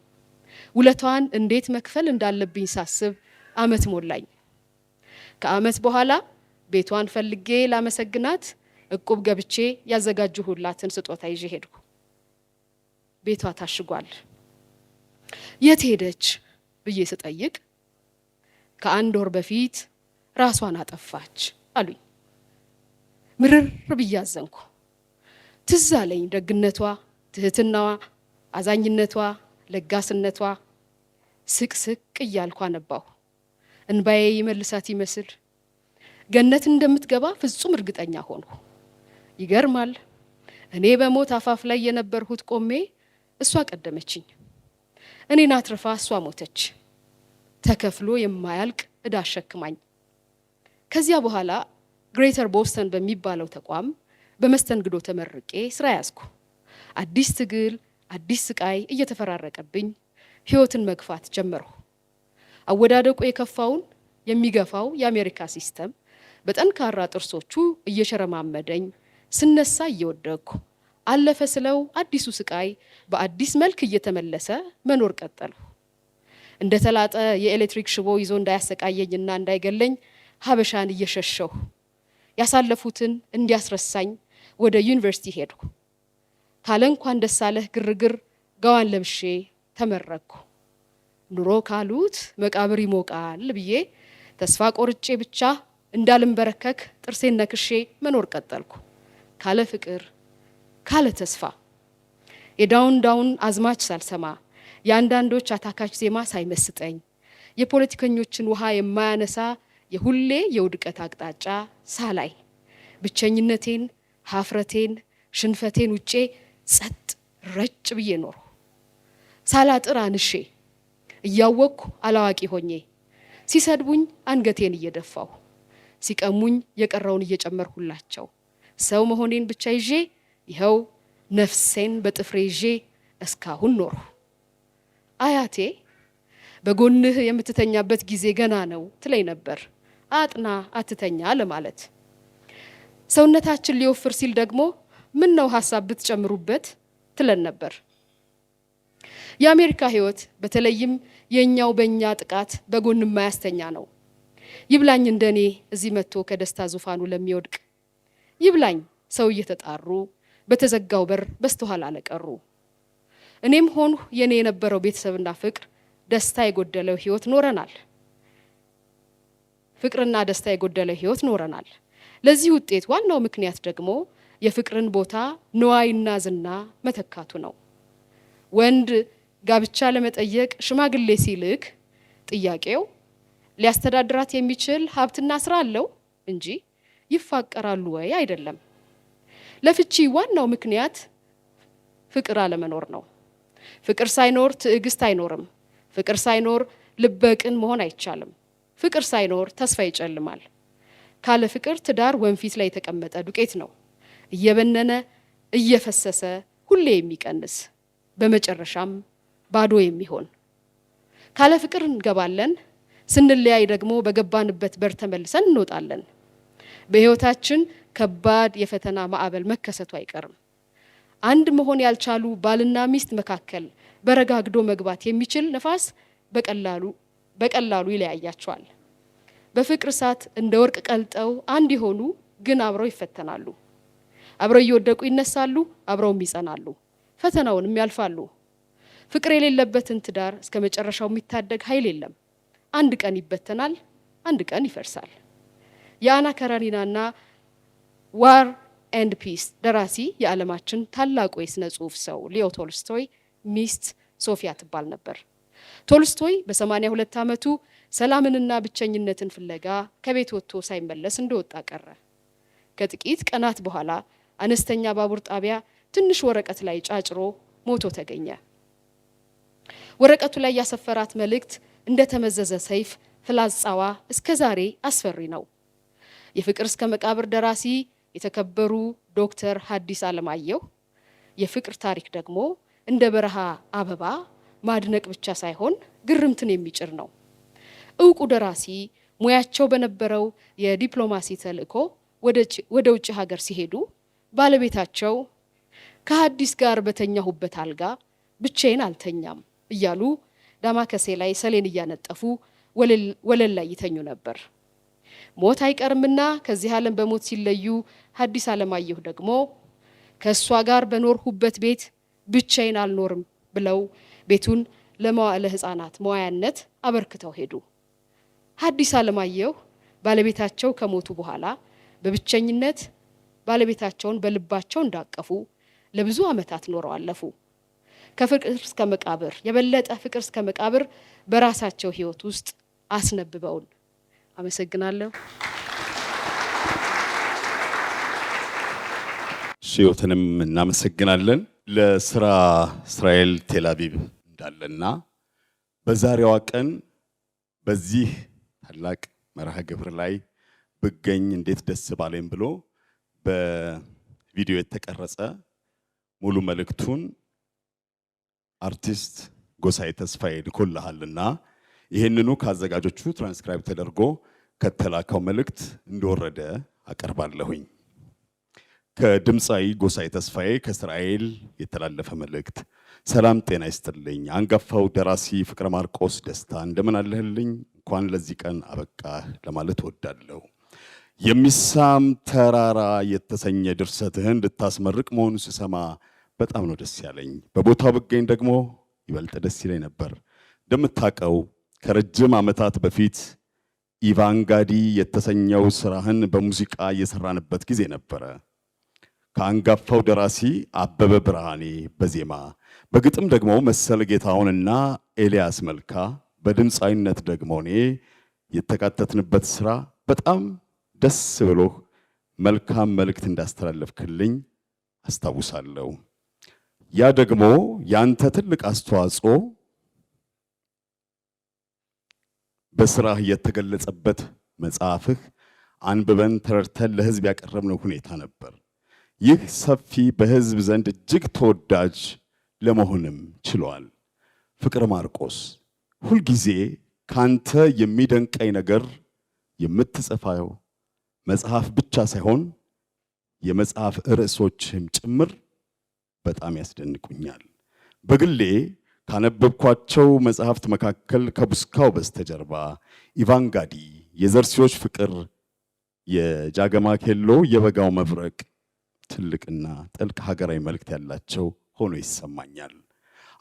S10: ውለቷን እንዴት መክፈል እንዳለብኝ ሳስብ አመት ሞላኝ። ከአመት በኋላ ቤቷን ፈልጌ ላመሰግናት እቁብ ገብቼ ያዘጋጁሁላትን ስጦታ ይዤ ሄድኩ። ቤቷ ታሽጓል። የት ሄደች ብዬ ስጠይቅ ከ1 ወር በፊት ራሷን አጠፋች አሉኝ። ምርር ብዬ አዘንኩ። ትዝ አለኝ ደግነቷ፣ ትህትናዋ፣ አዛኝነቷ፣ ለጋስነቷ። ስቅስቅ እያልኩ አነባሁ። እንባዬ ይመልሳት ይመስል ገነት እንደምትገባ ፍጹም እርግጠኛ ሆንኩ። ይገርማል። እኔ በሞት አፋፍ ላይ የነበርሁት ቆሜ እሷ ቀደመችኝ። እኔን አትርፋ እሷ ሞተች። ተከፍሎ የማያልቅ እዳ አሸክማኝ። ከዚያ በኋላ ግሬተር ቦስተን በሚባለው ተቋም በመስተንግዶ ተመርቄ ስራ ያዝኩ። አዲስ ትግል፣ አዲስ ስቃይ እየተፈራረቀብኝ ህይወትን መግፋት ጀመርሁ። አወዳደቁ የከፋውን የሚገፋው የአሜሪካ ሲስተም በጠንካራ ጥርሶቹ እየሸረማመደኝ ስነሳ እየወደቅኩ አለፈ ስለው አዲሱ ስቃይ በአዲስ መልክ እየተመለሰ መኖር ቀጠልሁ። እንደ ተላጠ የኤሌክትሪክ ሽቦ ይዞ እንዳያሰቃየኝና እንዳይገለኝ ሀበሻን እየሸሸሁ ያሳለፉትን እንዲያስረሳኝ ወደ ዩኒቨርሲቲ ሄድኩ። ካለ እንኳን ደስ አለህ ግርግር ጋዋን ለብሼ ተመረቅኩ። ኑሮ ካሉት መቃብር ይሞቃል ብዬ ተስፋ ቆርጬ ብቻ እንዳልንበረከክ ጥርሴን ነክሼ መኖር ቀጠልኩ። ካለ ፍቅር ካለ ተስፋ የዳውን ዳውን አዝማች ሳልሰማ የአንዳንዶች አታካች ዜማ ሳይመስጠኝ የፖለቲከኞችን ውሃ የማያነሳ የሁሌ የውድቀት አቅጣጫ ሳላይ ብቸኝነቴን፣ ሀፍረቴን፣ ሽንፈቴን ውጬ ጸጥ ረጭ ብዬ ኖርሁ። ሳላጥር አንሼ እያወቅኩ አላዋቂ ሆኜ ሲሰድቡኝ አንገቴን እየደፋሁ ሲቀሙኝ የቀረውን እየጨመርሁላቸው ሰው መሆኔን ብቻ ይዤ ይኸው ነፍሴን በጥፍሬ ይዤ እስካሁን ኖርሁ። አያቴ በጎንህ የምትተኛበት ጊዜ ገና ነው ትለኝ ነበር፣ አጥና አትተኛ ለማለት። ሰውነታችን ሊወፍር ሲል ደግሞ ምን ነው ሀሳብ ብትጨምሩበት ትለን ነበር። የአሜሪካ ህይወት በተለይም የኛው በእኛ ጥቃት በጎን የማያስተኛ ነው። ይብላኝ እንደኔ እዚህ መጥቶ ከደስታ ዙፋኑ ለሚወድቅ፣ ይብላኝ ሰው እየተጣሩ በተዘጋው በር በስተኋላ ለቀሩ። እኔም ሆንሁ የኔ የነበረው ቤተሰብና ፍቅር ደስታ የጎደለው ህይወት ኖረናል። ፍቅርና ደስታ የጎደለው ህይወት ኖረናል። ለዚህ ውጤት ዋናው ምክንያት ደግሞ የፍቅርን ቦታ ንዋይና ዝና መተካቱ ነው። ወንድ ጋብቻ ለመጠየቅ ሽማግሌ ሲልክ ጥያቄው ሊያስተዳድራት የሚችል ሀብትና ስራ አለው እንጂ ይፋቀራሉ ወይ? አይደለም። ለፍቺ ዋናው ምክንያት ፍቅር አለመኖር ነው። ፍቅር ሳይኖር ትዕግስት አይኖርም። ፍቅር ሳይኖር ልበቅን መሆን አይቻልም። ፍቅር ሳይኖር ተስፋ ይጨልማል። ካለ ፍቅር ትዳር ወንፊት ላይ የተቀመጠ ዱቄት ነው፣ እየበነነ እየፈሰሰ ሁሌ የሚቀንስ በመጨረሻም ባዶ የሚሆን። ካለ ፍቅር እንገባለን፣ ስንለያይ ደግሞ በገባንበት በር ተመልሰን እንወጣለን። በህይወታችን ከባድ የፈተና ማዕበል መከሰቱ አይቀርም። አንድ መሆን ያልቻሉ ባልና ሚስት መካከል በረጋግዶ መግባት የሚችል ነፋስ በቀላሉ ይለያያቸዋል። በፍቅር እሳት እንደ ወርቅ ቀልጠው አንድ የሆኑ ግን አብረው ይፈተናሉ። አብረው እየወደቁ ይነሳሉ፣ አብረውም ይጸናሉ፣ ፈተናውንም ያልፋሉ። ፍቅር የሌለበትን ትዳር እስከ መጨረሻው የሚታደግ ኃይል የለም። አንድ ቀን ይበተናል፣ አንድ ቀን ይፈርሳል። የአና ካራኒናና ዋር ኤንድ ፒስ ደራሲ የዓለማችን ታላቁ የሥነ ጽሑፍ ሰው ሊዮ ቶልስቶይ ሚስት ሶፊያ ትባል ነበር። ቶልስቶይ በ82 ዓመቱ ሰላምንና ብቸኝነትን ፍለጋ ከቤት ወጥቶ ሳይመለስ እንደወጣ ቀረ። ከጥቂት ቀናት በኋላ አነስተኛ ባቡር ጣቢያ ትንሽ ወረቀት ላይ ጫጭሮ ሞቶ ተገኘ። ወረቀቱ ላይ ያሰፈራት መልእክት እንደተመዘዘ ሰይፍ ፍላጻዋ እስከ ዛሬ አስፈሪ ነው። የፍቅር እስከ መቃብር ደራሲ የተከበሩ ዶክተር ሐዲስ ዓለማየሁ የፍቅር ታሪክ ደግሞ እንደ በረሃ አበባ ማድነቅ ብቻ ሳይሆን ግርምትን የሚጭር ነው። እውቁ ደራሲ ሙያቸው በነበረው የዲፕሎማሲ ተልእኮ ወደ ውጭ ሀገር ሲሄዱ ባለቤታቸው ከሐዲስ ጋር በተኛሁበት አልጋ ብቻዬን አልተኛም እያሉ ዳማከሴ ላይ ሰሌን እያነጠፉ ወለል ላይ ይተኙ ነበር። ሞት አይቀርምና ከዚህ ዓለም በሞት ሲለዩ ሐዲስ ዓለማየሁ ደግሞ ከእሷ ጋር በኖርሁበት ቤት ብቻዬን አልኖርም ብለው ቤቱን ለመዋዕለ ሕፃናት መዋያነት አበርክተው ሄዱ። ሐዲስ ዓለማየሁ ባለቤታቸው ከሞቱ በኋላ በብቸኝነት ባለቤታቸውን በልባቸው እንዳቀፉ ለብዙ ዓመታት ኖረው አለፉ። ከፍቅር እስከ መቃብር የበለጠ ፍቅር እስከ መቃብር በራሳቸው ሕይወት ውስጥ አስነብበውን። አመሰግናለሁ።
S1: ሽዮትንም እናመሰግናለን። ለስራ እስራኤል ቴልአቪቭ እንዳለና በዛሬዋ ቀን በዚህ ታላቅ መርሃ ግብር ላይ ብገኝ እንዴት ደስ ባለኝ ብሎ በቪዲዮ የተቀረጸ ሙሉ መልእክቱን አርቲስት ጎሳዬ ተስፋዬ ልኮልሃልና ይህንኑ ከአዘጋጆቹ ትራንስክራይብ ተደርጎ ከተላከው መልእክት እንደወረደ አቀርባለሁኝ። ከድምፃዊ ጎሳዬ ተስፋዬ ከእስራኤል የተላለፈ መልእክት። ሰላም ጤና ይስጥልኝ። አንጋፋው ደራሲ ፍቅረ ማርቆስ ደስታ እንደምን አለህልኝ? እንኳን ለዚህ ቀን አበቃህ ለማለት እወዳለሁ። የሚሳም ተራራ የተሰኘ ድርሰትህን ልታስመርቅ መሆኑን ስሰማ በጣም ነው ደስ ያለኝ። በቦታው ብገኝ ደግሞ ይበልጥ ደስ ይለኝ ነበር። እንደምታውቀው ከረጅም ዓመታት በፊት ኢቫንጋዲ የተሰኘው ስራህን በሙዚቃ እየሰራንበት ጊዜ ነበረ። ከአንጋፋው ደራሲ አበበ ብርሃኔ በዜማ በግጥም ደግሞ መሰለ ጌታሁንና ኤልያስ መልካ በድምፃዊነት ደግሞ እኔ የተካተትንበት ስራ በጣም ደስ ብሎህ መልካም መልእክት እንዳስተላለፍክልኝ አስታውሳለሁ። ያ ደግሞ ያንተ ትልቅ አስተዋጽኦ በስራህ የተገለጸበት መጽሐፍህ አንብበን ተረድተን ለህዝብ ያቀረብነው ሁኔታ ነበር። ይህ ሰፊ በህዝብ ዘንድ እጅግ ተወዳጅ ለመሆንም ችሏል። ፍቅረ ማርቆስ ሁልጊዜ ካንተ የሚደንቀኝ ነገር የምትጽፈው መጽሐፍ ብቻ ሳይሆን የመጽሐፍ ርዕሶችም ጭምር በጣም ያስደንቁኛል። በግሌ ካነበብኳቸው መጽሐፍት መካከል ከቡስካው በስተጀርባ ኢቫንጋዲ፣ የዘርሲዎች ፍቅር፣ የጃገማ ኬሎ፣ የበጋው መብረቅ ትልቅና ጥልቅ ሀገራዊ መልእክት ያላቸው ሆኖ ይሰማኛል።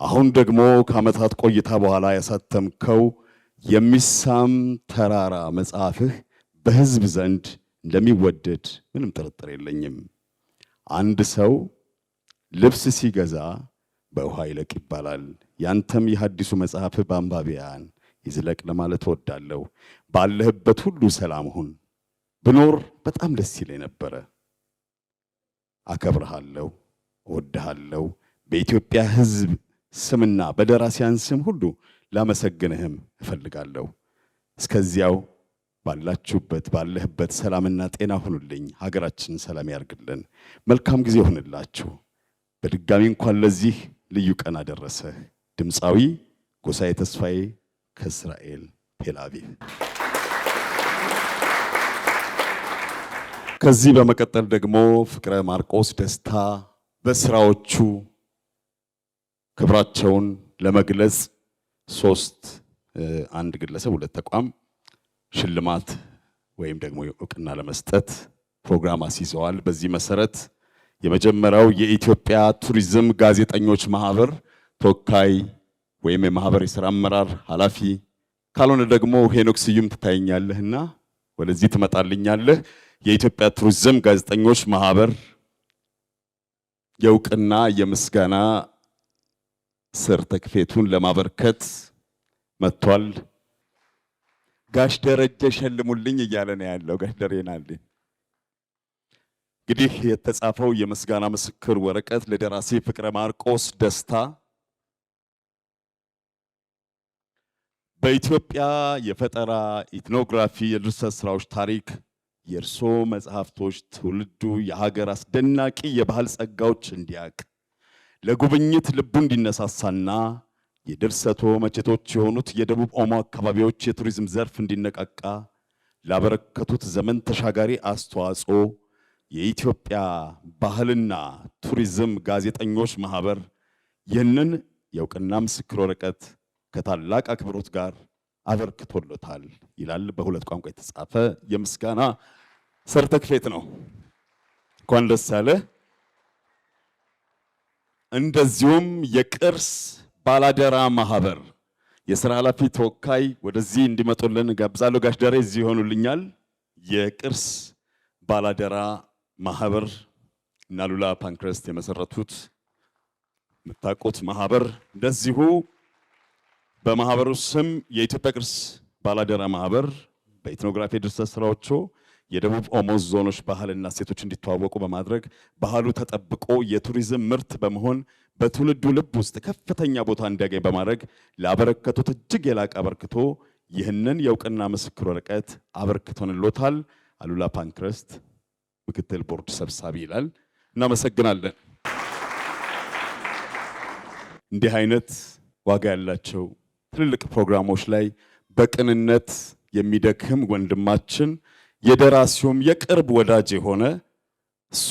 S1: አሁን ደግሞ ከዓመታት ቆይታ በኋላ ያሳተምከው የሚሳም ተራራ መጽሐፍህ በህዝብ ዘንድ እንደሚወደድ ምንም ጥርጥር የለኝም። አንድ ሰው ልብስ ሲገዛ በውሃ ይለቅ ይባላል። ያንተም የሐዲሱ መጽሐፍ በአንባቢያን ይዝለቅ ለማለት እወዳለሁ። ባለህበት ሁሉ ሰላም ሁን። ብኖር በጣም ደስ ይለኝ ነበረ። አከብርሃለሁ፣ እወድሃለሁ። በኢትዮጵያ ሕዝብ ስምና በደራሲያን ስም ሁሉ ላመሰግንህም እፈልጋለሁ። እስከዚያው ባላችሁበት ባለህበት ሰላምና ጤና ሁኑልኝ። ሀገራችንን ሰላም ያርግልን። መልካም ጊዜ ይሁንላችሁ። በድጋሚ እንኳን ለዚህ ልዩ ቀን አደረሰህ። ድምፃዊ ጎሳዬ ተስፋዬ ከእስራኤል ቴል አቪቭ። ከዚህ በመቀጠል ደግሞ ፍቅረ ማርቆስ ደስታ በስራዎቹ ክብራቸውን ለመግለጽ አንድ ግለሰብ ሁለት ተቋም ሽልማት ወይም ደግሞ እውቅና ለመስጠት ፕሮግራም አስይዘዋል። በዚህ መሰረት የመጀመሪያው የኢትዮጵያ ቱሪዝም ጋዜጠኞች ማህበር ተወካይ ወይም የማህበር የሥራ አመራር ኃላፊ ካልሆነ ደግሞ ሄኖክ ስዩም ትታየኛለህና ወደዚህ ትመጣልኛለህ። የኢትዮጵያ ቱሪዝም ጋዜጠኞች ማህበር የእውቅና የምስጋና ሰርተክፌቱን ለማበርከት መጥቷል። ጋሽ ደረጀ ሸልሙልኝ እያለ ነው ያለው። ጋሽ ደሬናልኝ እንግዲህ የተጻፈው የምስጋና ምስክር ወረቀት ለደራሲ ፍቅረ ማርቆስ ደስታ በኢትዮጵያ የፈጠራ ኢትኖግራፊ የድርሰት ስራዎች ታሪክ የእርሶ መጽሐፍቶች ትውልዱ የሀገር አስደናቂ የባህል ጸጋዎች እንዲያቅ ለጉብኝት ልቡ እንዲነሳሳና የድርሰቶ መቼቶች የሆኑት የደቡብ ኦሞ አካባቢዎች የቱሪዝም ዘርፍ እንዲነቃቃ ላበረከቱት ዘመን ተሻጋሪ አስተዋጽኦ የኢትዮጵያ ባህልና ቱሪዝም ጋዜጠኞች ማህበር ይህንን የእውቅና ምስክር ወረቀት ከታላቅ አክብሮት ጋር አበርክቶለታል ይላል። በሁለት ቋንቋ የተጻፈ የምስጋና ሰርተክፌት ነው። እንኳን ደስ ያለ። እንደዚሁም የቅርስ ባላደራ ማህበር የሥራ ኃላፊ ተወካይ ወደዚህ እንዲመጡልን ጋብዛለሁ። ጋሽ ደሬ እዚህ ይሆኑልኛል። የቅርስ ባላደራ ማህበር እና ሉላ ፓንክረስት የመሰረቱት የምታውቁት ማህበር እንደዚሁ በማህበሩ ስም የኢትዮጵያ ቅርስ ባላደራ ማህበር በኢትኖግራፊ ድርሰት ስራዎቹ የደቡብ ኦሞ ዞኖች ባህልና እሴቶች እንዲተዋወቁ በማድረግ ባህሉ ተጠብቆ የቱሪዝም ምርት በመሆን በትውልዱ ልብ ውስጥ ከፍተኛ ቦታ እንዲያገኝ በማድረግ ላበረከቱት እጅግ የላቀ አበርክቶ ይህንን የእውቅና ምስክር ወረቀት አበርክቶንሎታል። አሉላ ፓንክረስት ምክትል ቦርድ ሰብሳቢ ይላል። እናመሰግናለን። እንዲህ አይነት ዋጋ ያላቸው ትልልቅ ፕሮግራሞች ላይ በቅንነት የሚደክም ወንድማችን የደራሲውም የቅርብ ወዳጅ የሆነ እሱ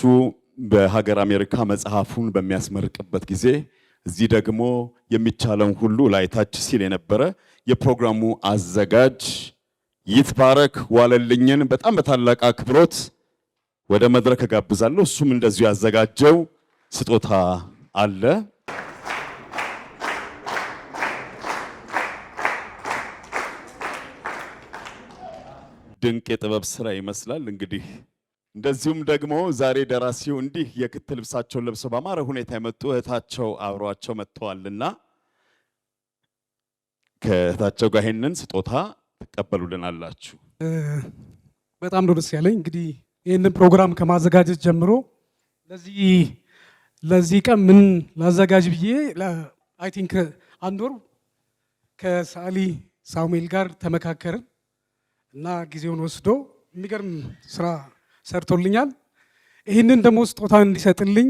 S1: በሀገር አሜሪካ መጽሐፉን በሚያስመርቅበት ጊዜ እዚህ ደግሞ የሚቻለውን ሁሉ ላይታች ሲል የነበረ የፕሮግራሙ አዘጋጅ ይትባረክ ዋለልኝን በጣም በታላቅ አክብሮት ወደ መድረክ ጋብዛለሁ። እሱም እንደዚሁ ያዘጋጀው ስጦታ አለ። ድንቅ የጥበብ ስራ ይመስላል። እንግዲህ እንደዚሁም ደግሞ ዛሬ ደራሲው እንዲህ የክት ልብሳቸውን ለብሰው በአማረ ሁኔታ የመጡ እህታቸው አብሯቸው መጥተዋልና ከእህታቸው ጋር ይሄንን ስጦታ ትቀበሉልናላችሁ።
S11: በጣም ነው ደስ ያለኝ። እንግዲህ ይህንን ፕሮግራም ከማዘጋጀት ጀምሮ ለዚህ ቀን ምን ላዘጋጅ ብዬ አይ ቲንክ አንድ ወር ከሳሊ ሳሙኤል ጋር ተመካከርን እና ጊዜውን ወስዶ የሚገርም ስራ ሰርቶልኛል። ይህንን ደግሞ ስጦታ እንዲሰጥልኝ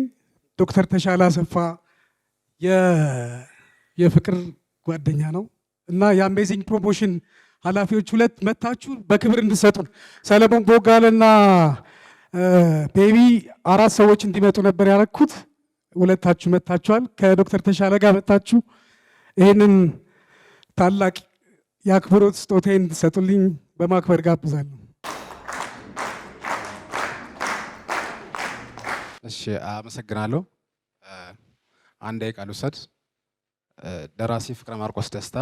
S11: ዶክተር ተሻለ አሰፋ የፍቅር ጓደኛ ነው እና የአሜዚንግ ፕሮሞሽን ኃላፊዎች ሁለት መታችሁ በክብር እንድሰጡን ሰለሞን ቦጋለና ቤቢ 4 ሰዎች እንዲመጡ ነበር ያረኩት። ሁለታችሁ መታችኋል። ከዶክተር ተሻለ ጋር መታችሁ ይህንን ታላቅ የአክብሮት ስጦታዬን እንድሰጡልኝ በማክበር ጋብዛለሁ።
S12: እሺ፣ አመሰግናለሁ። አንድ ደቂቃ ልውሰድ። ደራሲ ፍቅረ ማርቆስ ደስታ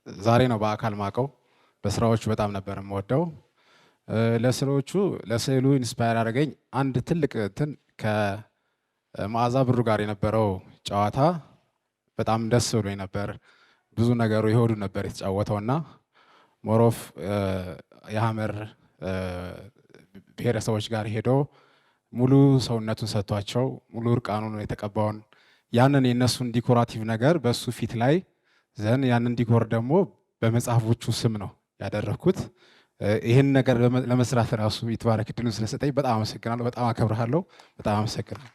S12: ዛሬ ነው በአካል ማቀው። በስራዎቹ በጣም ነበር የምወደው። ለስዕሉ ኢንስፓየር ያደረገኝ አንድ ትልቅ እንትን ከመዓዛ ብሩ ጋር የነበረው ጨዋታ በጣም ደስ ብሎኝ ነበር። ብዙ ነገሩ የሆዱ ነበር የተጫወተውና ሞሮፍ የሐመር ብሔረሰቦች ጋር ሄዶ ሙሉ ሰውነቱን ሰጥቷቸው ሙሉ እርቃኑን የተቀባውን ያንን የነሱን ዲኮራቲቭ ነገር በሱ ፊት ላይ ዘን ያንን ዲኮር ደግሞ በመጽሐፎቹ ስም ነው ያደረኩት። ይህን ነገር ለመስራት ራሱ ይትባረክ እድሉን ስለሰጠኝ በጣም አመሰግናለሁ። በጣም አከብርሃለሁ። በጣም አመሰግናለሁ።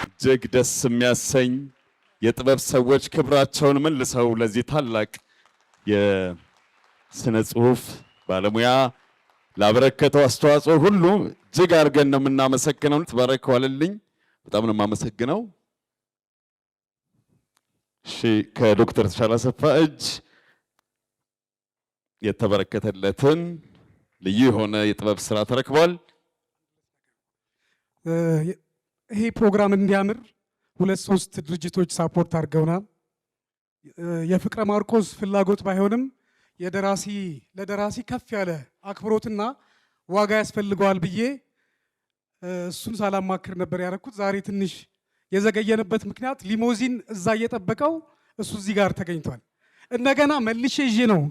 S1: እጅግ ደስ የሚያሰኝ የጥበብ ሰዎች ክብራቸውን መልሰው ለዚህ ታላቅ የስነ ጽሁፍ ባለሙያ ላበረከተው አስተዋጽኦ ሁሉ እጅግ አድርገን ነው የምናመሰግነው። ተባረክ ዋልልኝ። በጣም ነው የማመሰግነው። እሺ፣ ከዶክተር ተሻለ አሰፋ እጅ የተበረከተለትን ልዩ የሆነ የጥበብ ስራ ተረክቧል።
S11: ይሄ ፕሮግራም እንዲያምር 2-3 ድርጅቶች ሳፖርት አድርገውናል። የፍቅረ ማርቆስ ፍላጎት ባይሆንም ለደራሲ ከፍ ያለ አክብሮትና ዋጋ ያስፈልገዋል ብዬ እሱን ሳላማክር ነበር ያደረኩት። ዛሬ ትንሽ የዘገየንበት ምክንያት ሊሞዚን እዛ እየጠበቀው እሱ እዚህ ጋር ተገኝቷል። እንደገና መልሼ ይዤ ነው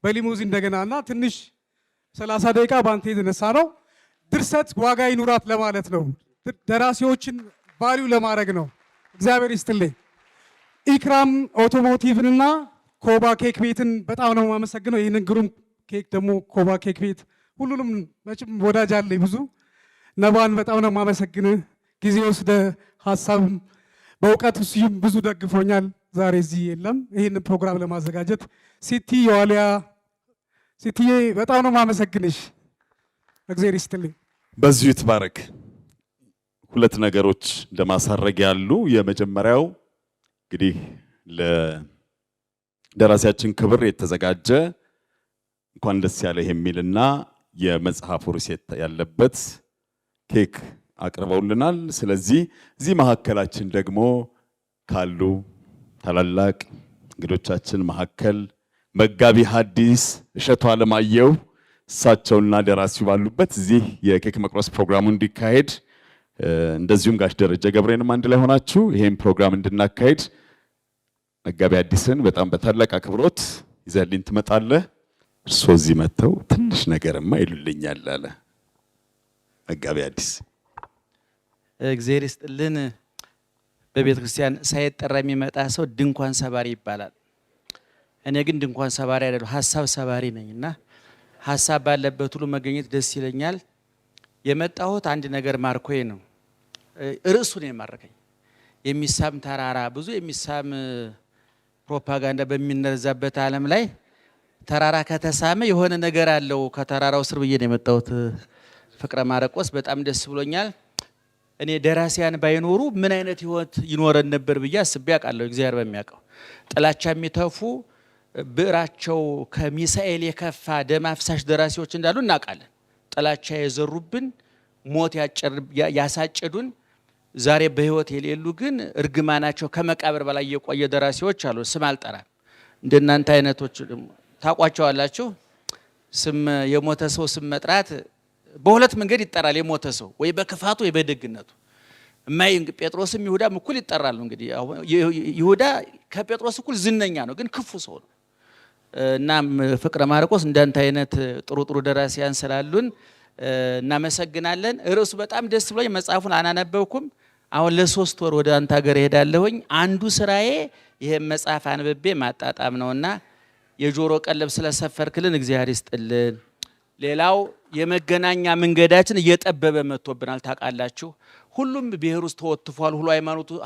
S11: በሊሞዚን እንደገና እና ትንሽ 30 ደቂቃ ባንተ የተነሳ ነው። ድርሰት ዋጋ ይኑራት ለማለት ነው። ደራሲዎችን ቫልዩ ለማድረግ ነው። እግዚአብሔር ይስጥልኝ። ኢክራም አውቶሞቲቭንና ኮባ ኬክ ቤትን በጣም ነው የማመሰግነው። ይህንን ግሩም ኬክ ደግሞ ኮባ ኬክ ቤት ሁሉንም መቼም ወዳጅ አለኝ ብዙ። ነባን በጣም ነው የማመሰግንህ። ጊዜ ወስደ ሀሳብም በእውቀት እሱም ብዙ ደግፎኛል። ዛሬ እዚህ የለም ይህንን ፕሮግራም ለማዘጋጀት። ሲቲ የዋሊያ ሲቲዬ በጣም ነው የማመሰግንሽ። እግዚአብሔር ይስጥልኝ።
S1: በዚሁ ይትባረክ። ሁለት ነገሮች እንደማሳረግ ያሉ፣ የመጀመሪያው እንግዲህ ለደራሲያችን ክብር የተዘጋጀ እንኳን ደስ ያለህ የሚልና የመጽሐፉ ርዕስ ያለበት ኬክ አቅርበውልናል። ስለዚህ እዚህ መሀከላችን ደግሞ ካሉ ታላላቅ እንግዶቻችን መሀከል መጋቢ ሐዲስ እሸቱ አለማየሁ እሳቸውና ደራሲው ባሉበት እዚህ የኬክ መቁረስ ፕሮግራሙ እንዲካሄድ እንደዚሁም ጋሽ ደረጀ ገብሬንም አንድ ላይ ሆናችሁ ይሄን ፕሮግራም እንድናካሄድ መጋቢ ሐዲስን በጣም በታላቅ አክብሮት ይዘህልኝ ትመጣለህ። እርሶ እዚህ መጥተው ትንሽ ነገርማ ይሉልኛል አለ መጋቢ ሐዲስ።
S13: እግዚአብሔር ይስጥልን። በቤተ ክርስቲያን ሳይጠራ የሚመጣ ሰው ድንኳን ሰባሪ ይባላል። እኔ ግን ድንኳን ሰባሪ አይደለሁ፣ ሀሳብ ሰባሪ ነኝና ሀሳብ ባለበት ሁሉ መገኘት ደስ ይለኛል። የመጣሁት አንድ ነገር ማርኮዬ ነው። ርዕሱን የማረከኝ የሚሳም ተራራ፣ ብዙ የሚሳም ፕሮፓጋንዳ በሚነዛበት ዓለም ላይ ተራራ ከተሳመ የሆነ ነገር አለው ከተራራው ስር ብዬ ነው የመጣሁት። ፍቅረ ማርቆስ በጣም ደስ ብሎኛል። እኔ ደራሲያን ባይኖሩ ምን አይነት ህይወት ይኖረን ነበር ብዬ አስቤ አውቃለሁ። እግዚአብሔር በሚያውቀው ጥላቻ የሚተፉ ብዕራቸው ከሚሳኤል የከፋ ደም አፍሳሽ ደራሲዎች እንዳሉ እናውቃለን። ጥላቻ የዘሩብን፣ ሞት ያሳጨዱን፣ ዛሬ በህይወት የሌሉ ግን እርግማናቸው ከመቃብር በላይ የቆየ ደራሲዎች አሉ። ስም አልጠራም። እንደናንተ አይነቶች ታቋቸዋላችሁ። ስም የሞተ ሰው ስም መጥራት በሁለት መንገድ ይጠራል። የሞተ ሰው ወይ በክፋቱ ወይ በደግነቱ። ጴጥሮስም ይሁዳም እኩል ይጠራሉ። እንግዲህ ይሁዳ ከጴጥሮስ እኩል ዝነኛ ነው፣ ግን ክፉ ሰው ነው። እና ፍቅረ ማርቆስ እንዳንተ አይነት ጥሩ ጥሩ ደራሲያን ስላሉን እናመሰግናለን። ርዕሱ በጣም ደስ ብሎኝ መጽሐፉን አናነበብኩም። አሁን ለ3 ወር ወደ አንተ ሀገር እሄዳለሁኝ። አንዱ ስራዬ ይሄን መጽሐፍ አንብቤ ማጣጣም ነውና የጆሮ ቀለብ ስለሰፈርክልን እግዚአብሔር ይስጥልን። ሌላው የመገናኛ መንገዳችን እየጠበበ መጥቶብናል። ታውቃላችሁ፣ ሁሉም ብሔር ውስጥ ተወትፏል፣ ሁሉ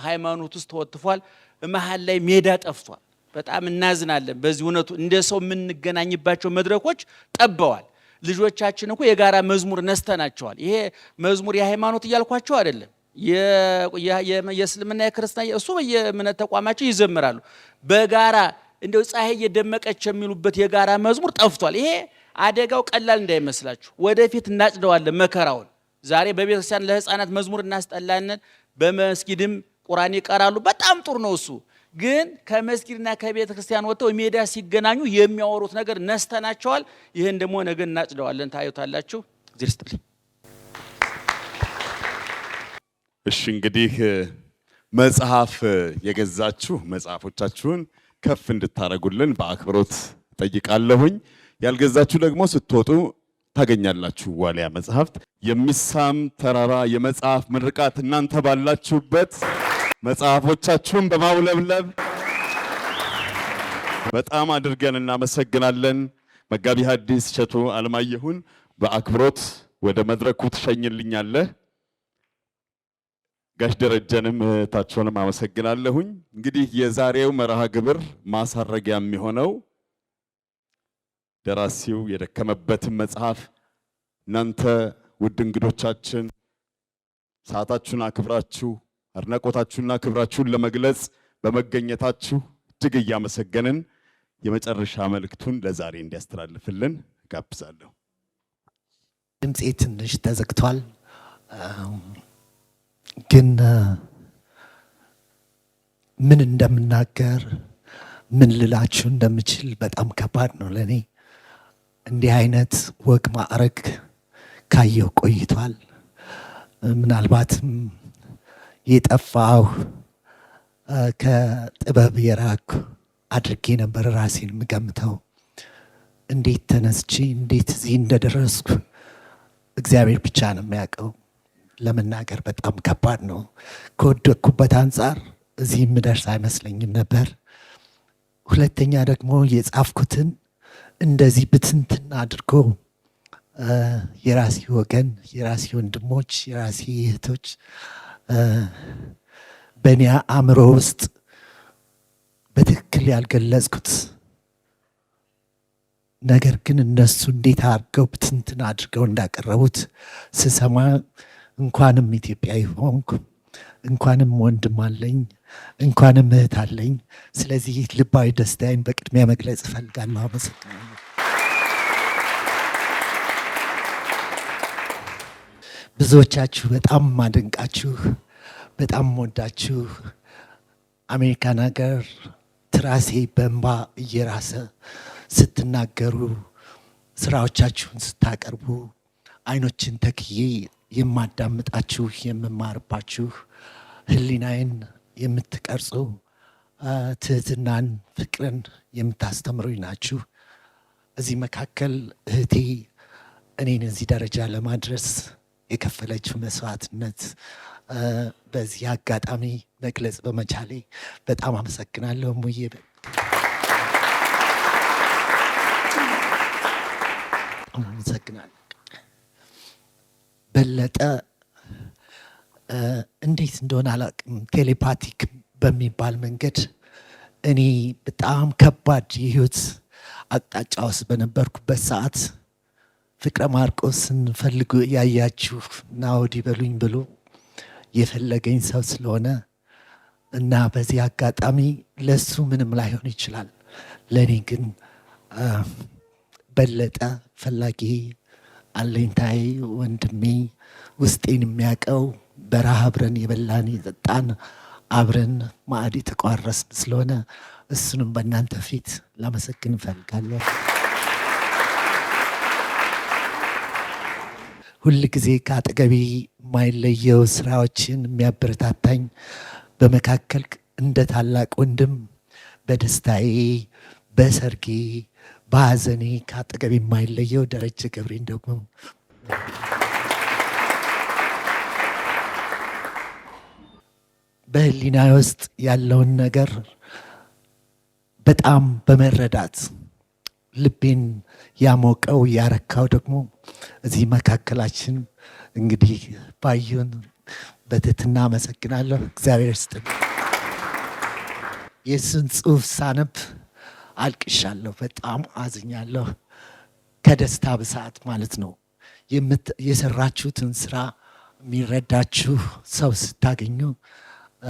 S13: ሃይማኖት ውስጥ ተወትፏል። መሀል ላይ ሜዳ ጠፍቷል። በጣም እናዝናለን። በዚህ እውነቱ እንደ ሰው የምንገናኝባቸው መድረኮች ጠበዋል። ልጆቻችን እኮ የጋራ መዝሙር ነስተናቸዋል። ይሄ መዝሙር የሃይማኖት እያልኳቸው አይደለም፣ የእስልምና የክርስትና እሱ በየእምነት ተቋማቸው ይዘምራሉ። በጋራ እንደው ፀሐይ እየደመቀች የሚሉበት የጋራ መዝሙር ጠፍቷል። ይሄ አደጋው ቀላል እንዳይመስላችሁ፣ ወደፊት እናጭደዋለን መከራውን። ዛሬ በቤተክርስቲያን ለህፃናት መዝሙር እናስጠላለን፣ በመስጊድም ቁርአን ይቀራሉ። በጣም ጥሩ ነው እሱ። ግን ከመስጊድና ከቤተ ክርስቲያን ወጥተው ሜዳ ሲገናኙ የሚያወሩት ነገር ነስተናቸዋል። ይሄን ደግሞ ነገ እናጭደዋለን፣ ታዩታላችሁ። እግዚአብሔር ይስጥልኝ።
S1: እሺ እንግዲህ መጽሐፍ የገዛችሁ መጽሐፎቻችሁን ከፍ እንድታረጉልን በአክብሮት ጠይቃለሁኝ። ያልገዛችሁ ደግሞ ስትወጡ ታገኛላችሁ ዋሊያ መጽሐፍት። የሚሳም ተራራ የመጽሐፍ ምርቃት እናንተ ባላችሁበት መጽሐፎቻችሁን በማውለብለብ በጣም አድርገን እናመሰግናለን። መጋቢ ሐዲስ እሸቱ አለማየሁን በአክብሮት ወደ መድረኩ ትሸኝልኛለህ። ጋሽ ደረጀንም እህታቸውንም አመሰግናለሁኝ። እንግዲህ የዛሬው መርሃ ግብር ማሳረጊያ የሚሆነው ደራሲው የደከመበትን መጽሐፍ እናንተ ውድ እንግዶቻችን ሰዓታችሁን አክብራችሁ አድናቆታችሁና ክብራችሁን ለመግለጽ በመገኘታችሁ እጅግ እያመሰገንን የመጨረሻ መልእክቱን ለዛሬ እንዲያስተላልፍልን ጋብዛለሁ።
S14: ድምፄ ትንሽ ተዘግቷል፣ ግን ምን እንደምናገር ምን ልላችሁ እንደምችል በጣም ከባድ ነው ለኔ። እንዲህ አይነት ወግ ማዕረግ ካየሁ ቆይቷል። ምናልባትም የጠፋሁ ከጥበብ የራኩ አድርጌ ነበር ራሴን የምገምተው። እንዴት ተነስቼ እንዴት እዚህ እንደደረስኩ እግዚአብሔር ብቻ ነው የሚያውቀው። ለመናገር በጣም ከባድ ነው። ከወደቅኩበት አንጻር እዚህ የምደርስ አይመስለኝም ነበር። ሁለተኛ ደግሞ የጻፍኩትን እንደዚህ ብትንትን አድርጎ የራሴ ወገን፣ የራሴ ወንድሞች፣ የራሴ እህቶች በእኔ አእምሮ ውስጥ በትክክል ያልገለጽኩት ነገር ግን እነሱ እንዴት አድርገው ብትንትን አድርገው እንዳቀረቡት ስሰማ እንኳንም ኢትዮጵያዊ ሆንኩ፣ እንኳንም ወንድም አለኝ፣ እንኳንም እህት አለኝ። ስለዚህ ልባዊ ደስታዬን በቅድሚያ መግለጽ እፈልጋለሁ። አመሰግናለሁ። ብዙዎቻችሁ በጣም ማደንቃችሁ፣ በጣም ወዳችሁ አሜሪካን ሀገር ትራሴ በእንባ እየራሰ ስትናገሩ፣ ስራዎቻችሁን ስታቀርቡ አይኖችን ተክዬ የማዳምጣችሁ የምማርባችሁ ህሊናዬን የምትቀርጹ ትህትናን፣ ፍቅርን የምታስተምሩኝ ናችሁ። እዚህ መካከል እህቴ እኔን እዚህ ደረጃ ለማድረስ የከፈለችው መስዋዕትነት በዚህ አጋጣሚ መግለጽ በመቻሌ በጣም አመሰግናለሁ። ሙዬ አመሰግናለሁ። በለጠ እንዴት እንደሆነ አላውቅም፣ ቴሌፓቲክ በሚባል መንገድ እኔ በጣም ከባድ የህይወት አቅጣጫ ውስጥ በነበርኩበት ሰዓት ፍቅረ ማርቆስን ፈልጉ ያያችሁ እና ወዲህ በሉኝ ብሎ የፈለገኝ ሰው ስለሆነ እና በዚህ አጋጣሚ ለሱ ምንም ላይሆን ይችላል፣ ለእኔ ግን በለጠ ፈላጊ አለኝታዬ፣ ወንድሜ፣ ውስጤን የሚያውቀው በረሃ አብረን የበላን የጠጣን አብረን ማዕድ የተቋረስን ስለሆነ እሱንም በእናንተ ፊት ላመሰግን እፈልጋለሁ። ሁል ጊዜ ከአጠገቤ የማይለየው ስራዎችን የሚያበረታታኝ በመካከል እንደ ታላቅ ወንድም በደስታዬ፣ በሰርጌ፣ በሀዘኔ ከአጠገቤ የማይለየው ደረጀ ገብሬን ደግሞ በህሊና ውስጥ ያለውን ነገር በጣም በመረዳት ልቤን ያሞቀው ያረካው ደግሞ እዚህ መካከላችን እንግዲህ ባዩን በትህትና አመሰግናለሁ። እግዚአብሔር ይስጥልኝ። የእሱን ጽሑፍ ሳነብ አልቅሻለሁ፣ በጣም አዝኛለሁ። ከደስታ ብዛት ማለት ነው። የሰራችሁትን ስራ የሚረዳችሁ ሰው ስታገኙ፣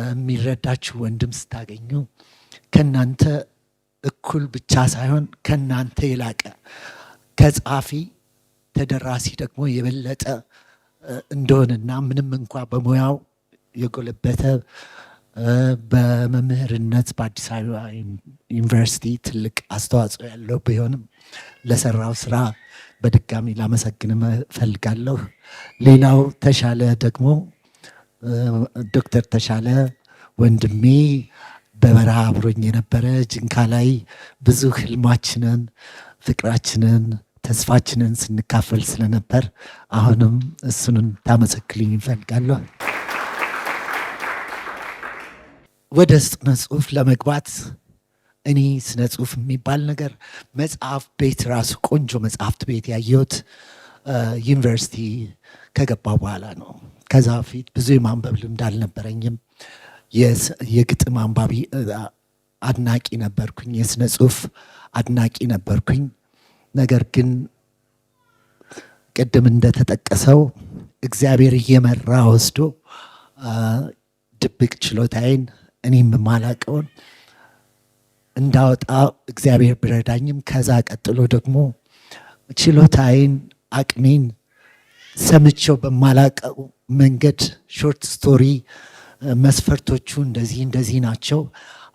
S14: የሚረዳችሁ ወንድም ስታገኙ ከናንተ እኩል ብቻ ሳይሆን ከናንተ የላቀ ከጸሐፊ ተደራሲ ደግሞ የበለጠ እንደሆነና ምንም እንኳ በሙያው የጎለበተ በመምህርነት በአዲስ አበባ ዩኒቨርሲቲ ትልቅ አስተዋጽኦ ያለው ቢሆንም ለሰራው ስራ በድጋሚ ላመሰግን እፈልጋለሁ። ሌላው ተሻለ ደግሞ ዶክተር ተሻለ ወንድሜ በበረሃ አብሮኝ የነበረ ጅንካ ላይ ብዙ ህልማችንን፣ ፍቅራችንን፣ ተስፋችንን ስንካፈል ስለነበር አሁንም እሱንን ታመሰክልኝ ይፈልጋለሁ። ወደ ስነ ጽሁፍ ለመግባት እኔ ስነ ጽሁፍ የሚባል ነገር መጽሐፍ ቤት ራሱ ቆንጆ መጽሐፍት ቤት ያየሁት ዩኒቨርሲቲ ከገባ በኋላ ነው። ከዛ በፊት ብዙ የማንበብ ልምድ አልነበረኝም። የግጥም አንባቢ አድናቂ ነበርኩኝ፣ የስነ ጽሁፍ አድናቂ ነበርኩኝ። ነገር ግን ቅድም እንደተጠቀሰው እግዚአብሔር እየመራ ወስዶ ድብቅ ችሎታዬን እኔም የማላቀውን እንዳወጣ እግዚአብሔር ቢረዳኝም ከዛ ቀጥሎ ደግሞ ችሎታዬን አቅሜን ሰምቼው በማላቀው መንገድ ሾርት ስቶሪ መስፈርቶቹ እንደዚህ ናቸው፣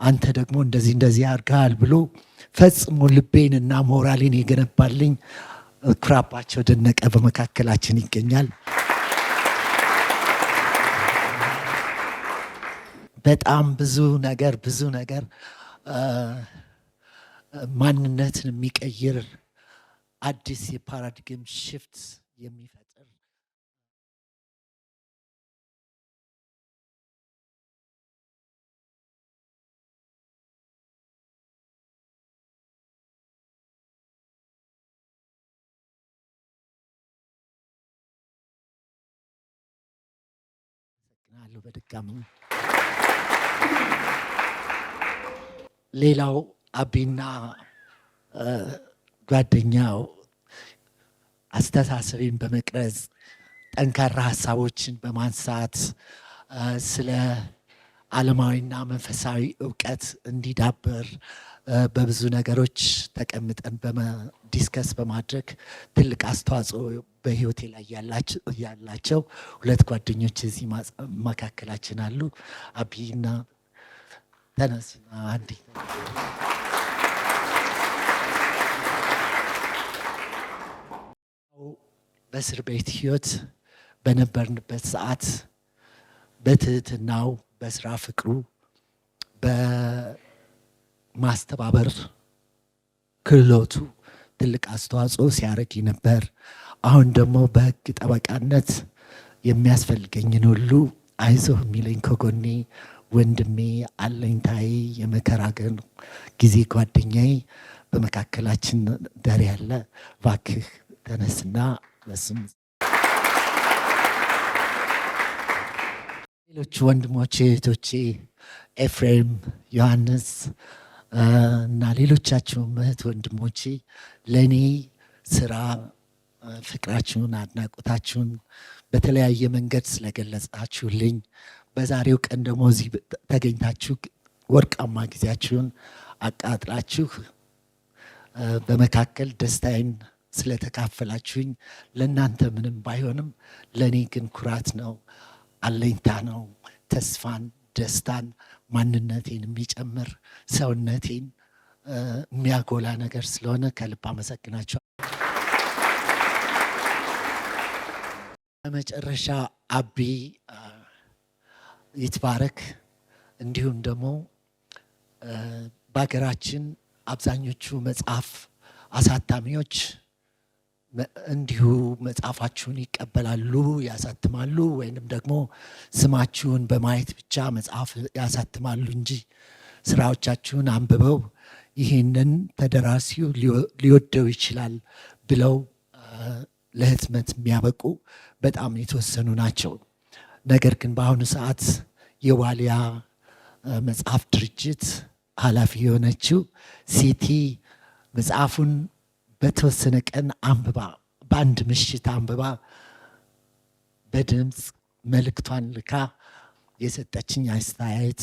S14: አንተ ደግሞ እንደዚህ አድርገሃል ብሎ ፈጽሞ ልቤን እና ሞራሌን የገነባልኝ ኩራባቸው ደነቀ በመካከላችን ይገኛል። በጣም ብዙ ነገር ማንነትን የሚቀይር አዲስ የፓራዲግም ሽፍት የሚፈጥር በድጋሚ ሌላው አቢና ጓደኛው አስተሳሰቤን በመቅረጽ ጠንካራ ሀሳቦችን በማንሳት ስለ ዓለማዊና መንፈሳዊ እውቀት እንዲዳበር በብዙ ነገሮች ተቀምጠን ዲስከስ በማድረግ ትልቅ አስተዋጽኦ በህይወቴ ላይ ያላቸው ሁለት ጓደኞች እዚህ መካከላችን አሉ። አቢና ተነስና አንዴ በእስር ቤት ህይወት በነበርንበት ሰዓት በትህትናው፣ በስራ ፍቅሩ፣ በማስተባበር ክህሎቱ ትልቅ አስተዋጽኦ ሲያደርግ ነበር። አሁን ደግሞ በህግ ጠበቃነት የሚያስፈልገኝን ሁሉ አይዞህ የሚለኝ ከጎኔ ወንድሜ አለኝታዬ፣ የመከራ ጊዜ ጓደኛዬ በመካከላችን ደር ያለ እባክህ ተነስና በስም ሌሎች ወንድሞቼ እህቶቼ ኤፍሬም፣ ዮሐንስ እና ሌሎቻችሁም እህት ወንድሞቼ ለእኔ ስራ ፍቅራችሁን፣ አድናቆታችሁን በተለያየ መንገድ ስለገለጻችሁልኝ በዛሬው ቀን ደግሞ እዚህ ተገኝታችሁ ወርቃማ ጊዜያችሁን አቃጥላችሁ በመካከል ደስታዬን ስለተካፈላችሁኝ ለእናንተ ምንም ባይሆንም ለእኔ ግን ኩራት ነው፣ አለኝታ ነው። ተስፋን፣ ደስታን፣ ማንነቴን የሚጨምር ሰውነቴን የሚያጎላ ነገር ስለሆነ ከልብ አመሰግናቸው። በመጨረሻ አቢ ይትባረክ። እንዲሁም ደግሞ በሀገራችን አብዛኞቹ መጽሐፍ አሳታሚዎች እንዲሁ መጽሐፋችሁን ይቀበላሉ፣ ያሳትማሉ፣ ወይንም ደግሞ ስማችሁን በማየት ብቻ መጽሐፍ ያሳትማሉ እንጂ ስራዎቻችሁን አንብበው ይህንን ተደራሲው ሊወደው ይችላል ብለው ለህትመት የሚያበቁ በጣም የተወሰኑ ናቸው። ነገር ግን በአሁኑ ሰዓት የዋልያ መጽሐፍ ድርጅት ኃላፊ የሆነችው ሲቲ መጽሐፉን በተወሰነ ቀን አንብባ በአንድ ምሽት አንብባ በድምፅ መልእክቷን ልካ የሰጠችኝ አስተያየት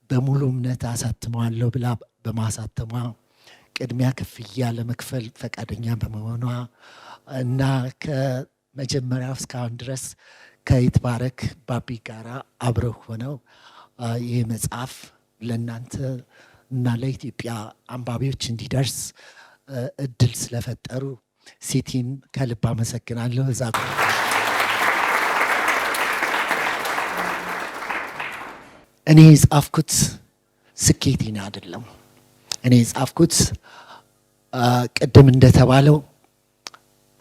S14: በሙሉ እምነት አሳትመዋለሁ ብላ በማሳተሟ ቅድሚያ ክፍያ ለመክፈል ፈቃደኛ በመሆኗ እና ከመጀመሪያው እስካሁን ድረስ ከይትባረክ ባቢ ጋራ አብረው ሆነው ይህ መጽሐፍ ለእናንተ እና ለኢትዮጵያ አንባቢዎች እንዲደርስ እድል ስለፈጠሩ ሲቲን ከልብ አመሰግናለሁ። እዛ እኔ የጻፍኩት ስኬቴን አይደለም። እኔ የጻፍኩት ቅድም እንደተባለው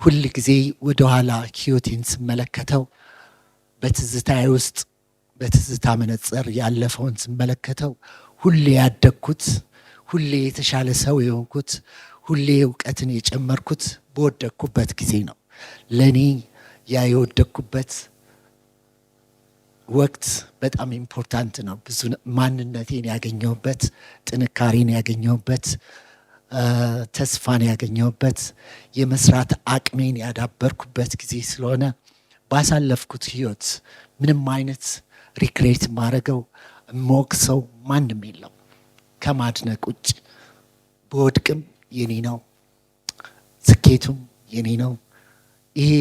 S14: ሁል ጊዜ ወደኋላ ህይወቴን ስመለከተው በትዝታዬ ውስጥ በትዝታ መነጽር ያለፈውን ስመለከተው ሁሌ ያደግኩት፣ ሁሌ የተሻለ ሰው የሆንኩት፣ ሁሌ እውቀትን የጨመርኩት በወደቅኩበት ጊዜ ነው። ለኔ ያ የወደቅኩበት ወቅት በጣም ኢምፖርታንት ነው። ብዙ ማንነቴን ያገኘሁበት፣ ጥንካሬን ያገኘሁበት፣ ተስፋን ያገኘሁበት፣ የመስራት አቅሜን ያዳበርኩበት ጊዜ ስለሆነ ባሳለፍኩት ህይወት ምንም አይነት ሪክሬት ማድረገው ሞክሰው ማንም የለም ከማድነቅ ውጭ። በወድቅም የኔ ነው፣ ስኬቱም የኔ ነው። ይሄ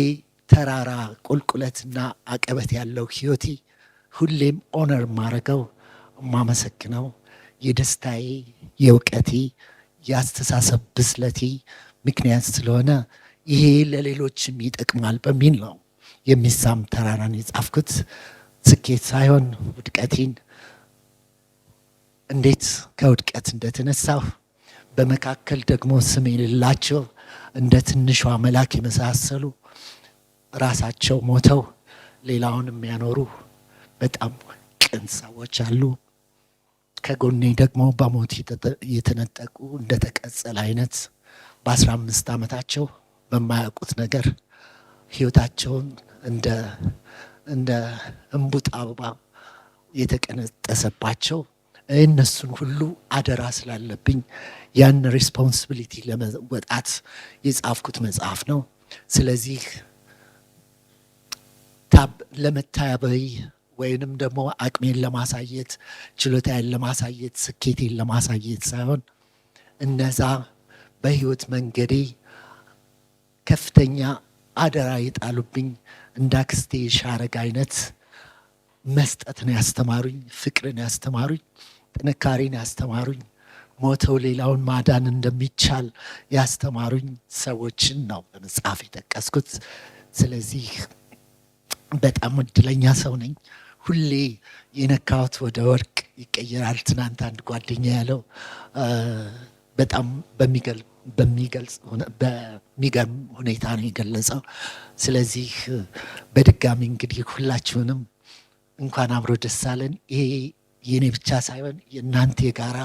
S14: ተራራ ቁልቁለትና አቀበት ያለው ህይወቴ ሁሌም ኦነር ማድረገው ማመሰግነው የደስታዬ፣ የእውቀቴ፣ የአስተሳሰብ ብስለቴ ምክንያት ስለሆነ ይሄ ለሌሎችም ይጠቅማል በሚል ነው የሚሳም ተራራን የጻፍኩት። ስኬት ሳይሆን ውድቀቴን፣ እንዴት ከውድቀት እንደተነሳሁ፣ በመካከል ደግሞ ስም የሌላቸው እንደ ትንሿ መላክ የመሳሰሉ ራሳቸው ሞተው ሌላውን የሚያኖሩ በጣም ቅን ሰዎች አሉ። ከጎኔ ደግሞ በሞት የተነጠቁ እንደ ተቀጸለ አይነት በ15 ዓመታቸው በማያውቁት ነገር ህይወታቸውን እንደ እምቡጥ አበባ የተቀነጠሰባቸው እነሱን ሁሉ አደራ ስላለብኝ ያን ሪስፖንሲቢሊቲ ለመወጣት የጻፍኩት መጽሐፍ ነው። ስለዚህ ለመታበይ ወይንም ደግሞ አቅሜን ለማሳየት፣ ችሎታዬን ለማሳየት፣ ስኬቴን ለማሳየት ሳይሆን እነዛ በህይወት መንገዴ ከፍተኛ አደራ የጣሉብኝ እንደ አክስቴ ሻረግ አይነት መስጠትን ያስተማሩኝ፣ ፍቅርን ያስተማሩኝ፣ ጥንካሬን ያስተማሩኝ፣ ሞተው ሌላውን ማዳን እንደሚቻል ያስተማሩኝ ሰዎችን ነው በመጽሐፍ የጠቀስኩት። ስለዚህ በጣም እድለኛ ሰው ነኝ። ሁሌ የነካሁት ወደ ወርቅ ይቀየራል። ትናንት አንድ ጓደኛ ያለው በጣም በሚገርም ሁኔታ ነው የገለጸው። ስለዚህ በድጋሚ እንግዲህ ሁላችሁንም እንኳን አብሮ ደስ አለን። ይሄ የኔ ብቻ ሳይሆን የእናንተ የጋራ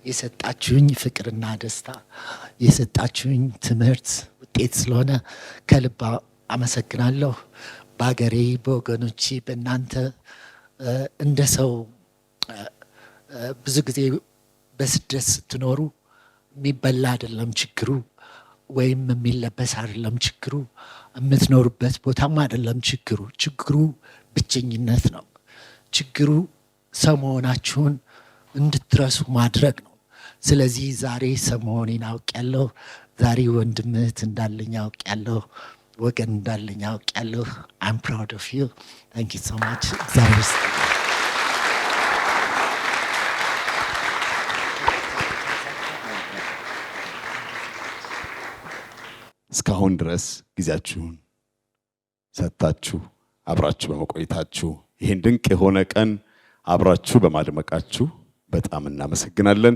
S14: የሰጣችሁኝ ፍቅርና ደስታ የሰጣችሁኝ ትምህርት ውጤት ስለሆነ ከልብ አመሰግናለሁ። በሀገሬ፣ በወገኖቼ፣ በእናንተ እንደ ሰው ብዙ ጊዜ በስደት ስትኖሩ የሚበላ አይደለም ችግሩ፣ ወይም የሚለበስ አይደለም ችግሩ፣ የምትኖሩበት ቦታም አይደለም ችግሩ። ችግሩ ብቸኝነት ነው። ችግሩ ሰው መሆናችሁን እንድትረሱ ማድረግ ነው። ስለዚህ ዛሬ ሰው መሆኔን አውቄያለሁ። ዛሬ ወንድም እህት እንዳለኝ አውቄያለሁ። ወገን እንዳለኝ አውቄያለሁ። I'm proud of you. Thank you so much.
S1: እስካሁን ድረስ ጊዜያችሁን ሰጥታችሁ አብራችሁ በመቆየታችሁ ይህን ድንቅ የሆነ ቀን አብራችሁ በማድመቃችሁ በጣም እናመሰግናለን።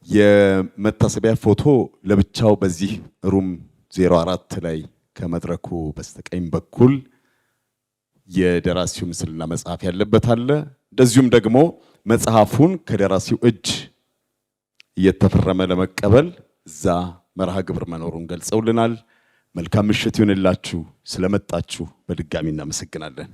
S1: የመታሰቢያ ፎቶ ለብቻው በዚህ ሩም 04 ላይ ከመድረኩ በስተቀኝ በኩል የደራሲው ምስልና መጽሐፍ ያለበት አለ። እንደዚሁም ደግሞ መጽሐፉን ከደራሲው እጅ እየተፈረመ ለመቀበል እዛ መርሃ ግብር መኖሩን ገልጸውልናል። መልካም ምሽት ይሁንላችሁ። ስለመጣችሁ በድጋሚ እናመሰግናለን።